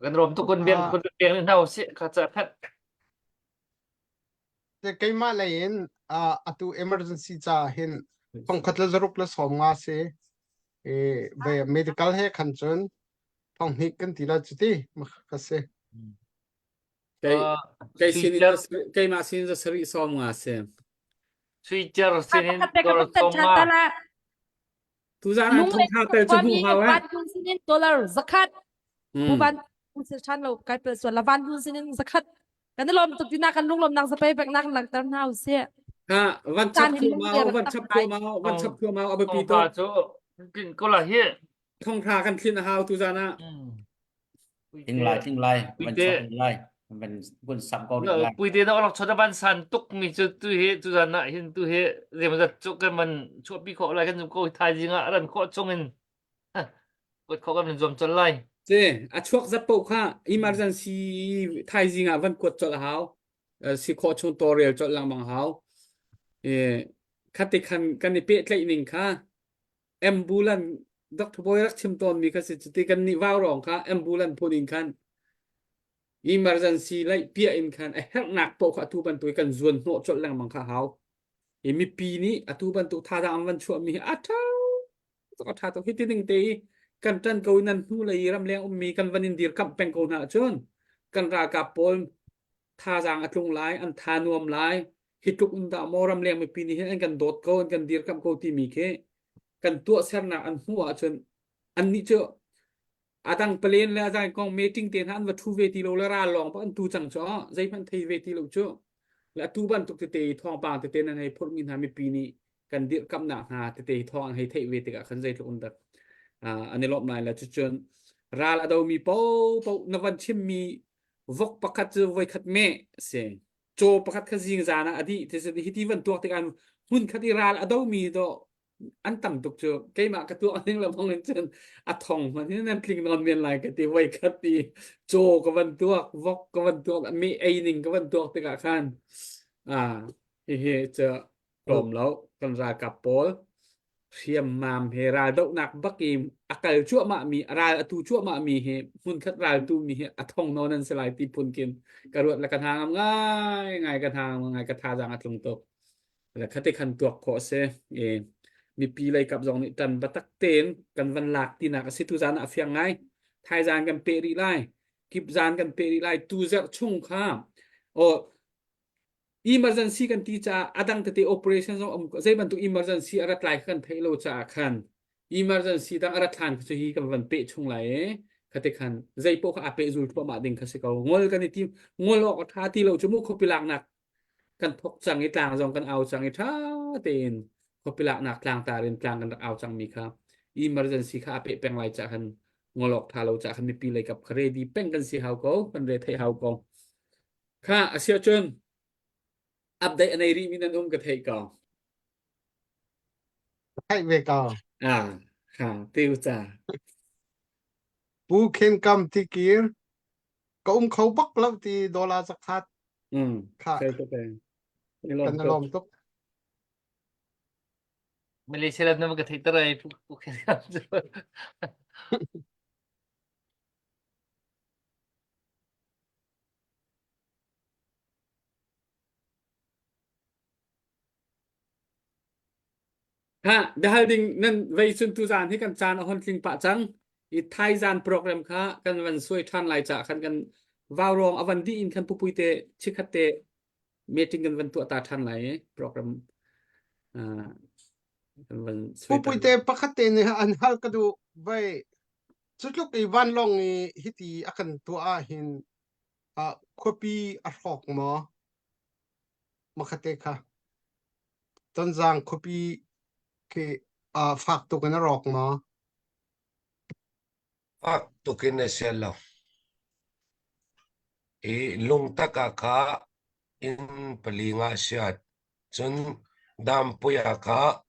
kan rom tu kon biang ni nau se ka cha khat
te keima lain atu emergency cha hin phong khat la zaruk la som nga se be medical he khan chon phong hi kan ti la chuti ma ka se
kai sin kai ma sin za sari som nga se
Twitter
khát
sinin
khát cái
dollar
bức tận chát ta
songa
là
tu za na
nung
thong
lên
kha
ka
tel chu
kwa
bu
mi
ha wa
van hun sinin dollar zakat bu van
อืม
hun se chan lo cái bờ xuân là van hun sinin zakat cái này lom tục tin kan lung lom nang sa pe bek nang lang tam hau se
วันชั
chan
บ
hin
พัว
lung
เมา
ler
วัน
tak
ชับพั
ai
วเมาวันชับพัวเมาเอาไปปี
tong
โต
pa cho kin ko la hi
ท่องทากันคลินหาวตุจานะ
thing lai
Pui
van
te
chop thing lai van bun sam ko ri lai
pui te na olak choda ban san tuk mi chu tu he tu za na hin tu he re ma chu kan man chu pi kho lai kan ko thai jinga ran kho chong in ko kho kan zom chal lai
เจอะช่วงจับปุ๊กค่ะ emergency ไทยจริงอ่ะวันกดจดหาวสิขอชงตัวเรียวจดหลังบังหาวคัดติคันกันในเป๊ะเลยหนึ่งค่ะ ambulance ด็อกเตอร์บอยรักชิมตอนมีคัสิจติกันนี่ว้าวรองค่ะ ambulance พูนิงคัน emergency ไล่เปียอินคันไอ้แฮกหนักปุ๊กค่ะทุบันตัวกันส่วนโหจดหลังบังค่ะหาวมีปีนี้อทุบันตัวท่าทางวันชั่วมีอัฐาวก็ท่าตัวฮิตที่หนึ่งตี kan tan ko nan hu lai ram leng mi kan vanin dir kam peng ko na chon kan ra ka pol tha jang atlung lai an tha nuam lai hituk un da moram leng mi pini hen kan dot ko kan dir kam ko ti mi ke kan tu ser na an hu a chon an ni cho adang plen la jang kong meeting ten han wa thu ve ti lo la ra long pa an tu chang cho zai pan thei ve ti lo cho la tu ban tuk te thong pa te ten an hai phol min ha mi pini kan dir kam na ha te thong hai thei ve te ka khan zai thun daอันนี้รอบไหนแล้วจุดจนราลาดามีปูนวันชิมมีวกประคัดไว้คัดแม่เสียงโจประคัดขจิงจานะอดีตที่สุดที่วันตัวที่การหุ่นคัดราลาดามีดออันต่ำตุกเจอใกล้มากระตัวอันนี้เรามองเห็นจนอัดทองมันที่นั่นพลิงนอนเมียนลายกันที่ไว้คัดตีโจกับวันตัววกกับวันตัวมีไอหนึ่งกับวันตัวที่กาขัน เฮจะกล่อมแล้วกันรากับปอลเทียมมามเฮราดกนักบักกีอากาศชั่วมามีราตูชั่วมามีเฮมุนคัดราตูมีเฮอทองนอนันสลายตีพุนกินกระรวดและกระทางง่ายง่ายกระทางง่ายกระทาจังอัตลงตกและคัดขันตัวขอเซเอมีปีเลยกับจองนิตันบัตักเตนกันวันหลักตีนักสิทุจานะเฟียงไงไทยจานกันเปรีไลกิบจานกันเปรีไลตูเซชุ่งข้ามโอ emergency kan ti cha adang te operation so zai ban tu emergency arat lai kan thailo cha khan emergency dang arat than chu hi kan van pe chung lai khate khan zai po kha ape zul pa ma ding khase ka ngol kan ti ngol ok tha ti lo chu mu kho pilak nak kan thok chang i tlang jong kan au chang i tha ten kho pilak nak tlang ta rin tlang kan au chang mi kha emergency kha ape peng lai cha khan ngol ok tha lo cha khan mi pi lai kap khare di peng kan si hau ko kan re thai hau ko kha asia chun update anh ấy mình đang cái thầy con
ให้เวกา
ค่ะtiêuจ่า
ปูเคนกำที่กีร์ก็เขาบักแล้วที่ดอลลาร์สักคัดค่ะ
ใช่ก็เป็นนี่ล
กั
อง
น
ต
ลอก มตุก
Malaysia lang naman katay taray.
ha dahil ding nan vei sun tu zan hi kan chan hon tling pa chang i thai zan program kha kan van soi than lai cha khan kan vào rong avan di in kan pupuite chikhate meeting kan van tu ta than lai program kan van
ผู้
soi
ปุย
tan
เตปกติเนี่ยอันฮัลกระดูไว้สุดลูกไอ้วันลองฮิตีอากันตัวอาหินควปีอัดหอกหมอมาคเตค่ะตอนจางควปีคือฝากตัวกันรอกหมอ
Ak tukin na sila. Lung taka ka in palinga siya. Chun dampuy ka,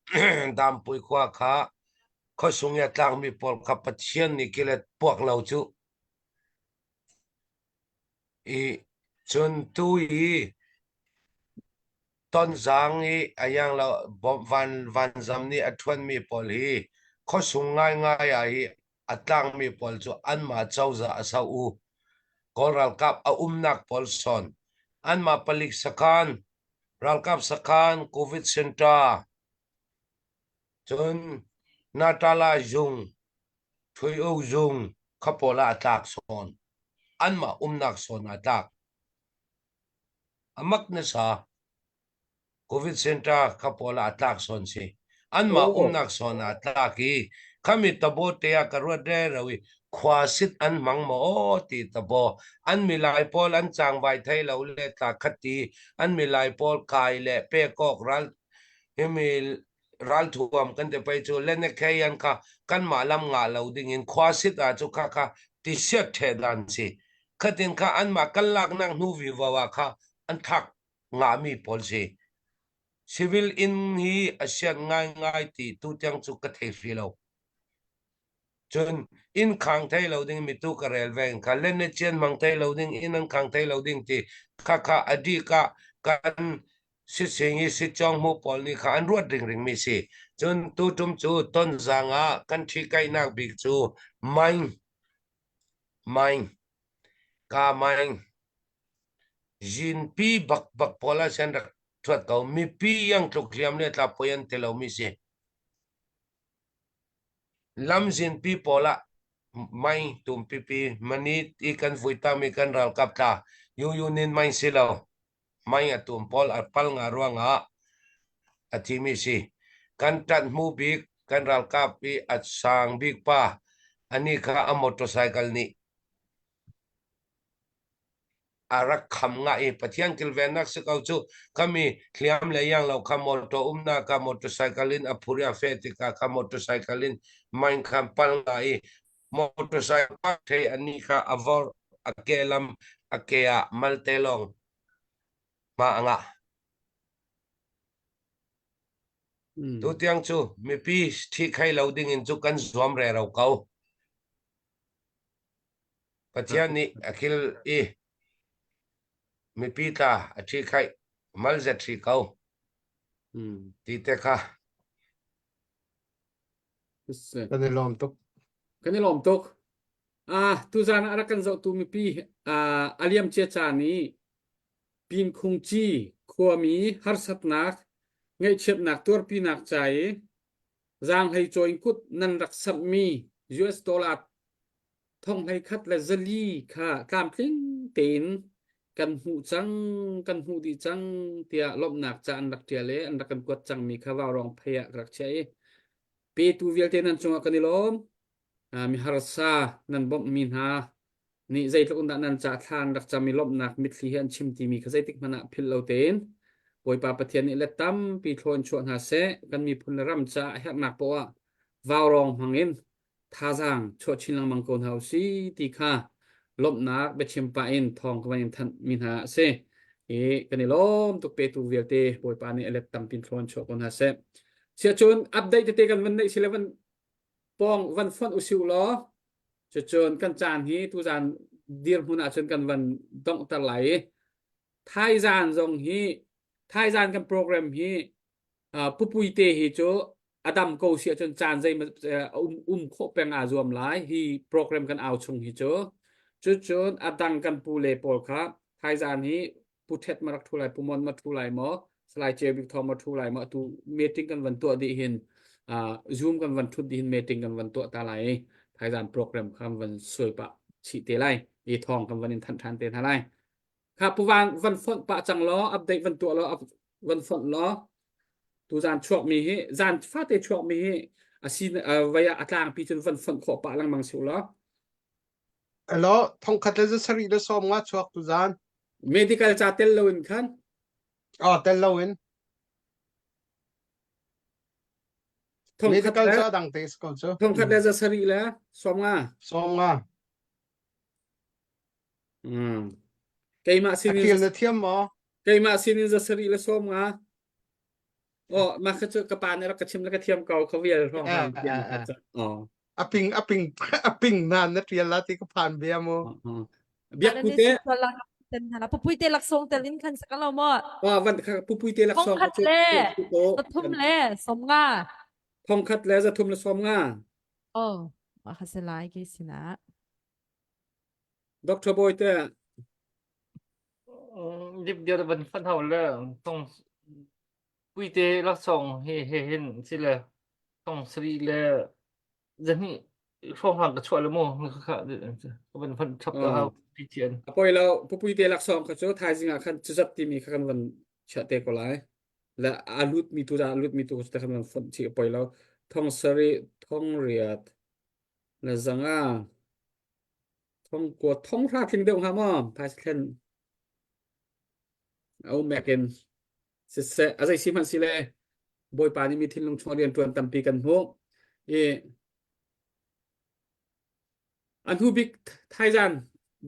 dampuy kwa ka, kosong yatang mi pol kapatyan ni kilet puak lau chu. Chun tui ton zang ayang lau van zam ni atwan mi pol kosong ngay ay atang mi pol chu an ma chaw za asaw u. Koral kap nak polson an mapalik sakan ralkap sakan covid center chun natala jung thui o jung kapola atak son an ma nak son atak amak na sa covid center kapola atak son si an ma nak son atak kami tabo teya karwade rawi khwasit an mang mo ti tabo an milai pol an chang vai thai lo le ta khati an milai pol kai le pe kok ral emil ral thuam kan te pai chu le ne khayan ka kan malam nga lo ding in khwasit a chu kha ti set the dan si khatin ka an ma kan lak nang nu vi wa kha an thak nga mi pol si civil in hi asian ngai ti tu tyang chu ka the fi lo chun in khang thai loading mi tu ka rel veng ka len ne chen mang thai loading in an khang thai loading ti kha adi ka kan si singi si chong mu pol ni kha an ruat ring mi si chun tu tum chu ton zanga kan thi kai nak big chu main ka main jin pi bak pola sen rak thuat kau mi pi yang tluk liam le tla poyan te lo mi si lam jin pi pola mai tum pipi mani ikan vuita mi kan ral kapta yu nin mai silo mai atum pol apal nga ruanga atimi si kan tat mu big kan ral kapi at sang big pa ani ka a motorcycle ni arak kham nga pathian kilvenak se kau chu kami kliam le yang lo ka moto umna ka motorcycle in apuria fetika ka motorcycle in main kham pal nga motorcycle te ani ka avor akelam akea maltelong ma anga tu tiang chu mi pi thi khai loading in chu kan zuam re rau kau pathian ni akil mi pi ta thi khai mal za thi kau ti te kha
kanilom tuk
kanilom tok tuzan arakan zo tu mi pi aliam che cha ni pin khung chi khwami har sat nak ngai chep nak tor pi nak chai giang hay join kut nan rak sap mi US dollar thong hay khat la zali kha kam tling tin kan hu chang kan hu di chang tia lom nak cha an rak tia le an rak kan kwat chang mi kha wa rong phaya rak chai pe tu vial te nan chunga kanilom mi harsa nan bom min ha ni zai tluk da nan cha than rak cha mi lom nak mit thli han chim ti mi kha zai tik mana phil lo ten poi pa pathian ni le tam pi thon chuan ha se kan mi phun ram cha hak nak po a vaw rong hangin tha jang cho chilang mang kon hau si ti kha lom nak be chim pa in thong ka in than min ha se kanilom tuk pe tu vial te poi pa ni le tam pin thon cho kon ha se sia chun update te kan van nei 11 pong van fon usiu lo chun kan chan hi tu jan dir huna chun kan van dong ta lai thai jan jong hi thai jan kan program hi pupui te hi cho adam ko sia chun chan jai kho peng a zuam lai hi program kan au chung hi cho chun adang kan pu le pol kha thai jan hi pu thet marak thu lai pumon ma thu lai mo slai che bik thom ma thu lai ma tu meeting kan van to di hin zoom kan van thut di hin meeting kan van to ta lai thai jan program kan van soi pa chi te lai i thong kan van in than than te tha lai kha pu van fon pa chang lo update van to lo van fon lo tu jan chok mi hi jan fa te chok mi hi asin vaya atlang pi chun van fon kho pa lang mang siu lo
alo thong khat le sari le som nga chuak tu zan
medical cha tel lo in khan
tel lo in
thong khat
medical
le
cha dang te sko cho
thong khat le za sari le som nga
som nga
kai ma sin
akil na thiam mo
kai ma sin za sari le som nga ma kha chu ka pa ne ra ka chim le ka thiam kau kha vial thong han thiam kha cha
aping nan na trial la ti ka phan bia mo
biak pu te
ten hala pupui te lak song telin khan sakalo mo
van kha pu pu te lak
thong
som
khat le thum le som nga
thong khat le za thum le som nga
ma khaselai ke sina
Dr. Boy te
dip dia ban fan hau le tong pui te lak song he hin si le tong sri le zani phong hang ka chwa le mo kha ban fan chap da hau pi chen
poi lo pu pu te lak som kha chu thai jinga khan chuzap ti mi khan van cha te ko lai la alut mi tu da alut mi tu ta khan van fon chi poi lo thong sari thong riat la zanga thong ko thong ra thing deu ha mo thai khan au mekin se azai si man si le boy pa ni mi thin lung chorian tuan tampi kan ho an hu bik thai jan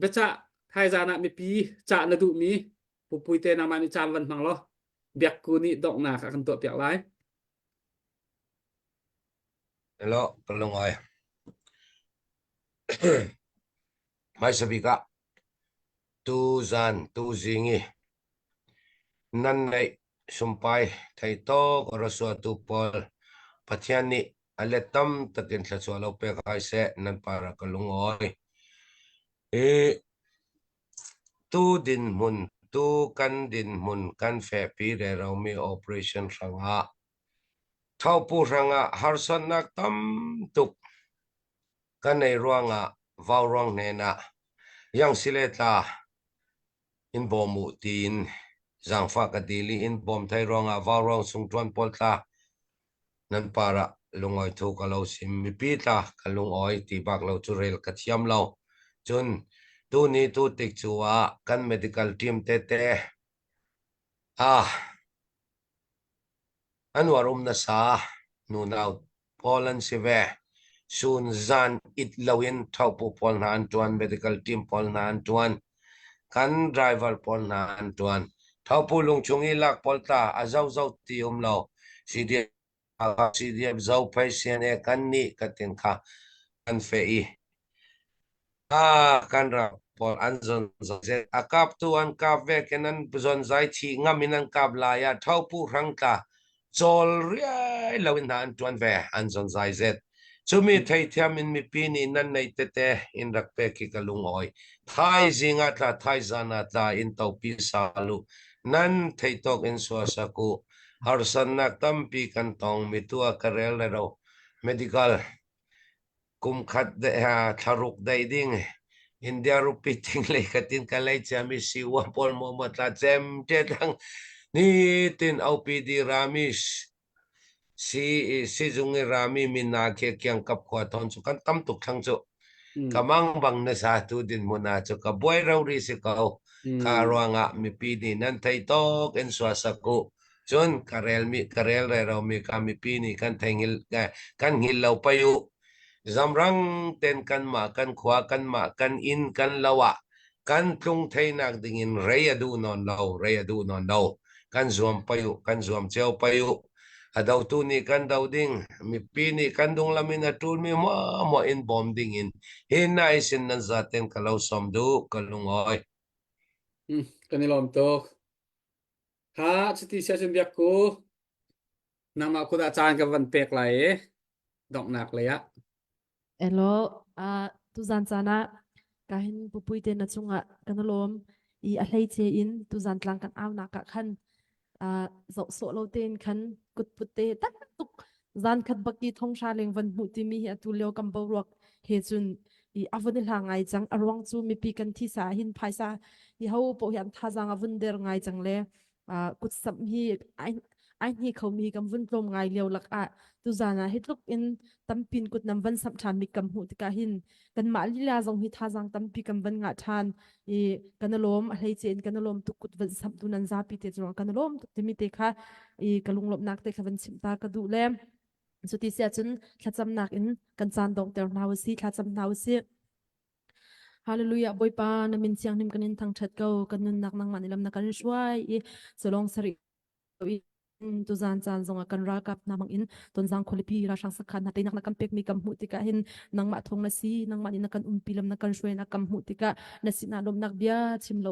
becha thai jana mi pi cha na du mi pupui te na ma ni cham van mang lo biak ku ni dok na ka kan to piak lai
hello kalungoi mai sabika tu zan tu zingi nan nei sumpai thai to koraswa tu pol pathian ni aletam takin thachwa lo pe kai se nan para kalungoi tu din mun tu kan din mun kan fe pi re ro mi operation ranga thau pu ranga harsan nak tam tuk kan nei ruanga vaw rong ne na yang sileta in bomu tin zang fa ka dili in bom thai ronga vaw rong sung tuan polta nan para lungoi thu ka lo sim mi pi ta ka lungoi ti bak lo chu rel ka thiam lo chun tu ni tu tik chuwa kan medical team te anwarum na sa nu nau polan sive sun zan it lawin thau pu pol nan tuan medical team pol nan tuan kan driver pol nan tuan thau pu lung chungi lak polta azau zau ti lo CDF zau phai sian e kan ni katin kha kan fei kan ra pol anzon ze akap tu an kap ve kenan zon zai thi ngaminan kap la ya thau pu rang ta chol riai lawin han tuan ve an zon zai zet chumi thei thiam in mi pi ni nan nei te te in rak pe ki kalung oi thai zinga tla thai zana tla in tau pi salu nan thei tok in swa saku harsan nak tam pi kan tong mi tua karel le ro medical kum khat de ha tharuk dai ding India rupi ting le katin kalai chami siwa pol mo matla chem te thang ni tin au pi di ramis si jungi rami min na ke kyang kap khwa thon chu kan tam tuk thang chu kamang bang na sa tu din mo na chu ka boy raw ri si ka ka rawanga mi pi ni nan thai tok en swa saku chun karel re raw mi ka mi pi ni kan thengil kan ngil lau payu zamrang ten kan ma kan khwa kan ma kan in kan lawa kan tlung thei nak ding in readu non lo kan zuam payu kan zuam cheu payu adaw tu ni kan daw ding mi pi ni kan dung lamin atul mi mo in bom ding in hina isin nan zaten kalau som du kalungoy
kanilom tok ha chiti sia chen biak ko nama ko da chan ka van pek lai dok nak le ya
Elo tu zan chana kahin pupui te na chunga kanalom I a hlei che in tu zan tlang kan aw na ka khan zo so lo ten khan kut putte tak tuk zan khat baki thong sha leng van bu ti mi tu leo kam bo rok he chun I avun la ngai chang arwang chu mi pi kan thi sa hin phai sa I ho po hian tha jang avun der ngai chang le kut sam hi ai hi khau mi kam vun tlom ngai leo lak tu zana hitluk in tampin kut nam van sam than mi kam hu tika hin kan ma li la zong hi tha jang tampi kam van nga than I kanalom a hlei chen kanalom tu kut van sam tu nan za pi te chong kanalom tu ti mi te kha I kalung lop nak te kha van sim ta ka du le so ti sia chun thlacham nak in kan chan dong ter naw si thlacham naw si Hallelujah boy pa na min siang nim kanin thang that ko kanun nak nang manilam na kan shwai I solong sari tu zan chan zonga kan ra kap namang in ton zang kholipi ra sang sakhan na te nak na kan pek mi kam hu tika hin nang ma thong na si nang ma ni na kan umpilam na kan shwe na kam hu tika na si na lom nak bia chim lo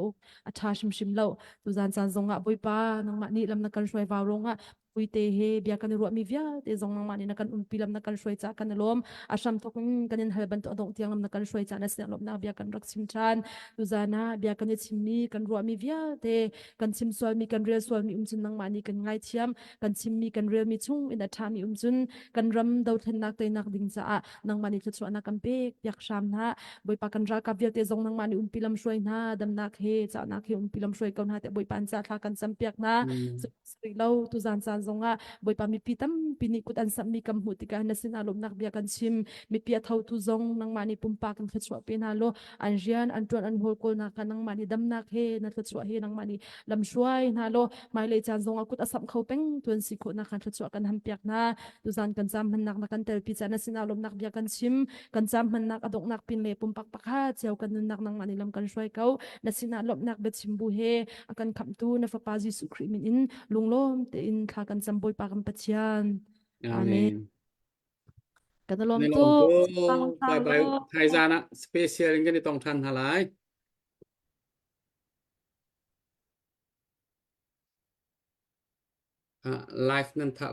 a tha shim lo tu zan chan zonga boy pa nang ma ni lam na kan shwe wa ronga puite he bia kan ru mi via te zong nang ma ni na kan umpilam na kan shwe cha kan lom asham thok kanin halban to dong tiang lam na kan shwe cha na si lom na bia kan rak sim chan tu zana bia kan chim mi kan ru mi via te kan chim sol mi kan real sol mi chun nang ma ni kan ngai thiam kan chim mi kan real mi chung in a tha mi chun kan ram do then nak te nak ding cha nang ma ni chu na kan pe yak sham na boi pa kan ra ka via te zong nang ma ni pilam shoi na dam nak he cha nak he pilam shoi kaun ha te boi pan cha tha kan sam piak na sri lo tu zan san zonga boi pa mi pitam pini kut an sam mi kam hu tika na sina lom nak bia kan chim mi pia thau tu zong nang ma ni pumpa kan khachwa pe na lo an jian an tuan an hol kol na kan nang ma ni dam nak he na khachwa he nang ma ni lam shwai na lo mai le chan zonga kut asam khau peng tuan si ko na kan khachwa kan ham piak na tu zan kan cham han nak na kan tel pi cha na sina lom nak bia kan chim kan cham han nak adok nak pin le pumpak pakha cheu kan nun nak nang ma ni lam kan shwai kau na sina lom nak be chim bu he akan kham tu na fa pa Jesu Christ min in lunglom te in kha kan cham boi pa kan pachian amen kanalom
kanilom
tu
to bye bye thai zana special ngen ni tong than halai live nan tha